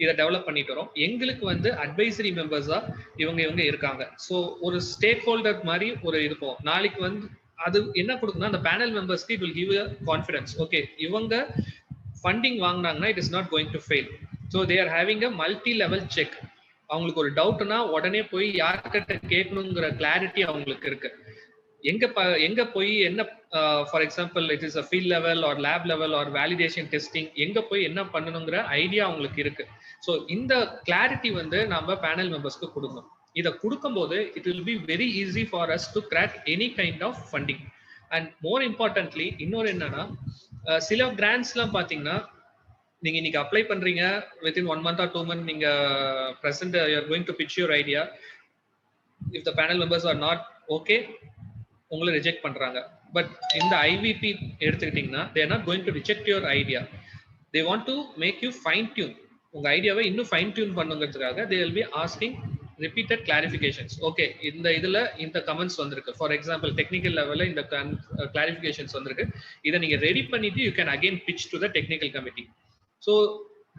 இதை டெவலப் பண்ணிட்டு வரோம். எங்களுக்கு வந்து அட்வைசரி மெம்பர்ஸா இவங்க இருக்காங்க. ஸோ ஒரு ஸ்டேக் ஹோல்டர் மாதிரி ஒரு இருக்கும். நாளைக்கு வந்து அது என்ன கொடுக்குன்னா, அந்த பேனல் மெம்பர்ஸ்க்கு it will give a confidence. Okay இவங்க ஃபண்டிங் வாங்கினாங்கன்னா it is not going to fail. So they are having a multi level check. அவங்களுக்கு ஒரு டவுட்னா உடனே போய் யார்கிட்ட கேட்கணுங்கிற கிளாரிட்டி அவங்களுக்கு இருக்கு. எங்க போய் என்ன, for example it is a field level or lab level or validation testing, எங்க போய் என்ன பண்ணணுங்கிற ஐடியா அவங்களுக்கு இருக்கு. ஸோ இந்த கிளாரிட்டி வந்து நம்ம பேனல் மெம்பர்ஸ்க்கு கொடுக்கணும். இதை கொடுக்கும்போது it will be very easy for us to crack any kind of funding. And more importantly இன்னொரு என்னன்னா, சில கிராண்ட்ஸ்லாம் பாத்தீங்கன்னா நீங்க இன்னைக்கு அப்ளை பண்றீங்க, within 1 month or 2 months நீங்க present you are going to pitch your idea. If the panel members are not okay, உங்களை reject பண்றாங்க. பட் இந்த ஐவிபி எடுத்துக்கிட்டீங்கன்னா they are not going to reject your idea. They want to make you fine tune. உங்க ஐடியாவை இன்னும் fine tune பண்ணுங்கிறதுக்காக they will be asking repeated clarifications. Okay இந்த இதுல இந்த கமெண்ட்ஸ் வந்திருக்கு, ஃபார் எக்ஸாம்பிள் டெக்னிக்கல் லெவல்ல இந்த கிளாரிஃபிகேஷன்ஸ் வந்திருக்கு, இதை நீங்க ரெடி பண்ணிட்டு you can again pitch to the technical committee. So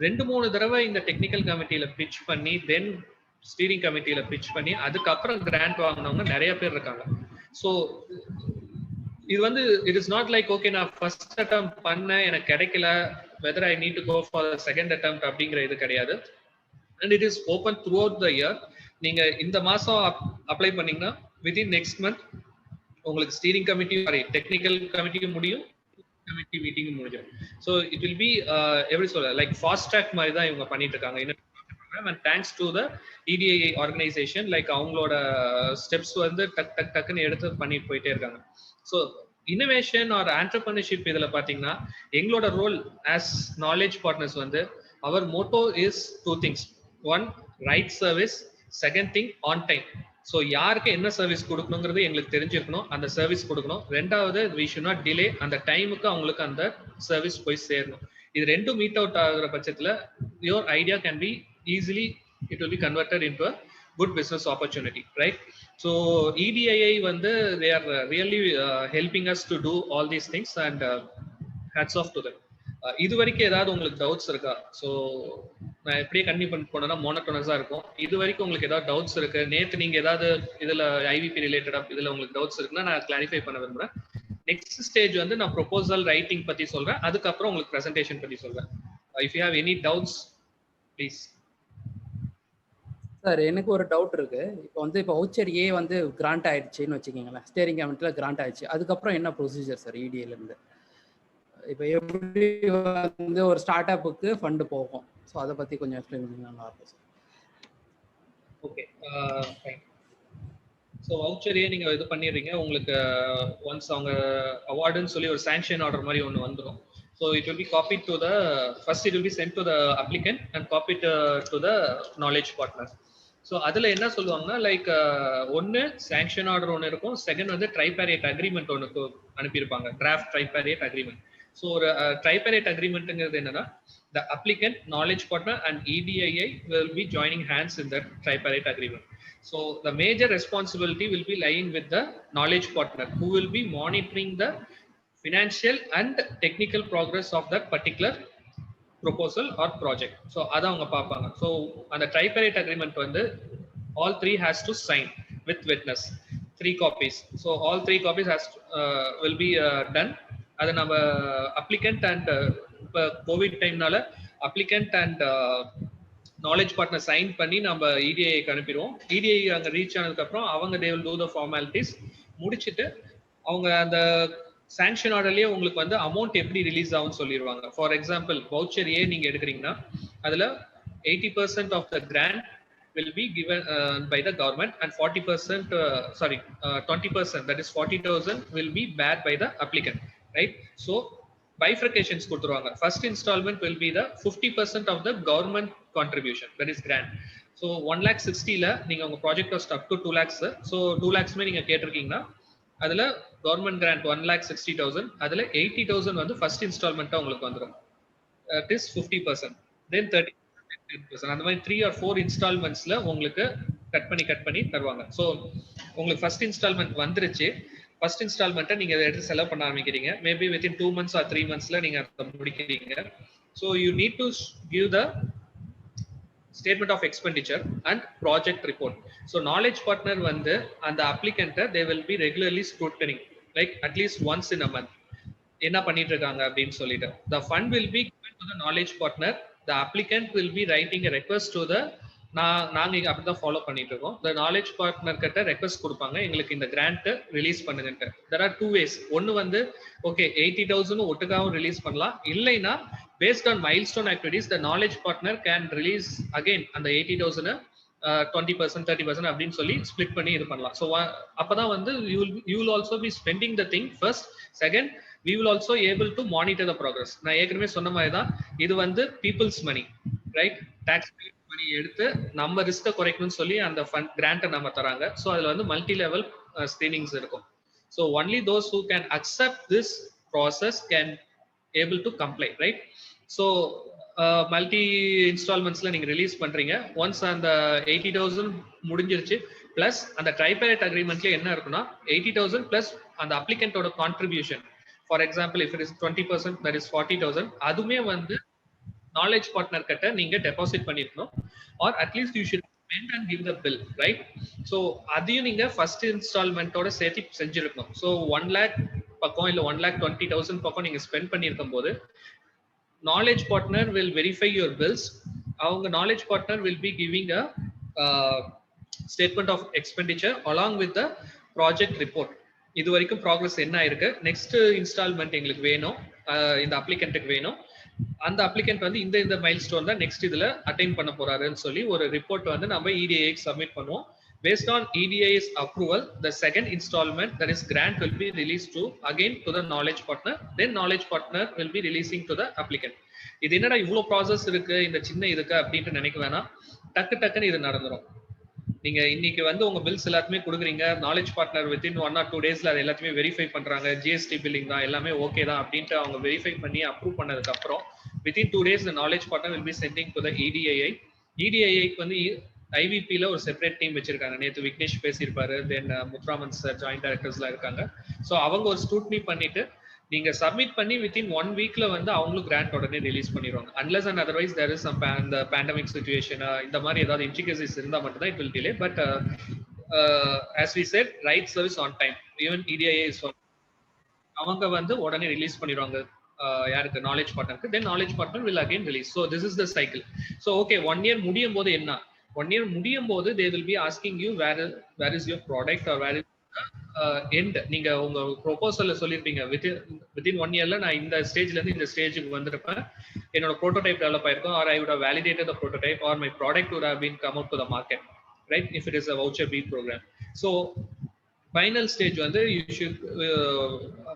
2-3 தடவை இந்த டெக்னிக்கல் கமிட்டியில பிச் பண்ணி தென் ஸ்டீரிங் கமிட்டியில பிச் பண்ணி அதுக்கப்புறம் கிராண்ட் வாங்கினவங்க நிறைய பேர் இருக்காங்க. ஸோ இது வந்து it is not like okay நான் ஃபர்ஸ்ட் அட்டம் பண்ண எனக்கு கிடைக்கல, whether I need to go for second attempt அப்படிங்கிற இது கிடையாது. And it is open throughout the year. நீங்க இந்த மாசம் அப்ளை பண்ணீங்கன்னா வித்தின் நெக்ஸ்ட் மந்த் உங்களுக்கு ஸ்டீரிங் கமிட்டி சாரி டெக்னிக்கல் கமிட்டியும் முடியும், கமிட்டி மீட்டிங் முடிஞ்சிடும். ஸோ இட் வில் பி எப்படி சொல்ல லைக் ஃபாஸ்ட் ட்ராக் மாதிரி தான் இவங்க பண்ணிட்டு இருக்காங்க. And thanks to the EDII organisation, like அவங்களோட ஸ்டெப்ஸ் வந்து டக்குன்னு எடுத்து பண்ணிட்டு போயிட்டே இருக்காங்க. ஸோ இன்னோவேஷன் ஆர் ஆண்டர்பிரினர்ஷிப் இதுல பாத்தீங்கன்னா எங்களோட ரோல் ஆஸ் நாலேஜ் பார்ட்னர்ஸ் வந்து our motto is 2 things. 1 right service, second thing on time. So யாருக்கு என்ன சர்வீஸ் கொடுக்கணுங்கிறது எங்களுக்கு தெரிஞ்சிருக்கணும், அந்த சர்வீஸ் கொடுக்கணும். ரெண்டாவது வி ஷுட் நாட் டிலே, அந்த டைமுக்கு அவங்களுக்கு அந்த சர்வீஸ் போய் சேரணும். இது ரெண்டும் மீட் அவுட் ஆகுற பட்சத்துல your idea can be easily it will be converted into a good business opportunity, right? So EDII வந்து they are really helping us to do all these things and hats off to them. இது வரைக்கும் ஏதாவது உங்களுக்கு doubts இருக்கா? So நான் எப்படியே continue பண்ணி போனேன்னா மோனோட்டோனஸா இருக்கும். இது வரைக்கும் உங்களுக்கு ஏதாவது டவுட்ஸ் இருக்கு, நேற்று நீங்க ஏதாவது இதுல ஐவிபி ரிலேட்டடா இதுல உங்களுக்கு டவுட்ஸ் இருக்குன்னா நான் கிளாரிஃபை பண்ண விரும்புறேன். நெக்ஸ்ட் ஸ்டேஜ் வந்து நான் ப்ரொபோசல் ரைட்டிங் பத்தி சொல்றேன், அதுக்கப்புறம் உங்களுக்கு பிரசன்டேஷன் பத்தி சொல்றேன். If you have any doubts please. Sir எனக்கு ஒரு டவுட் இருக்கு. இப்போ வவுச்சர் ஏ வந்து கிராண்ட் ஆயிடுச்சுன்னு வச்சுக்கோங்களேன், ஸ்டேரிங் கமிட்டில கிராண்ட் ஆயிடுச்சு, அதுக்கப்புறம் என்ன ப்ரொசீஜர் சார் EDIல இருந்து? இப்போ எப்படி வந்து ஒரு ஸ்டார்ட் அப்புக்கு ஃபண்டு போகும், ஸோ அதை பத்தி கொஞ்சம் எக்ஸ்பிளைன் பண்ணீங்கன்னா நல்லா இருக்கும் சார். Okay fine. ஸோ வவுச்சரே நீங்கள் இது பண்ணிடுறீங்க, உங்களுக்கு ஒன்ஸ் அவங்க அவார்டுன்னு சொல்லி ஒரு சாங்ஷன் ஆர்டர் மாதிரி ஒன்று வந்துடும். So it will be copy to the first it will be sent to the applicant and copy to the knowledge partner. So அதில் என்ன சொல்லுவாங்கன்னா லைக் ஒன்று சாங்ஷன் ஆர்டர் ஒன்று இருக்கும், செகண்ட் வந்து ட்ரைபேரேட் அக்ரிமெண்ட் ஒன்று அனுப்பியிருப்பாங்க, டிராஃப்ட் ட்ரைபேரேட் அக்ரிமெண்ட். ஸோ ஒரு ட்ரைபேரேட் அக்ரிமெண்ட்டுங்கிறது என்னன்னா the applicant, knowledge partner and EDII will be joining hands in that tripartite agreement. So the major responsibility will be lying with the knowledge partner who will be monitoring the financial and technical progress of that particular proposal or project. So அதான் அவங்க பார்ப்பாங்க. So அந்த tripartite agreement வந்து all three has to sign with witness, 3 copies. So all 3 copies will be done. அது நம்ம applicant and இப்போ Covid டைம்னால applicant and knowledge partner sign பண்ணி நம்ம EDI அனுப்பிடுவோம். EDI அங்க ரீச் ஆனதுக்கு அப்புறம் அவங்க they will do the formalities முடிச்சிட்டு அவங்க அந்த சாங்ஷன் ஆர்டர்லயே உங்களுக்கு வந்து அமௌண்ட் எப்படி ரிலீஸ் ஆகும்னு சொல்லிடுவாங்க. ஃபார் எக்ஸாம்பிள் வவுச்சர் ஏ நீங்க எடுக்கிறீங்கன்னா அதுல 80% of the grant will be given by the government and 20%, that is 40,000 will be bared by the applicant, right? So bifurcations கொடுத்துருவாங்க. First installment will be the 50% of the government contribution, that is grant. So 1,60,000 ல நீங்க உங்க project cost up to 2 lakhs. So 2 lakhs நீங்க கேட்டிருக்கீங்கன்னா அதுல government grand 1,60,000, அதுல 80,000 வந்து first இன்ஸ்டால்மெண்ட்டா உங்களுக்கு வந்துடும். That is 50%. Then 30%. அந்த மாதிரி 3 or 4 இன்ஸ்டால்மெண்ட்ஸ்ல உங்களுக்கு கட் பண்ணி தருவாங்க. ஸோ உங்களுக்கு ஃபர்ஸ்ட் இன்ஸ்டால்மெண்ட் வந்துருச்சு. ஃபர்ஸ்ட் இன்ஸ்டால்மெண்ட்டை நீங்க எடுத்து செலவு பண்ண ஆரம்பிக்கிறீங்க. மேபி வித்தின் 2 months or 3 monthsல நீங்க அதை முடிக்கிறீங்க. So you need to give the statement of expenditure and project report. So knowledge partner வந்து அந்த applicant they will be regularly scrutinizing, like at least once in a month என்ன பண்ணிட்டு இருக்காங்க அப்படின்னு சொல்லிட்டு. The fund will be given to the knowledge partner. The applicant will be writing a request to the நாங்க இங்க அப்படிதான் follow பண்ணிட்டு இருக்கோம். The knowledge partner கிட்ட ரெக்வெஸ்ட் கொடுப்பாங்க, எங்களுக்கு இந்த grand release பண்ணுங்கன்ட்டு. There are 2 ways. ஒன்னு வந்து ஓகே 80,000 ஒட்டுக்காவும் ரிலீஸ் பண்ணலாம், இல்லைன்னா based on milestone activities the knowledge partner can release again அந்த 80,000 20% 30% அப்படின்னு சொல்லி ஸ்ப்ளிட் பண்ணி இது பண்ணலாம். ஸோ அப்பதான் வந்து you will also be spending the thing first. Second, we will also able to monitor the progress. நான் ஏற்கனவே சொன்ன மாதிரி தான் இது வந்து people's money, right? tax மணி எடுத்து நம்ம ரிஸ்க குறைக்கணும்னு சொல்லி அந்த ஃபண்ட் கிராண்ட்டை நம்ம தராங்க. ஸோ அதுல வந்து மல்டி லெவல் ஸ்கிரீனிங்ஸ் இருக்கும். So only those who can accept this process can able to comply, right? So multi இன்ஸ்டால்மெண்ட்ஸ்ல நீங்க ரிலீஸ் பண்றீங்க. ஒன்ஸ் அந்த 80,000 முடிஞ்சிருச்சு, பிளஸ் அந்த ட்ரைபேரேட் அக்ரிமெண்ட்ல என்ன இருக்குன்னா 80,000 பிளஸ் அந்த அப்ளிகண்டோட contribution. For example if it is 20%, that is 40,000. அதுமே வந்து knowledge partner கிட்ட நீங்க டெபாசிட் பண்ணிருக்கணும், or at least you should spend and give the bill, right? So அதையும் நீங்க ஃபர்ஸ்ட் இன்ஸ்டால்மெண்ட்டோட சேர்த்து செஞ்சிருக்கணும். ஸோ 1 lakh பக்கம் இல்ல 1,20,000 பக்கம் நீங்க ஸ்பெண்ட் பண்ணிருக்கும் போது knowledge partner will verify your bills. அவங்க knowledge partner will be giving a statement of expenditure along with the project report. இது வரைக்கும் ப்ராக்ரஸ் என்ன ஆயிருக்கு, நெக்ஸ்ட் இன்ஸ்டால்மெண்ட் எங்களுக்கு வேணும், இந்த அப்ளிகண்ட்டுக்கு வேணும், அந்த அப்ளிகண்ட் வந்து இந்த மைல்ஸ்டோன் தான் நெக்ஸ்ட் இதுல அட்டைன் பண்ண போறாருன்னு சொல்லி ஒரு ரிப்போர்ட் வந்து நம்ம EDI சப்மிட் பண்ணுவோம். Based on EDI's approval, the second installment, that is grant, will be released to the knowledge partner. Then knowledge partner will be releasing to the applicant. இது என்னடா இவ்வளோ ப்ராசஸ் இருக்கு இந்த சின்ன இதுக்கு அப்படின்ட்டு நினைக்க வேணாம். டக்குன்னு இது நடந்துடும். நீங்க இன்னைக்கு வந்து உங்க பில்ஸ் எல்லாத்தையுமே கொடுக்குறீங்க, நாலேஜ் பார்ட்னர் வித்தின் 1 or 2 daysல அது எல்லாத்தையுமே வெரிஃபை பண்றாங்க, ஜிஎஸ்டி பில்லிங் தான் எல்லாமே ஓகே தான் அப்படின்ட்டு அவங்க வெரிஃபை பண்ணி அப்ரூவ் பண்ணதுக்கு அப்புறம் within 2 days the knowledge partner will be sending to the EDII. EDIIக்கு வந்து ஐவிபில ஒரு செப்பரேட் டீம் வச்சிருக்காங்க. நேற்று விக்னேஷ் பேசியிருப்பாரு, தென் முத்துராமன் சார் ஜாயிண்ட் டைரக்டர்ஸ்லாம் இருக்காங்க. ஸோ அவங்க ஒரு ஸ்க்ரூட்னி பண்ணிட்டு நீங்க சப்மிட் பண்ணி வித்தின் 1 weekல வந்து அவங்களும் கிராண்ட் உடனே ரிலீஸ் பண்ணிடுவாங்க. Unless and otherwise there is some இந்த பேண்டமிக் சிச்சுவேஷன் இந்த மாதிரி ஏதாவது இன்ட்ரிகசிஸ் இருந்தால் மட்டும்தான் it will delay. But as we said, right service on time. Even EDII அவங்க வந்து உடனே ரிலீஸ் பண்ணிடுவாங்க யாருக்கு, நாலேஜ் பார்ட்னருக்கு. Then knowledge partner will again release. So this is the cycle. So okay 1 year முடியும் போது என்ன, 1 year முடியும் போது they will be asking you where is your product or where is end. நீங்க உங்க ப்ரொபோசல்ல சொல்லிருப்பீங்க within 1 yearல நான் இந்த ஸ்டேஜ்ல இருந்து இந்த ஸ்டேஜுக்கு வந்திருப்பேன், என்னோட ப்ரோட்டோடைப் டெவலப் ஆயிருக்கும், or I would have validated the prototype, or my product would have been come out to the market, right? If it is a voucher B program. So final stage வந்து you should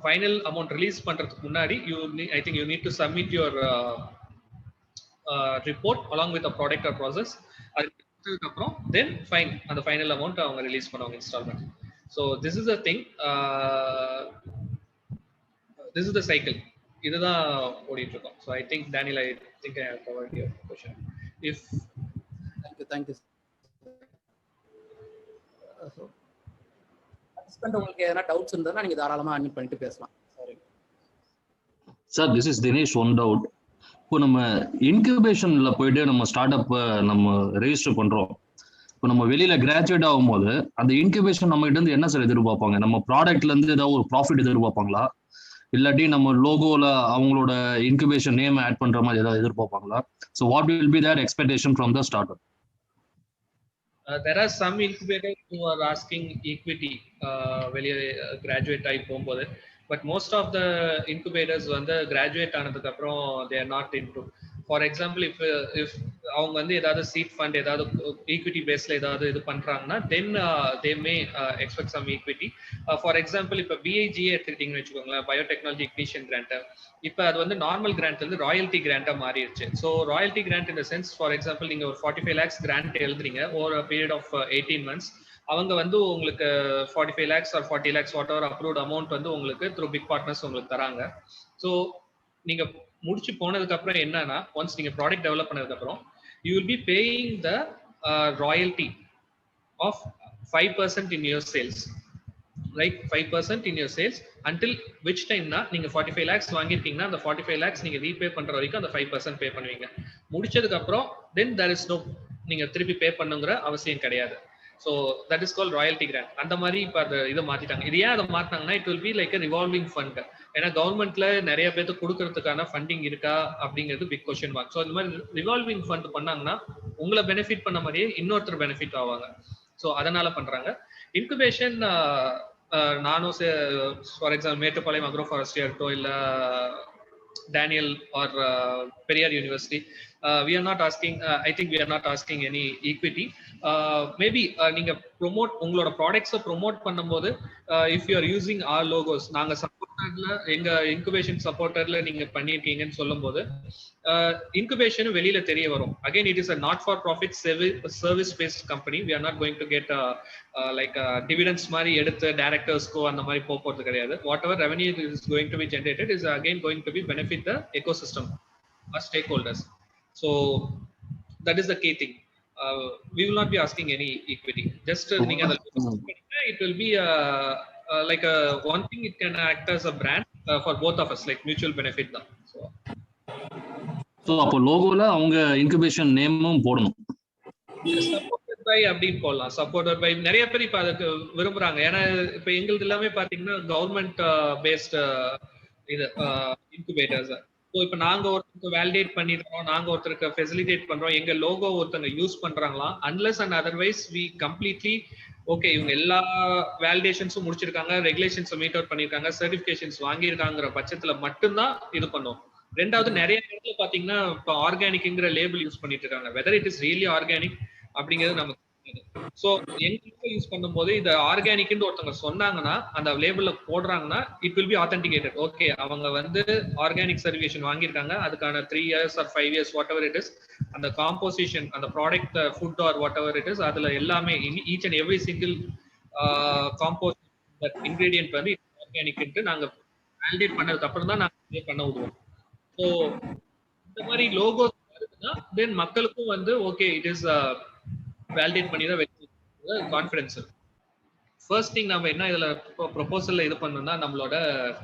final amount release பண்றதுக்கு முன்னாடி I think you need to submit your report along with the product or process. அதுக்கு அப்புறம் then fine அந்த final amount அவங்க release பண்ணுவாங்க instalment. So this is the thing, this is the cycle. இதுதான் ஓடிட்டு இருக்கோம். So I think Daniel, I think I have covered your question. If thank you உங்களுக்கு எதனா டவுட்ஸ் இருந்ததுன்னா நீங்க தாராளமா அட்மிட் பண்ணிட்டு பேசலாம். Sorry sir, this is Dinesh. One doubt. இப்போ நம்ம இன்குபேஷன்ல போயிட்டு நம்ம ஸ்டார்ட் அப் நம்ம ரெஜிஸ்டர் பண்றோம். இப்போ நம்ம வெளியில கிராஜுவேட் ஆகும்போது அந்த இன்குபேஷன் நம்ம கிட்ட இருந்து என்ன சார் எதிர்பார்ப்பாங்க? நம்ம ப்ராடக்ட்ல இருந்து ஏதாவது ஒரு ப்ராஃபிட் எதிர்பார்ப்பாங்களா? இல்லாட்டி நம்ம லோகோல அவங்களோட இன்குபேஷன் நேம் ஆட் பண்ற மாதிரி ஏதாவது எதிர்பார்ப்பாங்களா? So what will be their expectation from the start up? There are some incubators who are asking equity வெளியே கிராஜுவேட் ஆகி போகும்போது, but most of the incubators வந்து கிராஜுவேட் ஆனதுக்கு அப்புறம் they are not into. For example, if அவங்க வந்து ஏதாவது seat fund ஏதாவது ஈக்விட்டி பேஸ்ல ஏதாவது இது பண்றாங்கன்னா then they may expect some equity. For example, இப்போ பிஐஜிஏ எடுத்துக்கிட்டீங்கன்னு வச்சுக்கோங்களேன், பயோடெக்னாலஜி இக்னிஷியன் கிராண்ட். இப்போ அது வந்து நார்மல் கிராண்ட்ல இருந்து ராயல்டி கிராண்டா மாறிடுச்சு. ஸோ ராயல்டி கிராண்ட் இந்த சென்ஸ், ஃபார் எக்ஸாம்பிள் நீங்க ஒரு 45 lakhs கிராண்ட் எழுதுறீங்க ஓவர் பீரியட் ஆஃப் 18 months. அவங்க வந்து உங்களுக்கு 45 lakhs or 40 lakhs what ever approved amount வந்து உங்களுக்கு த்ரூ பிக் பார்ட்னர்ஸ் உங்களுக்கு தராங்க. ஸோ நீங்க முடிச்சு போனதுக்கு அப்புறம் என்னன்னா, ஒன்ஸ் நீங்க ப்ராடக்ட் டெவலப் பண்ணதுக்கு அப்புறம் you will be paying the royalty of 5% in your sales, right? 5% in your sales until which time na நீங்க 45 lakhs வாங்கிருக்கீங்கன்னா அந்த 45 lakhs நீங்க ரீபே பண்ற வரைக்கும் அந்த 5% பே பண்ணுவீங்க. முடிச்சதுக்கு அப்புறம் then there is no நீங்க திருப்பி பே பண்ணுங்கிற அவசியம் கிடையாது. So that is call royalty grant. அந்த மாதிரி இப்போ அதை இதை மாத்திட்டாங்க. இது ஏன் அதை மாத்தினாங்கன்னா, it will be like revolving fund. ஏன்னா கவர்மெண்ட்ல நிறைய பேருக்கு கொடுக்கறதுக்கான ஃபண்டிங் இருக்கா அப்படிங்கிறது பிக் கொஸ்டின் மார்க். ஸோ இந்த மாதிரி ரிவால்விங் ஃபண்ட் பண்ணாங்கன்னா உங்களை பெனிஃபிட் பண்ண மாதிரியே இன்னொருத்தர் பெனிஃபிட் ஆவாங்க. ஸோ அதனால பண்றாங்க. இன்குபேஷன் நானும் ஃபார் எக்ஸாம்பிள் மேட்டுப்பாளையம் அக்ரோ ஃபாரஸ்ட்ரியா இருக்கட்டும், இல்லை Daniel or Periyar university, we are not asking, I think we are not asking any equity. Maybe நீங்க ப்ரோமோட் உங்களோட ப்ராடக்ட்ஸை ப்ரோமோட் பண்ணும்போது if you are using our logos, நாங்க சப்போர்ட்டர்ல எங்க இன்குபேஷன் சப்போர்ட்டர்ல நீங்க பண்ணிருக்கீங்கன்னு சொல்லும்போது இன்குபேஷன் வெளியில தெரிய வரும். Again, it is a not for profit service based company. We are not going to get like dividends மாதிரி எடுத்து டைரக்டர்ஸ்க்கோ அந்த மாதிரி போறது கிடையாது. whatever revenue is going to be generated is again going to be benefit the ecosystem or stakeholders. So that is the key thing. We will not be asking any equity. Just it will be like one thing, it can act as a brand for both of us, like mutual benefit da. So அப்போ லோகோல அவங்க incubation நேமும் போடணும். Supported by அப்படின்னு போடலாம். Supported by நிறைய பேர் இப்போ அதுக்கு விரும்புறாங்க. ஏன்னா இப்போ எங்களுக்கு எல்லாமே பாத்தீங்கன்னா கவர்மெண்ட் பேஸ்ட் இது இன்குபேட்டர்ஸ். ஸோ இப்போ நாங்க ஒருத்தருக்கு வேலிடேட் பண்ணிடுறோம், நாங்க ஒருத்தருக்கு ஃபெசிலிட்டேட் பண்றோம், எங்க லோகோ ஒருத்தங்க யூஸ் பண்றாங்களா, unless and otherwise we completely okay இவங்க எல்லா வேலிடேஷன்ஸும் முடிச்சிருக்காங்க, ரெகுலேஷன்ஸ் மீட் அவுட் பண்ணிருக்காங்க, சர்டிபிகேஷன்ஸ் வாங்கியிருக்காங்கிற பட்சத்துல மட்டும்தான் இது பண்ணுவோம். ரெண்டாவது, நிறைய இடத்துல பாத்தீங்கன்னா இப்போ ஆர்கானிக்ங்கிற லேபிள் யூஸ் பண்ணிட்டு இருக்காங்க. Weather it is really organic அப்படிங்கிறது நமக்கு. ஸோ எங்க யூஸ் பண்ணும்போது இது ஆர்கானிக்னு ஒருத்தவங்க சொன்னாங்கன்னா அந்த லேபிள்ல போடுறாங்கன்னா it will be authenticated. Okay அவங்க வந்து ஆர்கானிக் சர்டிஃபிகேஷன் வாங்கியிருக்காங்க, அதுக்கான 3 years or 5 years whatever it is, அந்த காம்போசிஷன் அந்த product food or whatever it is அதுல எல்லாமே each and every single composition ingredient வந்து ஆர்கானிக்ட்டு நாங்க வேலிடேட் பண்ணதுக்கு அப்புறம் தான் நாங்க பண்ண விடுவோம். ஸோ இந்த மாதிரி லோகோ வருதுன்னா தென் மக்களுக்கும் வந்து ஓகே இட் இஸ் வேலிடேட் பண்ணி தான் கான்ஃபிடன்ஸ். ஃபர்ஸ்ட் திங் நம்ம என்ன இதுல ப்ரொபோசல்ல இது பண்ணோம்னா நம்மளோட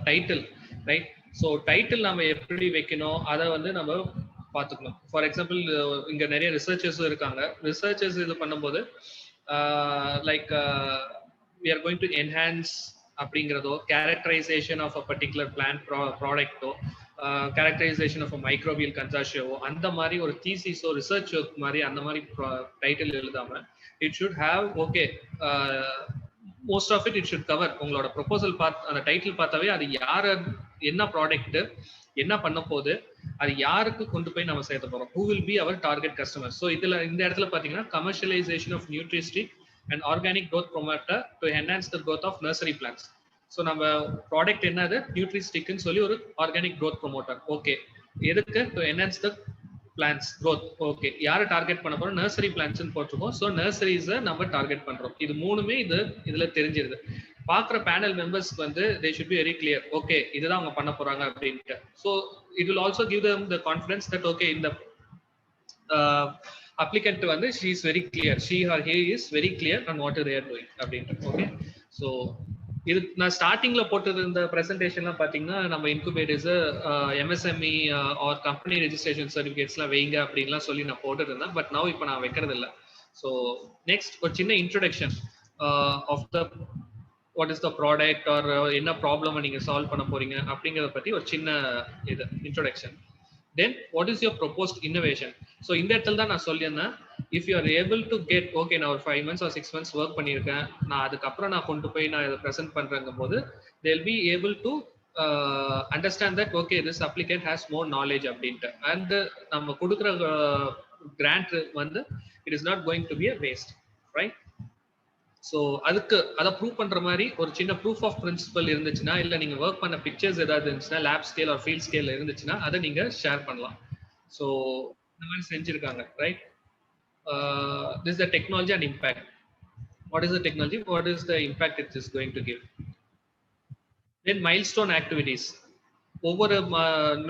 டைட்டில், ரைட்? ஸோ டைட்டில் நம்ம எப்படி வைக்கணும் அதை வந்து நம்ம பார்த்துக்கணும். ஃபார் எக்ஸாம்பிள் இங்க நிறைய ரிசர்ச்சர்ஸும் இருக்காங்க. ரிசர்ச்சர்ஸ் இது பண்ணும்போது like we are going to enhance அப்படிங்கிறதோ, characterisation of a particular plant ப்ராடக்ட்டோ, கேரக்டரைசேஷன் ஆஃப் அ மைக்ரோபியல் கன்சார்ஷியவோ, அந்த மாதிரி ஒரு தீசிஸோ ரிசர்ச் ஒர்க் மாதிரி அந்த மாதிரி டைட்டில் எழுதாம it should have okay most of it should cover. உங்களோட ப்ரொபோசல் அந்த டைட்டில் பார்த்தாவே அது யார், என்ன ப்ராடக்ட், என்ன பண்ண போகுது, அது யாருக்கு கொண்டு போய் நம்ம சேர்த்த போறோம், who will be our target customer. So இதுல இந்த இடத்துல பாத்தீங்கன்னா commercialization of Nutri-Stick and organic growth promoter to enhance the growth of nursery plants. So நம்ம ப்ராடக்ட் என்னது, Nutri-Stickன்னு சொல்லி ஒரு ஆர்கானிக் growth promoter. ஓகே, எதுக்கு? to enhance the plants growth. Okay, யாரை டார்கெட் பண்ண போறோம்? நர்சரி பிளான்ட்ஸ்னு போட்டிருக்கோம். ஸோ நர்சரிஸை நம்ம டார்கெட் பண்றோம். இது மூணுமே இதுல தெரிஞ்சிருது. பாக்குற பேனல் மெம்பர்ஸ்க்கு வந்து they should be very clear. Okay, இதுதான் அவங்க பண்ண போறாங்க அப்படின்ட்டு. So it will also give them the confidence that okay இந்த applicant வந்து she is very clear, she or he is very clear on what they are doing அப்படின்ட்டு. Okay, so இது நான் ஸ்டார்டிங்ல போட்டது இந்த ப்ரெசன்டேஷன்லாம் பார்த்தீங்கன்னா நம்ம incubators MSME or company registration சர்டிஃபிகேட்ஸ்லாம் வைங்க அப்படின்லாம் சொல்லி நான் போட்டுட்டு இருந்தேன். பட் நவ் இப்போ நான் வைக்கிறது இல்லை. ஸோ நெக்ஸ்ட் ஒரு சின்ன introduction of the what is the product or என்ன ப்ராப்ளமை நீங்கள் சால்வ் பண்ண போறீங்க அப்படிங்கிறத பற்றி ஒரு சின்ன இது introduction. Then what is your proposed innovation. So இந்த இடத்துல தான் நான் சொல்லியிருந்தேன், if you are able to get okay நான் ஒரு 5 months or 6 months ஒர்க் பண்ணியிருக்கேன், நான் அதுக்கப்புறம் நான் கொண்டு போய் நான் இதை ப்ரெசென்ட் பண்ணுறங்கும் போது they will be able to understand that okay this applicant has more knowledge அப்படின்ட்டு. அண்ட் நம்ம கொடுக்குற கிராண்ட் வந்து it is not going to be a waste, right? So அதுக்கு அதை ப்ரூவ் பண்ற மாதிரி ஒரு சின்ன ப்ரூஃப் ஆஃப் பிரின்சிபல் இருந்துச்சுன்னா, இல்லை நீங்க ஒர்க் பண்ண பிக்சர்ஸ் ஏதாவது இருந்துச்சுன்னா, lab scale R field scale இருந்துச்சுன்னா அதை நீங்க ஷேர் பண்ணலாம். ஸோ இந்த மாதிரி செஞ்சிருக்காங்க, right? This is the technology and impact. What is the technology? What is the impact it is going to give? Then milestone activities. ஒவ்வொரு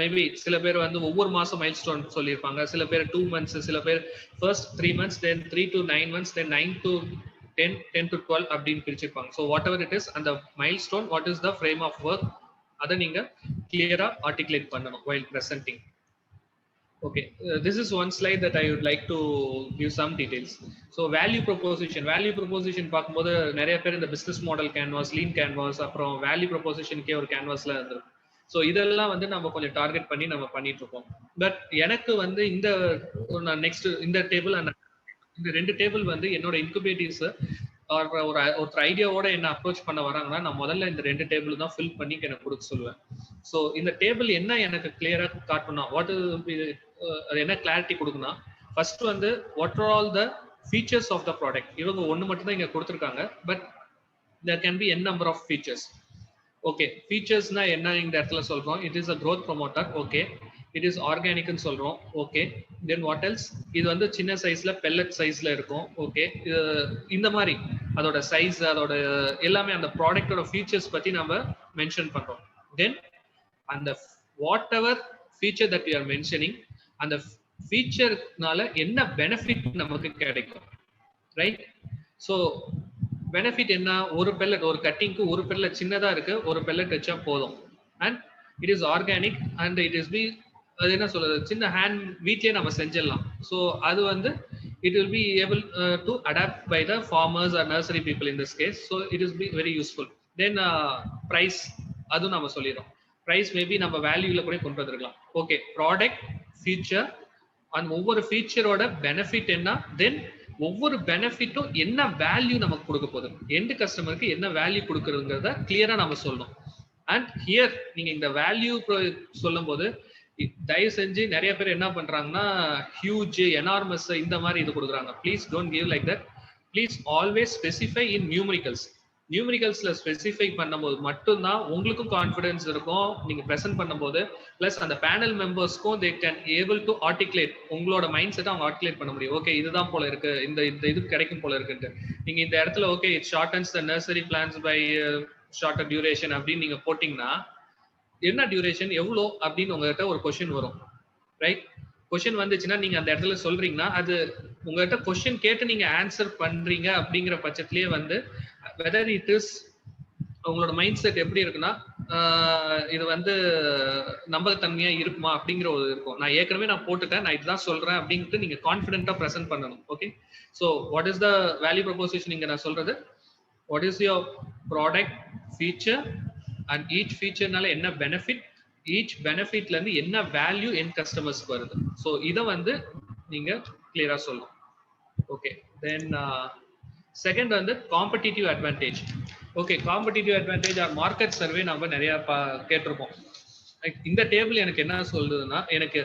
மேபி சில பேர் வந்து ஒவ்வொரு மாசம் மைல்ஸ்டோன் சொல்லியிருப்பாங்க, சில பேர் 2 months, சில பேர் first 3 months, then 3 to 9 months, then 9 to 10, 10 to 12 அப்படின்னு பிரிச்சிருப்பாங்க. So whatever it is, அந்த milestone what is the frame of work அதை நீங்க கிளியரா ஆர்டிகுலேட் பண்ணணும் while presenting. Okay, this is one slide that I would like to give some details. So value proposition பார்க்கும்போது நிறைய பேர் இந்த business model canvas, lean canvas, அப்புறம் value ப்ரொபோசிஷனுக்கே ஒரு கேன்வாஸ்ல இருந்திருக்கும். ஸோ இதெல்லாம் வந்து நம்ம கொஞ்சம் டார்கெட் பண்ணி நம்ம பண்ணிட்டு இருக்கோம். பட் எனக்கு வந்து இந்த நெக்ஸ்ட் இந்த டேபிள் இந்த 2 டேபிள் வந்து என்னோட இன்குபேட்டிவ்ஸ் ஒரு ஐடியாவோட என்ன அப்ரோச் பண்ண வராங்கன்னா, நான் முதல்ல இந்த 2 டேபிள் தான் ஃபில் பண்ணி எனக்கு கொடுக்க சொல்லுவேன். ஸோ இந்த டேபிள் என்ன எனக்கு கிளியரா காட்டணும், வாட் என்ன கிளாரிட்டி கொடுக்குன்னா, ஃபர்ஸ்ட் வந்து what are all the features of the product. இவங்க ஒன்று மட்டும் தான் இங்க கொடுத்துருக்காங்க, but there can be n number of features. Okay, ஃபீச்சர்ஸ்னா என்ன இந்த இடத்துல சொல்றோம், it is a growth promoter. Okay, it is ஆர்கானிக்னு சொல்றோம். ஓகே, தென் வாட் எல்ஸ், இது வந்து சின்ன சைஸ்ல பெல்லட் சைஸ்ல இருக்கும். ஓகே, இந்த மாதிரி அதோட சைஸ், அதோட எல்லாமே அந்த ப்ராடக்டோட ஃபீச்சர்ஸ் பத்தி நம்ம மென்ஷன் பண்றோம். தென் அந்த what ever feature that you are mentioning, அந்த ஃபீச்சர்னால என்ன பெனிஃபிட் நமக்கு கிடைக்கும், ரைட்? ஸோ பெனிஃபிட் என்ன, ஒரு பெல்லட், ஒரு கட்டிங்க்கு ஒரு பெல்லட் சின்னதா இருக்கு, ஒரு பெல்லட் வச்சா போதும். And it is organic and it is be, அது என்ன சொல்றது, சின்ன ஹேண்ட் வீட்லயே நம்ம செஞ்சிடலாம். ஸோ அது வந்து it will be able to adapt by the farmers or nursery people in this case. So it is be very useful. Then price, அதுவும் நம்ம சொல்லிடுறோம். price மேபி நம்ம வேல்யூல கூட கொண்டு வந்துருக்கலாம். ஓகே, ப்ராடக்ட், ஃபீச்சர், அந்த ஒவ்வொரு ஃபீச்சரோட பெனிஃபிட் என்ன, தென் ஒவ்வொரு பெனிஃபிட்டும் என்ன வேல்யூ நமக்கு கொடுக்க போகுது, எண்ட் கஸ்டமருக்கு என்ன வேல்யூ கொடுக்குறதுங்கிறத கிளியரா நம்ம சொல்லணும். அண்ட் ஹியர் நீங்க இந்த வேல்யூ சொல்லும் போது தயவு செஞ்சு நிறைய பேர் என்ன பண்றாங்கன்னா, ஹியூஜ், எனார்மஸ் இந்த மாதிரி இது கொடுக்குறாங்க. Please don't give like that. Please always specify in numericals. நியூமரிக்கல்ஸ்ல ஸ்பெசிஃபை பண்ணும்போது மட்டும்தான் உங்களுக்கும் கான்ஃபிடன்ஸ் இருக்கும் நீங்க ப்ரெசென்ட் பண்ணும்போது. பிளஸ் அந்த பேனல் மெம்பர்ஸ்க்கும் they can able to articulate, உங்களோட மைண்ட் செட்டை அவங்க ஆர்டிகுலேட் பண்ண முடியும். ஓகே, இதுதான் போல இருக்கு, இந்த இது கிடைக்கும் போல இருக்குன்ட்டு. நீங்க இந்த இடத்துல okay it shortens the nursery plants by shorter duration அப்படின்னு நீங்க போட்டீங்கன்னா, என்ன டியூரேஷன் எவ்வளோ அப்படின்னு உங்ககிட்ட ஒரு கொஸ்டின் வரும், ரைட்? கொஸ்டின் வந்துச்சுன்னா நீங்க அந்த இடத்துல சொல்றீங்கன்னா, அது உங்ககிட்ட கொஸ்டின் கேட்டு நீங்க ஆன்சர் பண்றீங்க அப்படிங்கிற பட்சத்திலேயே வந்து வெதர் இட் இஸ் உங்களோட மைண்ட் செட் எப்படி இருக்குன்னா, இது வந்து நம்பகத்தன்மையா இருக்குமா அப்படிங்கிற ஒரு இருக்கும். நான் ஏற்கனவே நான் போட்டுட்டேன், நான் இதுதான் சொல்றேன் அப்படின்ட்டு நீங்க கான்ஃபிடென்ட்டா ப்ரெசென்ட் பண்ணணும். Okay, so what is the value proposition இங்க நான் சொல்றது, what is your product, feature, and each ஃபீச்சர்னால என்ன பெனிஃபிட், ஈச் பெனிஃபிட்ல இருந்து என்ன வேல்யூ என் கஸ்டமர்ஸ்க்கு வருது. ஸோ இதை வந்து நீங்க கிளியரா சொல்லணும். ஓகே, தென் செகண்ட் வந்து competitive advantage. Okay, competitive advantage or market survey நம்ம நிறைய கேட்டிருப்போம். இந்த டேபிள் எனக்கு என்ன சொல்றதுன்னா, எனக்கு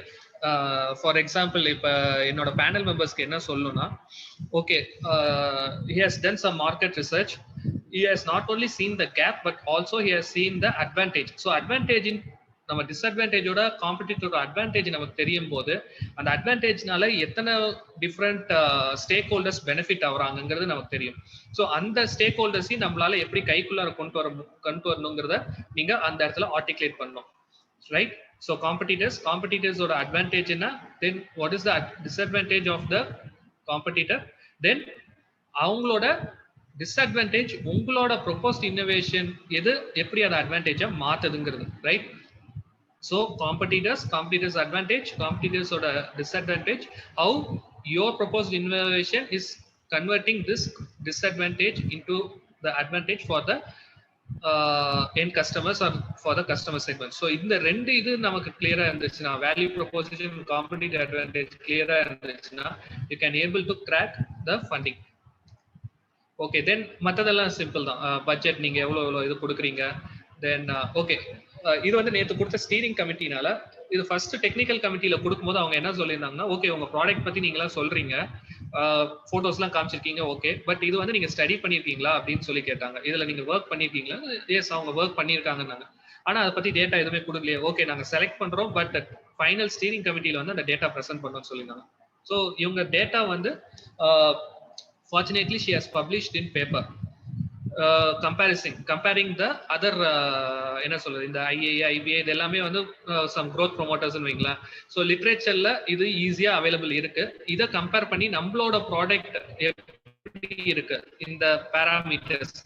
ஃபார் எக்ஸாம்பிள் இப்போ என்னோட பேனல் மெம்பர்ஸ்க்கு என்ன சொல்லணும்னா, okay he has done some market research, he has not only seen the gap but also he has seen the advantage. So advantage in நம்ம டிஸ்அட்வான்டேஜோட காம்படிட்டரோட அட்வான்டேஜ் நமக்கு தெரியும் போது, அந்த அட்வான்டேஜ்னால எத்தனை டிஃப்ரெண்ட் ஸ்டேக் ஹோல்டர்ஸ் பெனிஃபிட் ஆகுறாங்கிறது நமக்கு தெரியும். ஸோ அந்த ஸ்டேக் ஹோல்டர்ஸையும் நம்மளால எப்படி கைக்குள்ளார கொண்டு வரணுங்கிறத நீங்க அந்த இடத்துல ஆர்டிகுலேட் பண்ணணும், ரைட்? ஸோ காம்படிட்டர்ஸோட அட்வான்டேஜ் என்ன, then what is the disadvantage of the competitor, then அவங்களோட டிஸ்அட்வான்டேஜ் உங்களோட ப்ரொபோஸ்ட் இன்னோவேஷன் எது எப்படி அதை அட்வான்டேஜா மாத்துதுங்கிறது, right? So competitors advantage, competitors ஓட disadvantage, how your proposed innovation is converting this disadvantage into the advantage for the end customers or for the customer segment. So இந்த ரெண்டு இது நமக்கு கிளியரா இருந்துச்சுன்னா, வேல்யூ ப்ரொபோசிஷன், காம்படிட்டிவ் அட்வான்டேஜ் கிளியரா இருந்துச்சுன்னா, you can able to crack the funding. Okay, then மற்றதெல்லாம் simple தான். பட்ஜெட் நீங்க எவ்வளோ இது கொடுக்குறீங்க, தென் ஓகே. இது வந்து நேற்று கொடுத்த ஸ்டீரிங் கமிட்டினால, இது ஃபர்ஸ்ட் டெக்னிக்கல் கமிட்டியில கொடுக்கும்போது அவங்க என்ன சொல்லியிருந்தாங்கன்னா, ஓகே உங்க ப்ராடக்ட் பத்தி நீங்களா சொல்றீங்க, போட்டோஸ்லாம் காமிச்சிருக்கீங்க, ஓகே, பட் இது வந்து நீங்க ஸ்டடி பண்ணிருக்கீங்களா அப்படின்னு சொல்லி கேட்டாங்க. இதுல நீங்க ஒர்க் பண்ணிருக்கீங்களா? எஸ், அவங்க ஒர்க் பண்ணியிருக்காங்கன்னாங்க. ஆனா அதை பத்தி டேட்டா எதுவுமே கொடுக்கலையே. ஓகே, நாங்க செலக்ட் பண்றோம், பட் ஃபைனல் ஸ்டீரிங் கமிட்டியில வந்து அந்த டேட்டா ப்ரெசென்ட் பண்ணோம்னு சொல்லியிருந்தாங்க. ஸோ இவங்க டேட்டா வந்து fortunately she has published in paper comparing the other என்ன சொல்றது, இந்த IAA, IBA இது எல்லாமே வந்து some growth promoters னு வைங்களா. ஸோ லிட்ரேச்சர்ல இது ஈஸியா அவைலபிள் இருக்கு. இதை கம்பேர் பண்ணி நம்மளோட ப்ராடக்ட் எப்படி இருக்கு இந்த பேராமீட்டர்ஸ்,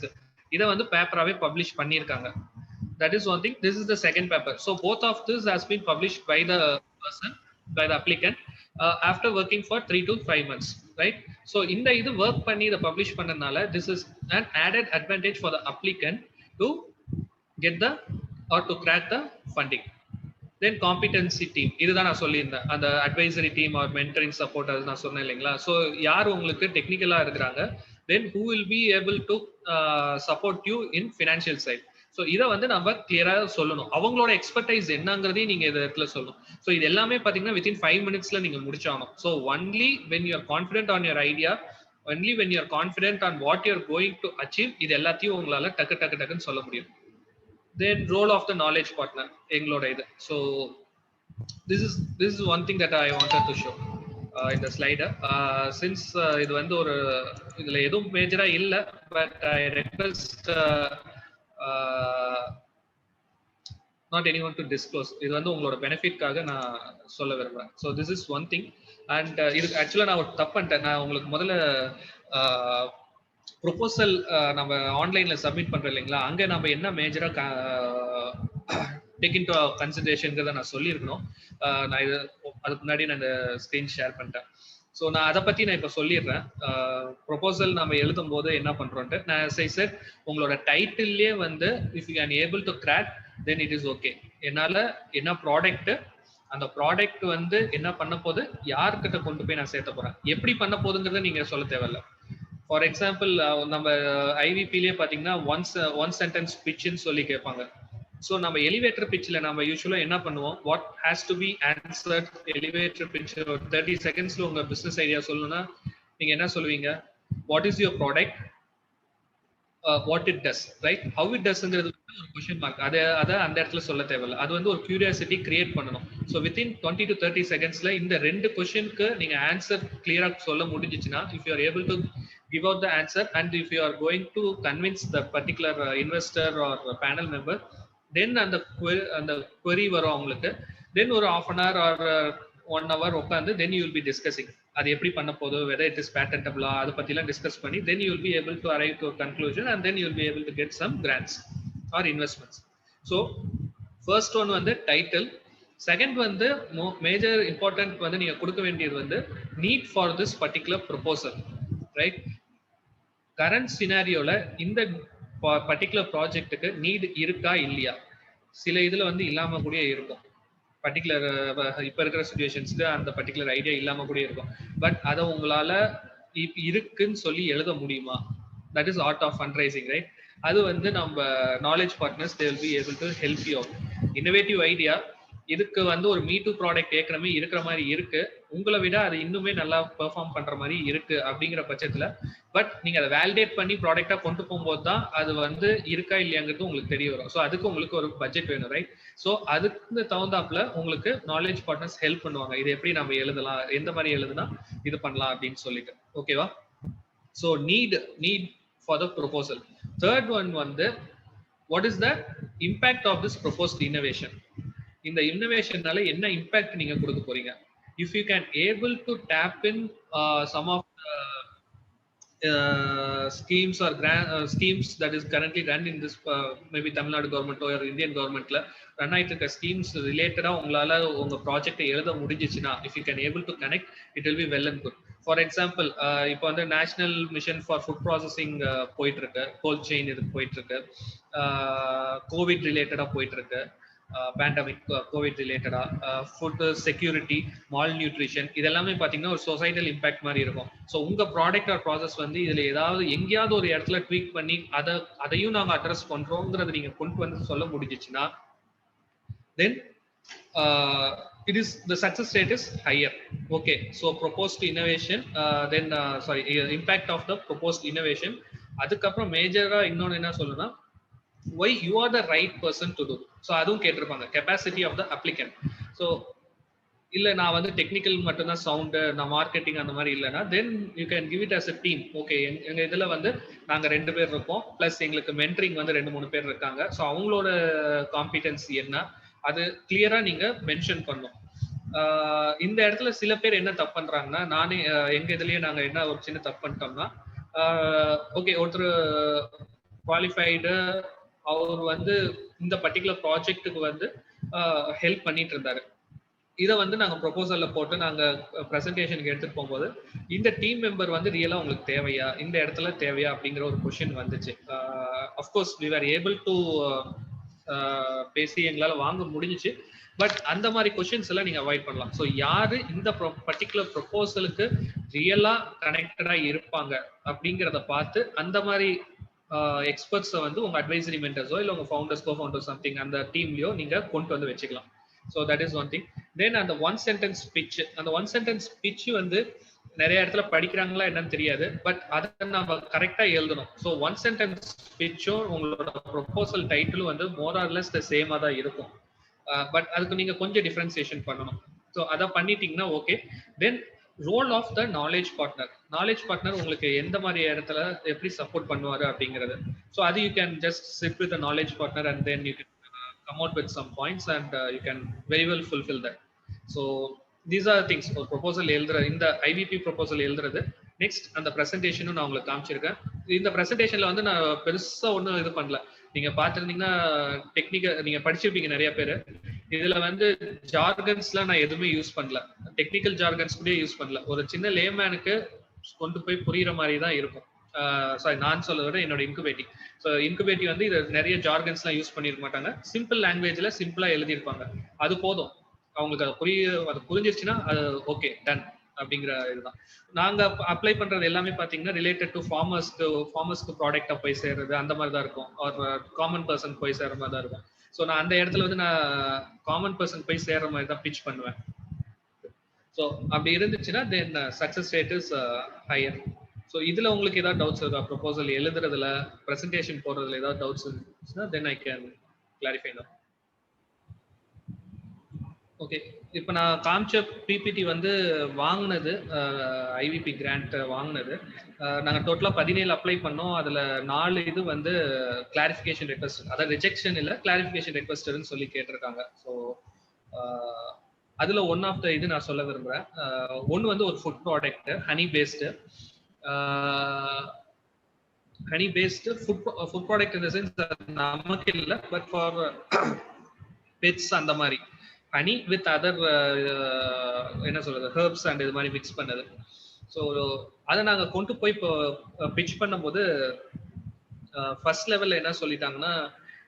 இதை வந்து பேப்பராவே பப்ளிஷ் பண்ணியிருக்காங்க. That is one thing. This is the second paper. So both of this has been published by the person, by the applicant, after working for 3 to 5 months, right? So இந்த இது work பண்ணி இதை publish பண்ணனால, this is an added advantage for the applicant to get the or to crack the funding. Then competency team, இதுதான் நான் சொல்லியிருந்தேன், அந்த advisory team or mentoring support அது நான் சொன்னேன் இல்லைங்களா. ஸோ யார் உங்களுக்கு டெக்னிக்கலா இருக்கிறாங்க, then who will be able to support you in financial side. So இதை வந்து நம்ம கிளியரா சொல்லணும், அவங்களோட எக்ஸ்பர்டைஸ் என்னங்கிறதையும் நீங்க இந்த இடத்துல சொல்லணும். ஸோ இது எல்லாமே பாத்தீங்கன்னா within 5 minutesல நீங்க முடிச்சாகணும். So only when you are confident on your idea, only when you are confident on what you are going to achieve, இது எல்லாத்தையும் உங்களால டக்குன்னு சொல்ல முடியும். Then role of the knowledge partner, எங்களோட இது. So this is one thing that I wanted to show in the slide. Since இது வந்து ஒரு இதுல எதுவும் மேஜரா இல்ல, but I request not anyone to disclose. இது வந்து உங்களோட பெனிஃபிட்காக நான் சொல்ல விரும்புறேன். So this is one thing. And இது ஆக்சுவலாக நான் ஒரு தப்பு பண்ணிட்டேன். நான் உங்களுக்கு முதல்ல ப்ரொபோசல் நம்ம ஆன்லைன்ல சப்மிட் பண்றோம் இல்லைங்களா, அங்கே நம்ம என்ன மேஜரா டேக் இன் டு கன்சிடரேஷன்ங்கிறத நான் சொல்லியிருக்கணும். நான் இது அதுக்கு முன்னாடி நான் இந்த ஸ்க்ரீன் ஷேர் பண்ணிட்டேன். ஸோ நான் அதை பற்றி நான் இப்போ சொல்லிடுறேன். ப்ரொபோசல் நம்ம எழுதும் போது என்ன பண்ணுறோன்ட்டு நான் said, உங்களோட டைட்டில்லே வந்து if you can able to crack then it is okay. என்னால் என்ன ப்ராடக்ட், அந்த ப்ராடக்ட் வந்து என்ன பண்ண போது, யார்கிட்ட கொண்டு போய் நான் சேர்த்த போகிறேன், எப்படி பண்ண போதுங்கிறத நீங்கள் சொல்ல தேவையில்ல. ஃபார் எக்ஸாம்பிள் நம்ம ஐவிபிலே பார்த்தீங்கன்னா ஒன் சென்டென்ஸ் பிட்ச்னு சொல்லி கேட்பாங்க. ஸோ நம்ம எலிவேட்டர் பிட்ச்ல நம்ம யூஸ்வலா என்ன பண்ணுவோம், what has to be answered elevator pitch. ஒரு 30 செகண்ட்ஸ்ல உங்க பிசினஸ் ஐடியா சொல்லணும்னா நீங்க என்ன சொல்லுவீங்க, what is your product, what it does, right? How it டஸ்ங்கிறது ஒரு கொஸ்டின் மார்க். அதை அந்த இடத்துல சொல்ல தேவையில்ல, அது வந்து ஒரு கியூரியாசிட்டி கிரியேட் பண்ணணும். ஸோ வித்தின் 20 to 30 செகண்ட்ஸ்ல இந்த 2 கொஸ்டினுக்கு நீங்க ஆன்சர் கிளியரா சொல்ல முடிஞ்சிச்சுன்னா, if you are able to give out the answer and if you are going to convince the particular investor or panel member, then அந்த query வரும் அவங்களுக்கு. then ஒரு half an hour or 1 hour உட்காந்து then you will be discussing அது எப்படி பண்ண போதோ, whether it is patentable, அதை பத்திலாம் டிஸ்கஸ் பண்ணி then you will be able to arrive to a conclusion and then you will be able to get some grants or investments. So first one வந்து title. Second வந்து major important வந்து நீங்க கொடுக்க வேண்டியது வந்து need for this particular proposal, right? Current சினாரியோல இந்த particular ப்ராஜெக்ட்டுக்கு NEET இருக்கா இல்லையா? சில இதுல வந்து இல்லாம கூட இருக்கும். பர்டிகுலர் இப்ப இருக்கிற சிச்சுவேஷன்ஸ்க்கு அந்த பர்டிகுலர் ஐடியா இல்லாம கூட இருக்கும். பட் அதை உங்களால இருக்குன்னு சொல்லி எழுத முடியுமா? That is art of fund raising, right? அது வந்து நம்ம knowledge partners they will be able to help you out. Innovative idea இதுக்கு வந்து ஒரு மீ டூ ப்ராடக்ட் ஏற்கனவே இருக்கிற மாதிரி இருக்கு, உங்களை விட அது இன்னுமே நல்லா பெர்ஃபார்ம் பண்ற மாதிரி இருக்கு அப்படிங்கிற பட்சத்துல, பட் நீங்க அதை வேலிடேட் பண்ணி ப்ராடக்டா கொண்டு போகும்போது தான் அது வந்து இருக்கா இல்லையாங்கிறது உங்களுக்கு தெரிய வரும். ஸோ அதுக்கு உங்களுக்கு ஒரு பட்ஜெட் வேணும், ரைட்? ஸோ அதுக்கு தகுந்தாப்புல உங்களுக்கு நாலேஜ் பார்ட்னர்ஸ் ஹெல்ப் பண்ணுவாங்க. இது எப்படி நம்ம எழுதலாம், எந்த மாதிரி எழுதுனா இது பண்ணலாம் அப்படின்னு சொல்லிட்டு, ஓகேவா? So need for the proposal. Third one வந்து what is the impact of this proposed innovation? இந்த இன்னோவேஷனால என்ன இம்பாக்ட் நீங்க கொடுக்க போறீங்க? if you can able to tap in some of schemes or schemes that is currently run in this maybe Tamil Nadu government or Indian government la run ஆயிட்டு இருக்க schemes related உங்களால உங்க ப்ராஜெக்ட் எழுத முடிஞ்சிச்சுன்னா if you can able to connect, it will be well and good. For example, இப்போ வந்து national mission for food processing போயிட்டு இருக்கு, gold chain இது போயிட்டு இருக்கு, கோவிட் ரிலேட்டடா போயிட்டு இருக்கு, பேண்டமிக் கோவிட் ரிலேட்டடா, ஃபுட் செக்யூரிட்டி, மால் நியூட்ரிஷன், இதெல்லாமே பார்த்தீங்கன்னா ஒரு சொசைட்டல் இம்பாக்ட் மாதிரி இருக்கும். ஸோ உங்க ப்ராடக்ட் ஆர் ப்ராசஸ் வந்து இதுல ஏதாவது எங்கேயாவது ஒரு இடத்துல ட்வீக் பண்ணி அதையும் நாங்கள் அட்ரஸ் பண்றோங்கிறது நீங்க கொண்டு வந்து சொல்ல முடிஞ்சிச்சுன்னா then it is the success rate is higher. Okay, so proposed innovation, then sorry, impact of the proposed innovation. அதுக்கப்புறம் மேஜரா இன்னொன்னு என்ன சொல்லணும்னா why you are the right person to do. So அதுவும் கேட்டிருப்பாங்க, capacity of the applicant. So இல்ல நான் வந்து technical மட்டும்தான் சவுண்டு, நான் மார்க்கெட்டிங் அந்த மாதிரி இல்லைன்னா then you can give it as a team. Okay, எங்க இதுல வந்து நாங்க 2 பேர் இருக்கோம், பிளஸ் எங்களுக்கு மென்டரிங் வந்து 2-3 பேர் இருக்காங்க. ஸோ அவங்களோட காம்பிடன்சி என்ன அது கிளியரா நீங்க மென்ஷன் பண்ணும். இந்த இடத்துல சில பேர் என்ன தப்பு பண்றாங்கன்னா, நானே எங்க இதுலயே நாங்க என்ன ஒரு சின்ன தப்பு பண்ணிட்டோம்னா, ஓகே ஒருத்தர் குவாலிஃபைடு அவர் வந்து இந்த பர்டிகுலர் ப்ராஜெக்ட்டுக்கு வந்து ஹெல்ப் பண்ணிட்டு இருந்தாரு. இதை வந்து நாங்கள் ப்ரொபோசல்ல போட்டு நாங்கள் ப்ரெசன்டேஷனுக்கு எடுத்துட்டு போகும்போது இந்த டீம் மெம்பர் வந்து ரியலாக உங்களுக்கு தேவையா, இந்த இடத்துல தேவையா அப்படிங்கிற ஒரு கொஸ்டின் வந்துச்சு. Of course we are able to பேசி எங்களால் வாங்க முடிஞ்சிச்சு. பட் அந்த மாதிரி கொஸ்டின்ஸ் எல்லாம் நீங்கள் அவாய்ட் பண்ணலாம். ஸோ யாரு இந்த பர்டிகுலர் ப்ரொபோசலுக்கு ரியலாக கனெக்டடாக இருப்பாங்க அப்படிங்கிறத பார்த்து அந்த மாதிரி எக்ஸ்பர்ட்ஸை வந்து உங்கள் அட்வைசரி மென்டர்ஸோ இல்லை உங்கள் ஃபவுண்டர்ஸ் கோ ஃபவுண்டர்ஸ் சம்திங் அந்த டீம்லையோ நீங்கள் கொண்டு வந்து வச்சுக்கலாம். So that is one thing. Then அந்த one sentence pitch, அந்த one sentence pitch வந்து நிறைய இடத்துல படிக்கிறாங்களா என்னன்னு தெரியாது, பட் அதை நம்ம கரெக்டா எழுதணும். ஸோ ஒன் சென்டென்ஸ் பிச்சும் உங்களோட ப்ரொபோசல் டைட்டிலும் வந்து மோர் ஆர் லெஸ் த சேமா தான் இருக்கும். பட் அதுக்கு நீங்க கொஞ்சம் டிஃபரன்சியேஷன் பண்ணணும். ஸோ அதை பண்ணிட்டீங்கன்னா okay. Then role of the knowledge partner. Knowledge partner உங்களுக்கு எந்த மாதிரி இடத்துல எப்படி சப்போர்ட் பண்ணுவாரு அப்படிங்கிறது. ஸோ அது you can just sit with knowledge partner and then you can come out with some points and you can very well fulfill that. So these are the things. ஒரு proposal எழுதுற இந்த IVP proposal எழுதுறது. Next அந்த ப்ரெசன்டேஷனும் நான் உங்களுக்கு காமிச்சிருக்கேன். இந்த ப்ரெசன்டேஷன்ல வந்து நான் பெருசா ஒன்றும் இது பண்ணல. நீங்க பார்த்துருந்தீங்கன்னா டெக்னிக்கல் நீங்க படிச்சிருப்பீங்க நிறைய பேர். இதுல வந்து ஜார்கன்ஸ்லாம் நான் எதுவுமே யூஸ் பண்ணல, டெக்னிக்கல் ஜார்கன்ஸ் கூட யூஸ் பண்ணல. ஒரு சின்ன லேமேனுக்கு கொண்டு போய் புரியுற மாதிரி தான் இருக்கும். சாரி, நான் சொல்ல விட என்னோட இன்குபேட்டிவ். ஸோ இன்குபேட்டிவ் வந்து இது நிறைய ஜார்கன்ஸ்லாம் யூஸ் பண்ணிருக்க மாட்டாங்க. சிம்பிள் லாங்குவேஜ்ல சிம்பிளா எழுதியிருப்பாங்க. அது போதும் அவங்களுக்கு. அது புரிஞ்சிருச்சுன்னா அது ஓகே டன் அப்படிங்கிற இதுதான். நாங்க அப்ளை பண்றது எல்லாமே பாத்தீங்கன்னா ரிலேட்டட் டு ஃபார்மர்ஸ்க்கு ப்ராடக்டா போய் சேர்றது அந்த மாதிரி தான் இருக்கும். ஒரு காமன் பர்சன் போய் சேர்ற மாதிரி தான் இருக்கும். ஸோ நான் அந்த இடத்துல வந்து நான் காமன் பர்சன் போய் சேர்ற மாதிரி தான் பிச் பண்ணுவேன். ஸோ அப்படி இருந்துச்சுன்னா then success rate is higher. So இதுல உங்களுக்கு ஏதாவது டவுட்ஸ் இருக்கா? ப்ரொபோசல் எழுதுறதுல, ப்ரெசன்டேஷன் போடுறதுல ஏதாவது டவுட்ஸ் இருந்துச்சுன்னா then I can clarify now. Okay, இப்போ நான் காமிச்ச பிபிடி வந்து வாங்கினது ஐவிபி கிராண்ட் வாங்கினது. நாங்கள் டோட்டலாக 17 அப்ளை பண்ணோம். அதில் 4 இது வந்து கிளாரிஃபிகேஷன் ரெக்வஸ்ட், அதாவது ரிஜெக்ஷன் இல்லை கிளாரிஃபிகேஷன் ரெக்வஸ்ட்னு சொல்லி கேட்டிருக்காங்க. ஸோ அதில் ஒன் ஆஃப் த இது நான் சொல்ல விரும்புகிறேன். ஒன்று வந்து ஒரு food product, honey based. Honey based food product இந்த சென்ஸ் நமக்கு இல்லை, பட் ஃபார் பெட்ஸ் அந்த மாதிரி ஹனி வித் அதர் என்ன சொல்றது ஹெர்ப்ஸ் அண்ட் இது மாதிரி மிக்ஸ் பண்ணது. ஸோ அதை நாங்கள் கொண்டு போய் இப்போ பிச் பண்ணும்போது ஃபர்ஸ்ட் லெவலில் என்ன சொல்லிட்டாங்கன்னா,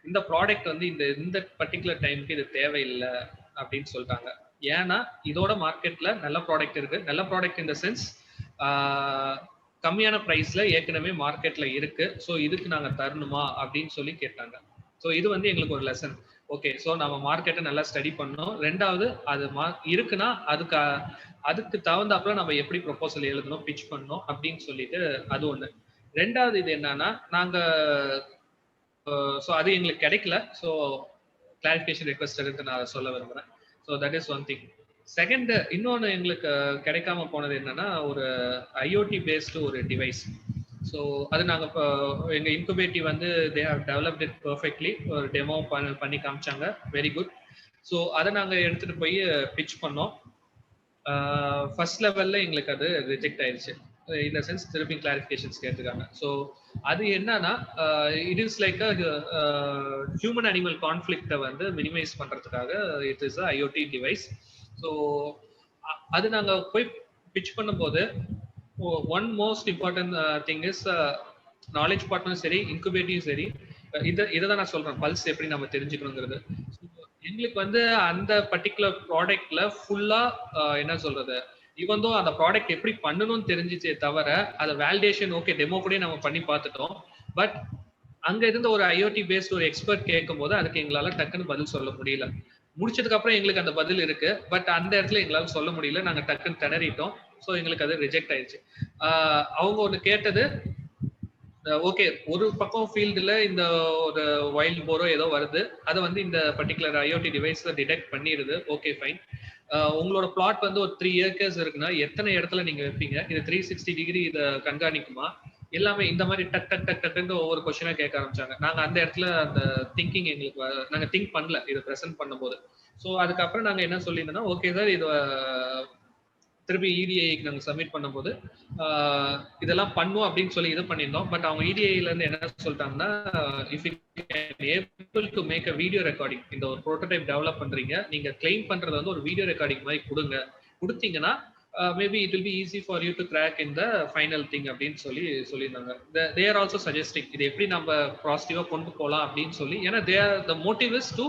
இந்த ப்ராடக்ட் வந்து இந்த பர்டிகுலர் டைமுக்கு இது தேவையில்லை அப்படின்னு சொல்லிட்டாங்க. ஏன்னா இதோட மார்க்கெட்ல நல்ல ப்ராடக்ட் இருக்கு. நல்ல ப்ராடக்ட் இந்த சென்ஸ் கம்மியான ப்ரைஸ்ல ஏற்கனவே மார்க்கெட்ல இருக்கு. ஸோ இதுக்கு நாங்கள் தரணுமா அப்படின்னு சொல்லி கேட்டாங்க. ஸோ இது வந்து எங்களுக்கு ஒரு லெசன். ஓகே, ஸோ நம்ம மார்க்கெட்டை நல்லா ஸ்டடி பண்ணோம். ரெண்டாவது அது இருக்குன்னா அதுக்கு தகுந்தாப்புல நம்ம எப்படி ப்ரொபோசல் எழுதணும், பிச் பண்ணணும் அப்படின்னு சொல்லிட்டு அது ஒன்று. ரெண்டாவது இது என்னன்னா, ஸோ அது எங்களுக்கு கிடைக்கல. ஸோ கிளாரிஃபிகேஷன் ரெக்வஸ்ட் இருக்கு நான் சொல்ல விரும்புறேன். So that is one thing. Second, இன்னொன்று எங்களுக்கு கிடைக்காம போனது என்னன்னா, ஒரு ஐஓடி பேஸ்டு ஒரு டிவைஸ். ஸோ அது நாங்கள் இப்போ எங்கள் இன்குபேட்டிவ் வந்து they have developed it perfectly. ஒரு டெமோ பண்ணி காமிச்சாங்க, வெரி குட். ஸோ அதை நாங்கள் எடுத்துகிட்டு போய் பிச் பண்ணோம். ஃபர்ஸ்ட் லெவல்ல எங்களுக்கு அது ரிஜெக்ட் ஆயிடுச்சு. இந்த சென்ஸ் திருப்பி கிளாரிஃபிகேஷன்ஸ் கேட்டிருக்காங்க. ஸோ அது என்னன்னா it is like human animal கான்ஃப்ளிக்டை வந்து மினிமைஸ் பண்றதுக்காக it is IoT device. So அது நாங்கள் போய் பிச் பண்ணும்போது one most important thing is knowledge பார்ட்னரும் சரி இன்குபேட்டிவும் சரி இதை தான் நான் சொல்றேன், பல்ஸ் எப்படி நம்ம தெரிஞ்சுக்கணுங்கிறது. எங்களுக்கு வந்து அந்த பர்டிகுலர் ப்ராடக்ட்ல ஃபுல்லா என்ன சொல்றது, ஈவன் தோ அந்த ப்ராடக்ட் எப்படி பண்ணணும்னு தெரிஞ்சிச்சே தவிர அதை வேலிடேஷன் ஓகே டெமோ கூட நம்ம பண்ணி பார்த்துட்டோம். பட் அங்க இருந்த ஒரு ஐஓடி பேஸ்ட் ஒரு எக்ஸ்பர்ட் கேட்கும் போது அதுக்கு எங்களால டக்குன்னு பதில் சொல்ல முடியல. முடிச்சதுக்கு அப்புறம் எங்களுக்கு அந்த பதில் இருக்கு, பட் அந்த இடத்துல எங்களால சொல்ல முடியல, நாங்க டக்குன்னு திணறிட்டோம். ஸோ எங்களுக்கு அது ரிஜெக்ட் ஆயிடுச்சு. அவங்க ஒன்று கேட்டது, ஓகே ஒரு பக்கம் ஃபீல்டுல இந்த ஒரு வைல்ட் போரோ ஏதோ வருது, அதை வந்து இந்த பர்டிகுலர் ஐஓடி டிவைஸ்ல டிடெக்ட் பண்ணிடுது, ஓகே ஃபைன். உங்களோட பிளாட் வந்து ஒரு 3 ஏக்கர்ஸ் இருக்குன்னா எத்தனை இடத்துல நீங்க வைப்பீங்க, இது 360 டிகிரி இதை கண்காணிக்குமா, எல்லாமே இந்த மாதிரி டக் டக் டக் டக்குன்னு ஒவ்வொரு கொஸ்டினா கேட்க ஆரம்பிச்சாங்க. நாங்க அந்த இடத்துல அந்த திங்கிங் எங்களுக்கு நாங்க திங்க் பண்ணல இதை ப்ரெசென்ட் பண்ணும்போது. ஸோ அதுக்கப்புறம் நாங்க என்ன சொல்லியிருந்தோம்னா, ஓகே சார் இது திருப்பி இடிஐக்கு நாங்கள் சப்மிட் பண்ணும்போது இதெல்லாம் பண்ணுவோம் அப்படின்னு சொல்லி இது பண்ணியிருந்தோம். பட் அவங்க இடிஐல இருந்து என்ன சொல்லிட்டாங்கன்னா, if you can able to make a video recording, இந்த ஒரு ப்ரோட்டோடைப் டெவலப் பண்றீங்க, நீங்க கிளைம் பண்றது வந்து ஒரு வீடியோ ரெக்கார்டிங் மாதிரி கொடுத்தீங்கன்னா maybe it will be easy for you to crack in the final thing அப்படின்னு சொல்லியிருந்தாங்க. தே ஆர் ஆல்சோ சஜஸ்டிங் இது எப்படி நம்ம பாசிட்டிவா கொண்டு போகலாம் அப்படின்னு சொல்லி. ஏன்னா they are the motive is to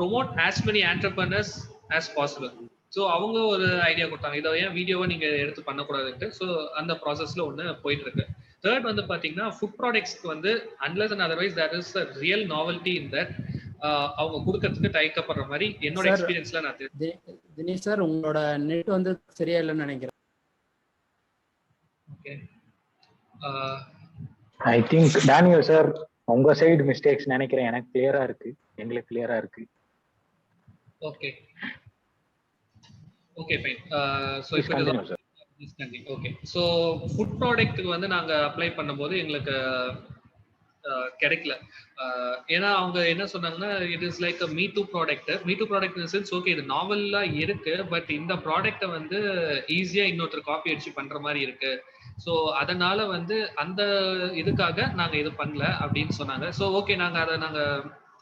promote as many entrepreneurs as possible. So அவங்க ஒரு ஐடியா கொடுத்தாங்க, இதை ஏன் வீடியோவை நீங்க எடுத்து பண்ணக்கூடாதுன்ட்டு. ஸோ அந்த ப்ராசஸ்ல ஒன்று போயிட்டு இருக்கு. தேர்ட் வந்து பாத்தீங்கன்னா ஃபுட் ப்ராடக்ட்ஸ்க்கு வந்து unless and otherwise there is a real novelty in that அவங்க கொடுக்கறதுக்கு தயக்கப்படுற மாதிரி என்னோட எக்ஸ்பீரியன்ஸ்ல நான் தினேஷ் சார் உங்களோட நெட் வந்து சரியா இல்லைன்னு நினைக்கிறேன். Okay I think Daniel sir உங்க சைடு மிஸ்டேக்ஸ் நினைக்கிறேன், எனக்கு கிளியரா இருக்கு, எங்களுக்கு கிளியரா இருக்கு. Okay okay fine. ஸோ இப்போ ஓகே, ஸோ ஃபுட் ப்ராடக்ட்டுக்கு வந்து நாங்கள் அப்ளை பண்ணும்போது எங்களுக்கு கிடைக்கல. ஏன்னா அவங்க என்ன சொன்னாங்கன்னா, it is like me too product in sense okay இது நாவலா இருக்கு, பட் இந்த ப்ராடக்டை வந்து ஈஸியா இன்னொருத்தர் காப்பி அடிச்சு பண்ற மாதிரி இருக்கு. ஸோ அதனால வந்து அந்த இதுக்காக நாங்க இது பண்ணல அப்படின்னு சொன்னாங்க. ஸோ ஓகே நாங்க அதை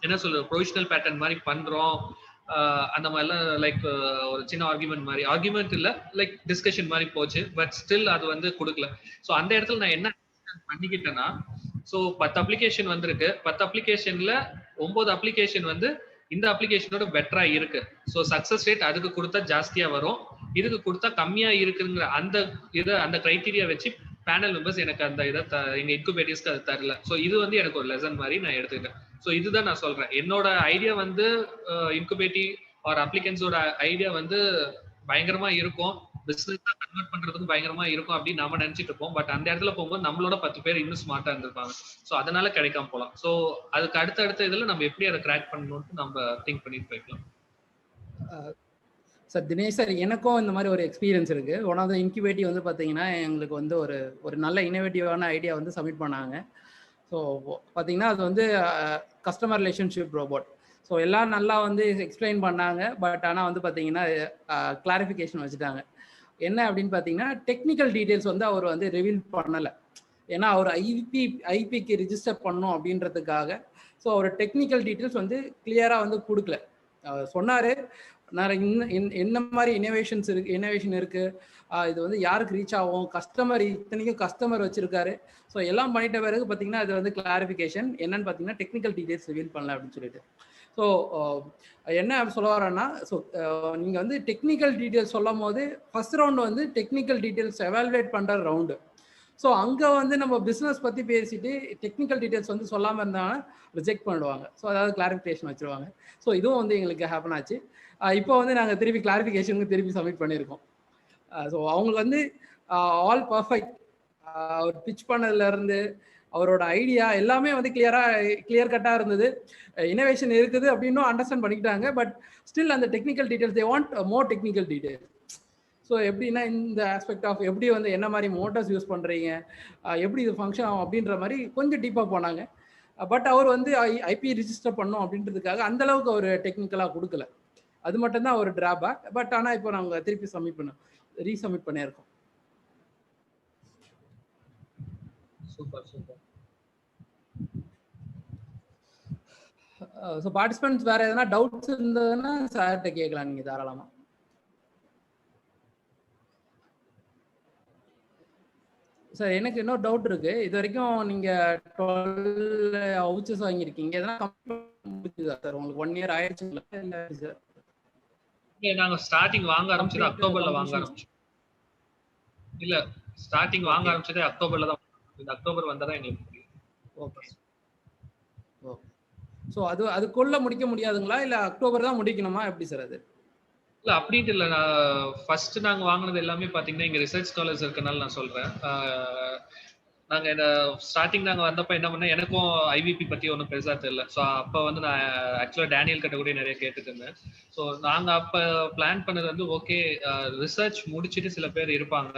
என்ன சொல்றது ப்ரொவிஷனல் பேட்டர்ன் மாதிரி பண்றோம் அந்த மாதிரிலாம் லைக் ஒரு சின்ன ஆர்குமெண்ட் இல்லை லைக் டிஸ்கஷன் மாதிரி போச்சு. பட் ஸ்டில் அது வந்து கொடுக்கல. ஸோ அந்த இடத்துல நான் என்ன பண்ணிக்கிட்டேன்னா, ஸோ 10 அப்ளிகேஷன் வந்திருக்கு, 10 அப்ளிகேஷன்ல 9 அப்ளிகேஷன் வந்து இந்த அப்ளிகேஷனோட பெட்டரா இருக்கு. ஸோ சக்சஸ் ரேட் அதுக்கு கொடுத்தா ஜாஸ்தியா வரும், இதுக்கு கொடுத்தா கம்மியா இருக்குங்கிற அந்த கிரைட்டீரியா வச்சு பேனல் மெம்பர்ஸ் எனக்கு அந்த இதை எங்க இன்குபேட்டர்ஸ்க்கு அது தரல. ஸோ இது வந்து எனக்கு ஒரு லெசன் மாதிரி நான் எடுத்துக்கிட்டேன். ஸோ இதுதான் நான் சொல்றேன், என்னோட ஐடியா வந்து இன்குபேட்டிவ் ஆர் அப்ளிகன்ஸோட ஐடியா வந்து பயங்கரமா இருக்கும், பிசினஸ் கன்வெர்ட் பண்றதுக்கு பயங்கரமா இருக்கும் அப்படின்னு நாம நினைச்சிட்டு இருப்போம். பட் அந்த இடத்துல போகும்போது நம்மளோட 10 பேர் இன்னும் ஸ்மார்ட்டா இருந்திருப்பாங்க. ஸோ அதனால கிடைக்காம போகலாம். ஸோ அதுக்கு அடுத்த இதுல நம்ம எப்படி அதை கிராக் பண்ணணும்னு நம்ம திங்க் பண்ணிட்டு போய்க்கலாம். சார் தினேஷ் சார் எனக்கும் இந்த மாதிரி ஒரு எக்ஸ்பீரியன்ஸ் இருக்கு. ஒன் ஆஃப் த இன்குபேட்டிவ் வந்து பார்த்தீங்கன்னா எங்களுக்கு வந்து ஒரு நல்ல இனோவேட்டிவான ஐடியா வந்து சப்மிட் பண்ணாங்க. ஸோ பார்த்தீங்கன்னா அது வந்து கஸ்டமர் ரிலேஷன்ஷிப் ரோபோட். ஸோ எல்லாம் நல்லா வந்து எக்ஸ்பிளைன் பண்ணாங்க. பட் ஆனால் வந்து பார்த்தீங்கன்னா கிளாரிஃபிகேஷன் வச்சுட்டாங்க. என்ன அப்படின்னு பார்த்தீங்கன்னா டெக்னிக்கல் டீட்டெயில்ஸ் வந்து அவர் வந்து ரிவீல் பண்ணலை. ஏன்னா அவர் ஐபிக்கு ரிஜிஸ்டர் பண்ணணும் அப்படின்றதுக்காக. ஸோ அவர் டெக்னிக்கல் டீட்டெயில்ஸ் வந்து கிளியராக வந்து கொடுக்கல. சொன்னார் என்ன மாதிரி இனோவேஷன் இருக்கு, இது வந்து யாருக்கு ரீச் ஆகும், இத்தனைக்கும் கஸ்டமர் வச்சிருக்காரு. ஸோ எல்லாம் பண்ணிட்ட பிறகு பார்த்தீங்கன்னா அது வந்து கிளாரிஃபிகேஷன் என்னன்னு பார்த்தீங்கன்னா டெக்னிக்கல் டீட்டெயில்ஸ் ரிவீல் பண்ணல அப்படின்னு சொல்லிட்டு. ஸோ என்ன சொல்ல வரேன்னா, ஸோ நீங்கள் வந்து டெக்னிக்கல் டீட்டெயில்ஸ் சொல்லும் போது ஃபர்ஸ்ட் ரவுண்டு வந்து டெக்னிக்கல் டீட்டெயில்ஸ் எவாலுவேட் பண்ணுற ரவுண்டு. ஸோ அங்கே வந்து நம்ம பிஸ்னஸ் பற்றி பேசிட்டு டெக்னிக்கல் டீட்டெயில்ஸ் வந்து சொல்லாமல் இருந்தாங்கன்னா ரிஜெக்ட் பண்ணிடுவாங்க. ஸோ அதாவது கிளாரிஃபிகேஷன் வச்சுருவாங்க. ஸோ இதுவும் வந்து எங்களுக்கு ஹேப்பன் ஆச்சு. இப்போ வந்து நாங்கள் திருப்பி கிளாரிஃபிகேஷனுக்கு திருப்பி சப்மிட் பண்ணியிருக்கோம். ஸோ அவங்களுக்கு வந்து ஆல் பர்ஃபெக்ட், அவர் பிச் பண்ணதுலேருந்து அவரோட ஐடியா எல்லாமே வந்து கிளியர் கட்டாக இருந்தது. இனோவேஷன் இருக்குது அப்படின்னு அண்டர்ஸ்டாண்ட் பண்ணிக்கிட்டாங்க. பட் ஸ்டில் அந்த technical details they want more technical details. So எப்படின்னா இந்த ஆஸ்பெக்ட் ஆஃப் எப்படி வந்து என்ன மாதிரி மோட்டர்ஸ் யூஸ் பண்ணுறீங்க, எப்படி இது ஃபங்க்ஷன் ஆகும் அப்படின்ற மாதிரி கொஞ்சம் டீப்பாக போனாங்க. பட் அவர் வந்து ஐபி ரிஜிஸ்டர் பண்ணோம் அப்படின்றதுக்காக அந்தளவுக்கு அவர் டெக்னிக்கலாக கொடுக்கல. அது மட்டும் தான் ஒரு டிராபேக். பட் ஆனால் இப்போ நாங்கள் திருப்பி ரீசப்மிட் பண்ணியிருக்கோம். Super super. ஸோ பார்ட்டிசிபென்ட்ஸ் வேற எதனா டவுட்ஸ் இருந்ததுன்னா சார்கிட்ட கேட்கலாம் நீங்க தாராளமா. சார் எனக்கு இன்னொரு டவுட் இருக்கு. இது வரைக்கும் நீங்க 12 வவுச்சர்ஸ் வாங்கியிருக்கீங்க. எதனா முடிஞ்சுதா சார்? உங்களுக்கு 1 இயர் ஆயிடுச்சு இல்ல சார்? நாங்க ஸ்டார்டிங் வாங்க ஆரம்பிச்சது அக்டோபர்ல வாங்க ஆரம்பிச்சோம். இல்ல ஸ்டார்டிங் வாங்க ஆரம்பிச்சதே அக்டோபர்ல தான். இந்த அக்டோபர் வந்தா தான் எங்களுக்கு புரியும். ஓகே. ஸோ அதுக்குள்ள முடிக்க முடியாதுங்களா இல்ல அக்டோபர் தான் முடிக்கணுமா எப்படி சார் அது? இல்ல அப்படின்ட்டு இல்ல. நான் ஃபர்ஸ்ட் நாங்க வாங்கினது எல்லாமே பாத்தீங்கன்னா இங்க ரிசர்ச் ஸ்காலர்ஸ் இருக்கனால நான் சொல்றேன். நாங்க இந்த ஸ்டார்டிங் நாங்க வந்தப்ப என்ன பண்ண, எனக்கும் ஐவிபி பத்தி ஒன்றும் பெருசா தெரியல. ஸோ அப்ப வந்து நான் ஆக்சுவலா டேனியல் கிட்ட கூட நிறைய கேட்டுட்டு இருந்தேன். ஸோ நாங்க அப்ப பிளான் பண்ணது வந்து ஓகே ரிசர்ச் முடிச்சுட்டு சில பேர் இருப்பாங்க,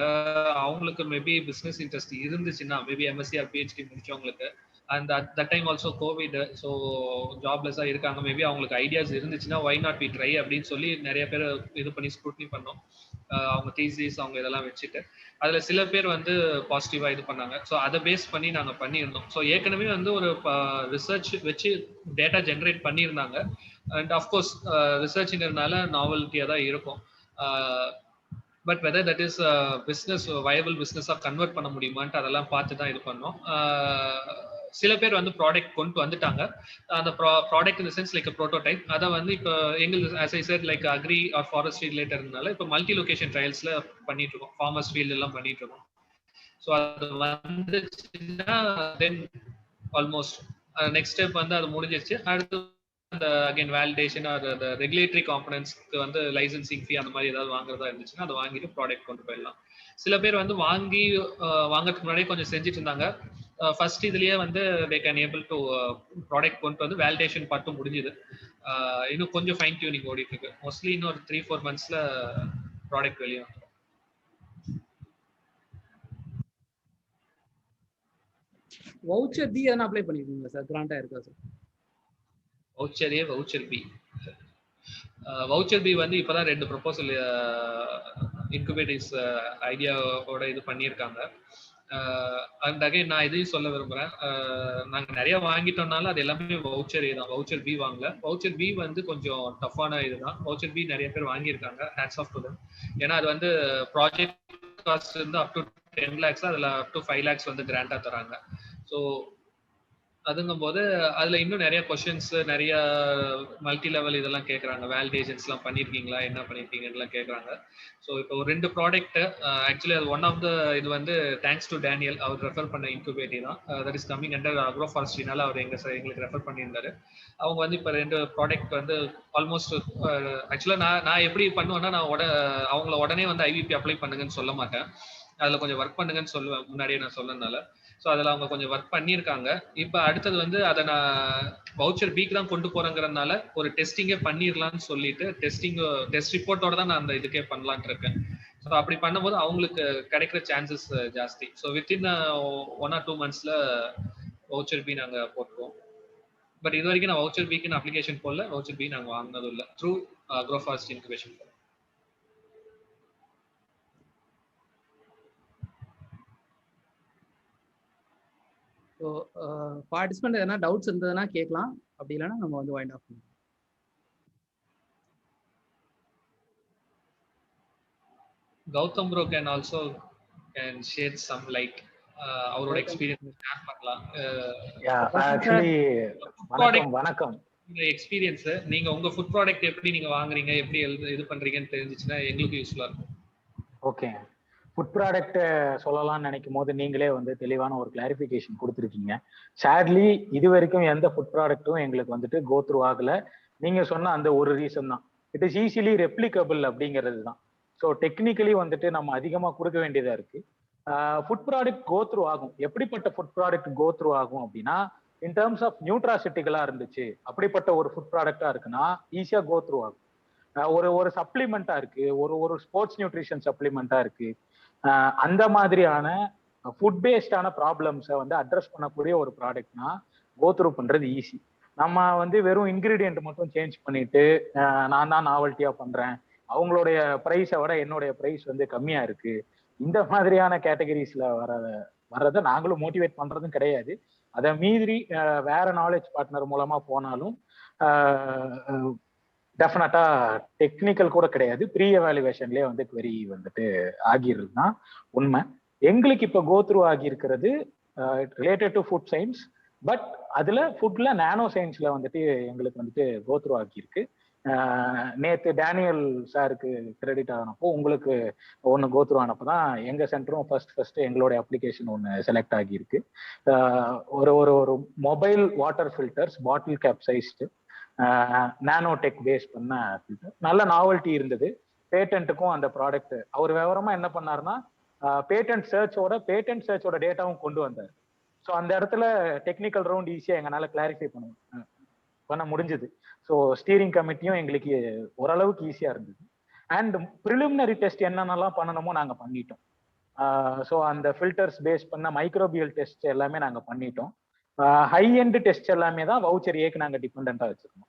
அவங்களுக்கு மேபி பிசினஸ் இன்ட்ரெஸ்ட் இருந்துச்சுன்னா மேபி எம்எஸ்சி ஆர் பிஹெச்டி முடிச்சவங்களுக்கு and that time also COVID, so ஜாப்லெஸ்ஸா இருக்காங்க, மேபி அவங்களுக்கு ஐடியாஸ் இருந்துச்சுன்னா வை நாட் வி ட்ரை அப்படின்னு சொல்லி நிறைய பேர் இது பண்ணி ஸ்க்ரூட்னி பண்ணோம். அவங்க தீசிஸ் அவங்க இதெல்லாம் வச்சுட்டு அதுல சில பேர் வந்து பாசிட்டிவா இது பண்ணாங்க. ஸோ அதை பேஸ் பண்ணி நாங்க பண்ணியிருந்தோம். ஸோ ஏற்கனவே வந்து ஒரு ரிசர்ச் வச்சு டேட்டா ஜென்ரேட் பண்ணியிருந்தாங்க. அண்ட் அஃப்கோர்ஸ் ரிசர்ச்ங்கிறதுனால நாவல்ட்டியா தான் இருக்கும். But whether that is business viable பிஸ்னஸா கன்வெர்ட் பண்ண முடியுமான்ட்டு அதெல்லாம் பார்த்து தான் இது பண்ணோம். சில பேர் வந்து ப்ராடக்ட் கொண்டு வந்துட்டாங்க. அந்த product in the sense like prototype அதை வந்து இப்போ எங்களுக்கு as I said like agri or forestry ரிலேட்டட்னால இப்போ மல்டி லொகேஷன் ட்ரையல்ஸ்ல பண்ணிட்டு இருக்கோம். ஃபார்மர்ஸ் ஃபீல்ட் எல்லாம் பண்ணிட்டு இருக்கோம். ஸோ அது வந்துச்சுன்னா தென் ஆல்மோஸ்ட் நெக்ஸ்ட் ஸ்டெப் வந்து அது முடிஞ்சிருச்சு. அடுத்து அந்த அகைன் வேலிடேஷன் ஆர் அந்த ரெகுலேட்டரி காம்பனன்ட்ஸ்க்கு வந்து லைசன்சிங் ஃபீ அந்த மாதிரி ஏதாவது வாங்குறதா இருந்துச்சுன்னா அதை வாங்கிட்டு ப்ராடக்ட் கொண்டு போயிடலாம். சில பேர் வந்து வாங்கறதுக்கு முன்னாடியே கொஞ்சம் செஞ்சுட்டு இருந்தாங்க. ஃபர்ஸ்ட் இதுலயே வந்து தே கேன் ஏபிள் டு ப்ராடக்ட் கொண்டு வந்து வேலிடேஷன் பார்ட்டும் முடிஞ்சுது. இன்னும் கொஞ்சம் ஃபைன் டியூனிங் ஓடிட்டு இருக்கு. மோஸ்ட்லி இன்னும் ஒரு 3-4 monthsல ப்ராடக்ட் வெளியே வந்துடும். வவுச்சர் பி எதனா அப்ளை பண்ணிருக்கீங்களா சார்? கிராண்டா இருக்கா சார்? வவுச்சர் ஏ வவுச்சர் பி. வவுச்சர் பி வந்து இப்பதான் 2 ப்ரொபோசல் இன்குபேட்டர்ஸ் ஐடியாவோட இது பண்ணியிருக்காங்க. அண்ட் அகைன் நான் இதையும் சொல்ல விரும்புறேன், நாங்க நிறைய வாங்கிட்டோம்னால அது எல்லாமே வவுச்சர் ஏ தான். வவுச்சர் பி வாங்கல. வவுச்சர் பி வந்து கொஞ்சம் டஃப்பான இதுதான். வவுச்சர் பி நிறைய பேர் வாங்கியிருக்காங்க. Hats off to them. ஏன்னா அது வந்து ப்ராஜெக்ட் காஸ்ட் இருந்து அப் டு 10 lakhs அதுல அப் டு 5 lakhs வந்து கிராண்டா தராங்க. ஸோ அதுங்கும் போது அதுல இன்னும் நிறைய கொஸ்டின்ஸ், நிறைய மல்டி லெவல் இதெல்லாம் கேட்கறாங்க. வேலிடேஷன்ஸ்லாம் பண்ணிருக்கீங்களா, என்ன பண்ணிருக்கீங்கலாம் கேட்கறாங்க. ஸோ இப்போ ஒரு 2 ப்ராடக்ட் ஆக்சுவலி அது ஒன் ஆஃப் த இது வந்து தேங்க்ஸ் டு டேனியல் அவர் ரெஃபர் பண்ண இன்குபேட்டி தான். That is coming under agro ஃபாரஸ்ட்ரினால அவர் எங்களுக்கு ரெஃபர் பண்ணியிருந்தாரு. அவங்க வந்து இப்போ 2 ப்ராடக்ட் வந்து ஆல்மோஸ்ட் ஆக்சுவலாக நான் எப்படி பண்ணுவேன்னா நான் அவங்கள உடனே வந்து ஐவிபி அப்ளை பண்ணுங்கன்னு சொல்ல மாட்டேன். அதில் கொஞ்சம் ஒர்க் பண்ணுங்கன்னு சொல்லுவேன் முன்னாடியே நான் சொன்னதுனால. ஸோ அதில் அவங்க கொஞ்சம் ஒர்க் பண்ணியிருக்காங்க. இப்போ அடுத்தது வந்து அதை நான் வவுச்சர் பிக்கு தான் கொண்டு போறேங்கிறதுனால ஒரு டெஸ்டிங்கே பண்ணிடலாம்னு சொல்லிட்டு டெஸ்ட் ரிப்போர்ட்டோட தான் நான் அந்த இதுக்கே பண்ணலான் இருக்கேன். ஸோ அப்படி பண்ணும்போது அவங்களுக்கு கிடைக்கிற சான்சஸ் ஜாஸ்தி. ஸோ வித்தின் 1 or 2 monthsல வவுச்சர் பி நாங்கள் போட்டுருவோம். பட் இது வரைக்கும் நான் வவுச்சர் பிக்கு அப்ளிகேஷன் போடல. வவுச்சர் பி நாங்கள் வாங்கினதும் இல்லை. Through agrofast incubation. So participant எதனா டவுட்ஸ் இருந்ததுன்னா கேட்கலாம். அப்படி இல்லைன்னா நம்ம வந்து வைண்ட் ஆஃப் பண்ணலாம். Gautham bro can also can share some light. அவரோட எக்ஸ்பீரியன்ஸ் ஷேர் பண்ணலாம். ஆக்சுவலி வணக்கம். எக்ஸ்பீரியன்ஸ் நீங்க உங்க ஃபுட் ப்ராடக்ட் எப்படி நீங்க வாங்குறீங்க, எப்படி இது பண்றீங்கன்னு தெரிஞ்சிச்சுன்னா எங்களுக்கு யூஸ்ஃபுல்லா இருக்கும். ஓகே, ஃபுட் ப்ராடக்ட் சொல்லலாம்னு நினைக்கும் போது நீங்களே வந்து தெளிவான ஒரு கிளாரிஃபிகேஷன் கொடுத்துருக்கீங்க. சேட்லி இது வரைக்கும் எந்த ஃபுட் ப்ராடக்ட்டும் எங்களுக்கு வந்துட்டு கோ த்ரூ ஆகல. நீங்க சொன்ன அந்த ஒரு ரீசன் தான், இட் இஸ் ஈஸிலி ரெப்ளிகபிள் அப்படிங்கிறது தான். ஸோ டெக்னிக்கலி வந்துட்டு நம்ம அதிகமாக கொடுக்க வேண்டியதா இருக்கு. ஃபுட் ப்ராடக்ட் கோ த்ரூ ஆகும். எப்படிப்பட்ட ஃபுட் ப்ராடக்ட் கோ த்ரூ ஆகும் அப்படின்னா, இன் டேர்ம்ஸ் ஆஃப் நியூட்ராசிட்டிகளா இருந்துச்சு, அப்படிப்பட்ட ஒரு ஃபுட் ப்ராடக்டா இருக்குன்னா ஈஸியா கோ த்ரூ ஆகும். ஒரு சப்ளிமெண்டா இருக்கு, ஒரு ஸ்போர்ட்ஸ் நியூட்ரிஷன் சப்ளிமெண்டா இருக்கு, அந்த மாதிரியான ஃபுட் பேஸ்டான ப்ராப்ளம்ஸை வந்து அட்ரஸ் பண்ணக்கூடிய ஒரு ப்ராடக்ட்னா கோ த்ரூ பண்றது ஈஸி. நம்ம வந்து வெறும் இன்கிரீடியன்ட் மட்டும் சேஞ்ச் பண்ணிட்டு நான் தான் நாவல்ட்டியா பண்றேன், அவங்களுடைய ப்ரைஸை விட என்னுடைய ப்ரைஸ் வந்து கம்மியா இருக்கு, இந்த மாதிரியான கேட்டகரிஸ்ல வர்றதை நாங்களும் மோட்டிவேட் பண்றதும் கிடையாது. அதை மீறி வேற நாலேஜ் பார்ட்னர் மூலமா போனாலும் டெஃபினட்டா டெக்னிக்கல் கூட கிடையாது, ப்ரீ எவாலுவேஷன்லேயே வந்து query வந்துட்டு ஆகிடுறது தான் உண்மை. எங்களுக்கு இப்போ கோத்ரூ ஆகியிருக்கிறது related to food science, but அதுல ஃபுட்ல நானோ சயின்ஸ்ல வந்துட்டு எங்களுக்கு வந்துட்டு கோத்ரூ ஆகியிருக்கு. நேற்று டேனியல் சாருக்கு கிரெடிட் ஆனப்போ உங்களுக்கு ஒன்று கோத்ரூ ஆனப்போ தான் எங்க சென்டரும் ஃபர்ஸ்ட் எங்களுடைய அப்ளிகேஷன் ஒன்று செலக்ட் ஆகியிருக்கு. ஒரு ஒரு ஒரு mobile water filters, bottle cap sized, nanotech base பண்ண ஃபில்டர், நல்ல நாவல்ட்டி இருந்தது. பேட்டன்ட்டுக்கும் அந்த ப்ராடக்ட் அவர் விவரமா என்ன பண்ணாருன்னா பேட்டன்ட் சர்ச்சோட டேட்டாவும் கொண்டு வந்தார். ஸோ அந்த இடத்துல டெக்னிக்கல் ரவுண்ட் ஈஸியாக எங்களால் கிளாரிஃபை பண்ண முடிஞ்சது. ஸோ ஸ்டீரிங் கமிட்டியும் எங்களுக்கு ஓரளவுக்கு ஈஸியாக இருந்தது. அண்ட் ப்ரிலிமினரி டெஸ்ட் என்னென்னலாம் பண்ணணுமோ நாங்கள் பண்ணிட்டோம். ஸோ அந்த ஃபில்டர்ஸ் பேஸ் பண்ண மைக்ரோபியல் டெஸ்ட் எல்லாமே நாங்கள் பண்ணிட்டோம். ஹை எண்ட் டெஸ்ட் எல்லாமே தான் வவுச்சர் ஏக்கு நாங்கள் டிபெண்டாக வச்சிருக்கோம்.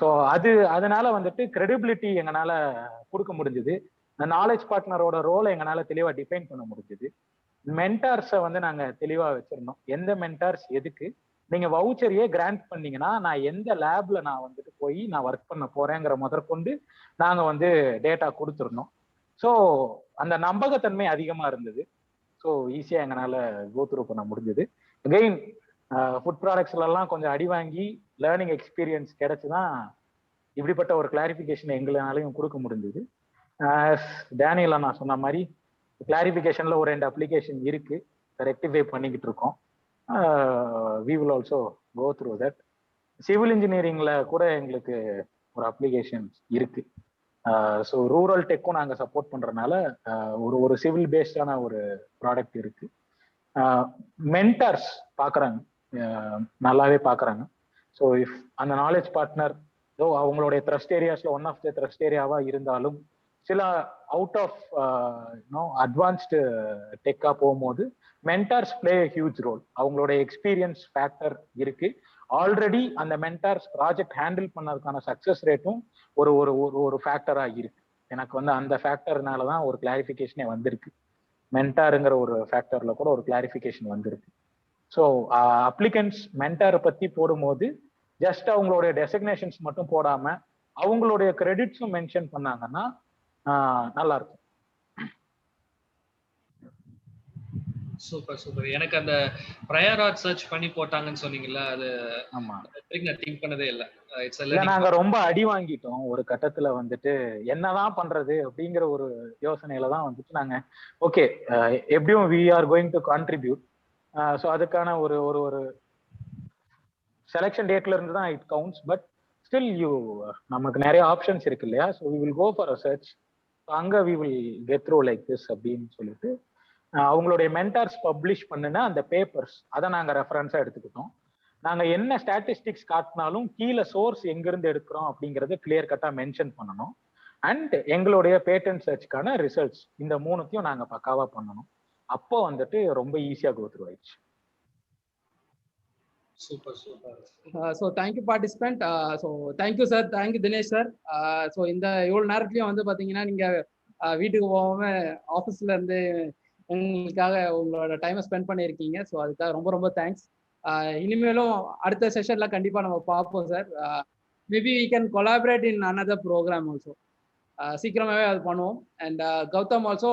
ஸோ அதனால வந்துட்டு கிரெடிபிலிட்டி எங்களால் கொடுக்க முடிஞ்சது. நாலேஜ் பார்ட்னரோட ரோலை எங்களால் தெளிவாக டிஃபைன் பண்ண முடிஞ்சது. மென்டார்ஸை வந்து நாங்கள் தெளிவாக வச்சிருந்தோம். எந்த மென்டார்ஸ் எதுக்கு, நீங்கள் வவுச்சரையே கிராண்ட் பண்ணீங்கன்னா நான் எந்த லேப்ல நான் வந்துட்டு போய் நான் ஒர்க் பண்ண போறேங்கிற முதற்கொண்டு நாங்கள் வந்து டேட்டா கொடுத்துருந்தோம். ஸோ அந்த நம்பகத்தன்மை அதிகமாக இருந்தது. ஸோ ஈஸியாக எங்களால் கோத்ரூ பண்ண முடிஞ்சது. அகெயின் ஃபுட் ப்ராடக்ட்ஸ்லாம் கொஞ்சம் அடி வாங்கி லேர்னிங் எக்ஸ்பீரியன்ஸ் கிடைச்சுதான் இப்படிப்பட்ட ஒரு கிளாரிஃபிகேஷன் எங்களாலையும் கொடுக்க முடிஞ்சது. டேனியல் நான் சொன்ன மாதிரி கிளாரிஃபிகேஷன்ல ஒரு 2 அப்ளிகேஷன் இருக்கு, ரெக்டிஃபை பண்ணிக்கிட்டு இருக்கோம். We will also go through that. Civil இன்ஜினியரிங்ல கூட எங்களுக்கு ஒரு அப்ளிகேஷன் இருக்கு. ஸோ ரூரல் டெக்கும் நாங்கள் சப்போர்ட் பண்றதுனால ஒரு சிவில் பேஸ்டான ஒரு ப்ராடக்ட் இருக்கு. மென்டார்ஸ் பார்க்குறாங்க, நல்லாவே பார்க்குறாங்க. ஸோ இஃப் அந்த நாலேஜ் பார்ட்னர் அவங்களுடைய த்ரஸ்ட் ஏரியாஸ்ல ஒன் ஆஃப் த த்ரஸ்ட் ஏரியாவா இருந்தாலும் சில அவுட் ஆஃப் அட்வான்ஸ்டு டெக்கா போகும்போது மென்டார்ஸ் பிளே ஹியூஜ் ரோல். அவங்களோட எக்ஸ்பீரியன்ஸ் ஃபேக்டர் இருக்கு. ஆல்ரெடி அந்த மென்டார்ஸ் ப்ராஜெக்ட் ஹேண்டில் பண்ணதுக்கான சக்சஸ் ரேட்டும் ஒரு ஒரு ஒரு ஃபேக்டரா இருக்கு. எனக்கு வந்து அந்த ஃபேக்டர்னால தான் ஒரு கிளாரிஃபிகேஷனே வந்திருக்கு. மென்டாருங்கிற ஒரு ஃபேக்டர்ல கூட ஒரு கிளாரிஃபிகேஷன் வந்திருக்கு. ஸோ அப்ளிகன்ஸ் மென்டாரை பத்தி போடும்போது ஜஸ்ட் அவங்களுடைய டெசிக்னேஷன்ஸ் மட்டும் போடாம அவங்களுடைய கிரெடிட்ஸும் மென்ஷன் பண்ணாங்கன்னா நல்லா இருக்கும். சூப்பர். எனக்கு அந்த ப்ரையர் ஆர்ட் சர்ச் பண்ணி போட்டாங்கன்னு சொன்னீங்கல்ல, அது ஆமா நான் திங்க் பண்ணதே இல்ல. நாங்க ரொம்ப அடி வாங்கிட்டோம் ஒரு கட்டத்துல வந்துட்டு என்னதான் பண்றது அப்படிங்கிற ஒரு யோசனையில தான் வந்துட்டு நாங்க ஓகே எப்படியும் we are going to contribute. So அதுக்கான ஒரு ஒரு ஒரு செலெக்ஷன் டேட்ல இருந்து தான் இட் கவுண்ட்ஸ். பட் ஸ்டில் நமக்கு நிறைய ஆப்ஷன்ஸ் இருக்கு இல்லையா? So we will go for a search. அங்க we will get through like this அப்படின்னு சொல்லிட்டு அவங்களுடைய மென்டார்ஸ் பப்ளிஷ் பண்ணுன அந்த பேப்பர்ஸ் அதை நாங்கள் ரெஃபரன்ஸாக எடுத்துக்கிட்டோம். நாங்கள் என்ன ஸ்டாட்டிஸ்டிக்ஸ் காட்டினாலும் கீழே சோர்ஸ் எங்கிருந்து எடுக்கிறோம் அப்படிங்கிறத கிளியர் கட்டாக மென்ஷன் பண்ணணும். அண்ட் எங்களுடைய பேட்டன்ட் சர்ச்சுக்கான ரிசல்ட்ஸ் இந்த 3த்தையும் நாங்கள் பக்காவாக பண்ணணும். அப்போ வந்துட்டு ரொம்ப ஈஸியாக கோ த்ரூ ஆயிடுச்சு. Super. So thank you participant. So thank you sir, thank you Dinesh sir. So இந்த இவ்வளோ நேரத்துலையும் வந்து பார்த்தீங்கன்னா நீங்கள் வீட்டுக்கு போகாமல் ஆஃபீஸில் இருந்து உங்களுக்காக உங்களோட டைமை ஸ்பெண்ட் பண்ணியிருக்கீங்க. ஸோ அதுக்காக ரொம்ப ரொம்ப தேங்க்ஸ். இனிமேலும் அடுத்த செஷனில் கண்டிப்பாக நம்ம பார்ப்போம் sir. Maybe we can collaborate in another program also. சீக்கிரமாகவே அது பண்ணுவோம். அண்ட் கௌதம் ஆல்சோ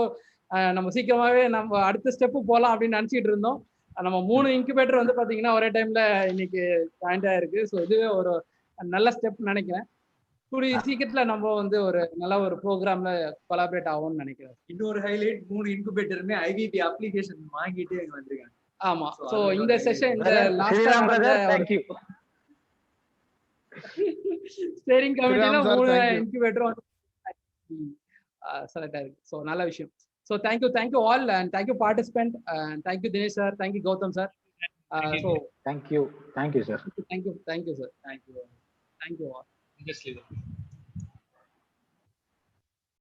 நம்ம சீக்கிரமாகவே நம்ம அடுத்த ஸ்டெப்பு போகலாம் அப்படின்னு நினச்சிட்டு இருந்தோம். நம்ம 3 இன்குபேட்டர் வந்து பார்த்தீங்கன்னா ஒரே டைமில் இன்னைக்கு ஜாயிண்ட் ஆயிருக்கு. ஸோ இதுவே ஒரு நல்ல ஸ்டெப் நினைக்கிறேன். கூடிய சீக்கிரத்தில் நம்ம வந்து ஒரு நல்ல ஒரு ப்ரோக்ராம்ல கொலாபரேட் ஆகும்னு நினைக்கிறேன். இன்னொரு ஹைலைட் 3 இன்குபேட்டருமே ஐவிபி அப்ளிகேஷன் வாங்கிட்டு இங்க வந்திருக்காங்க. ஆமா. சோ இந்த செஷன் இந்த லாஸ்ட் தேங்க்யூ ஸ்டேரிங் கமிட்டில 3 இன்குபேட்டர் வந்து செலக்ட் ஆயிருக்கு. சோ நல்ல விஷயம். So thank you all and thank you participant and thank you Dinesh sir, thank you Gautam sir. So thank you sir. Thank you sir. Thank you all. Just leave it.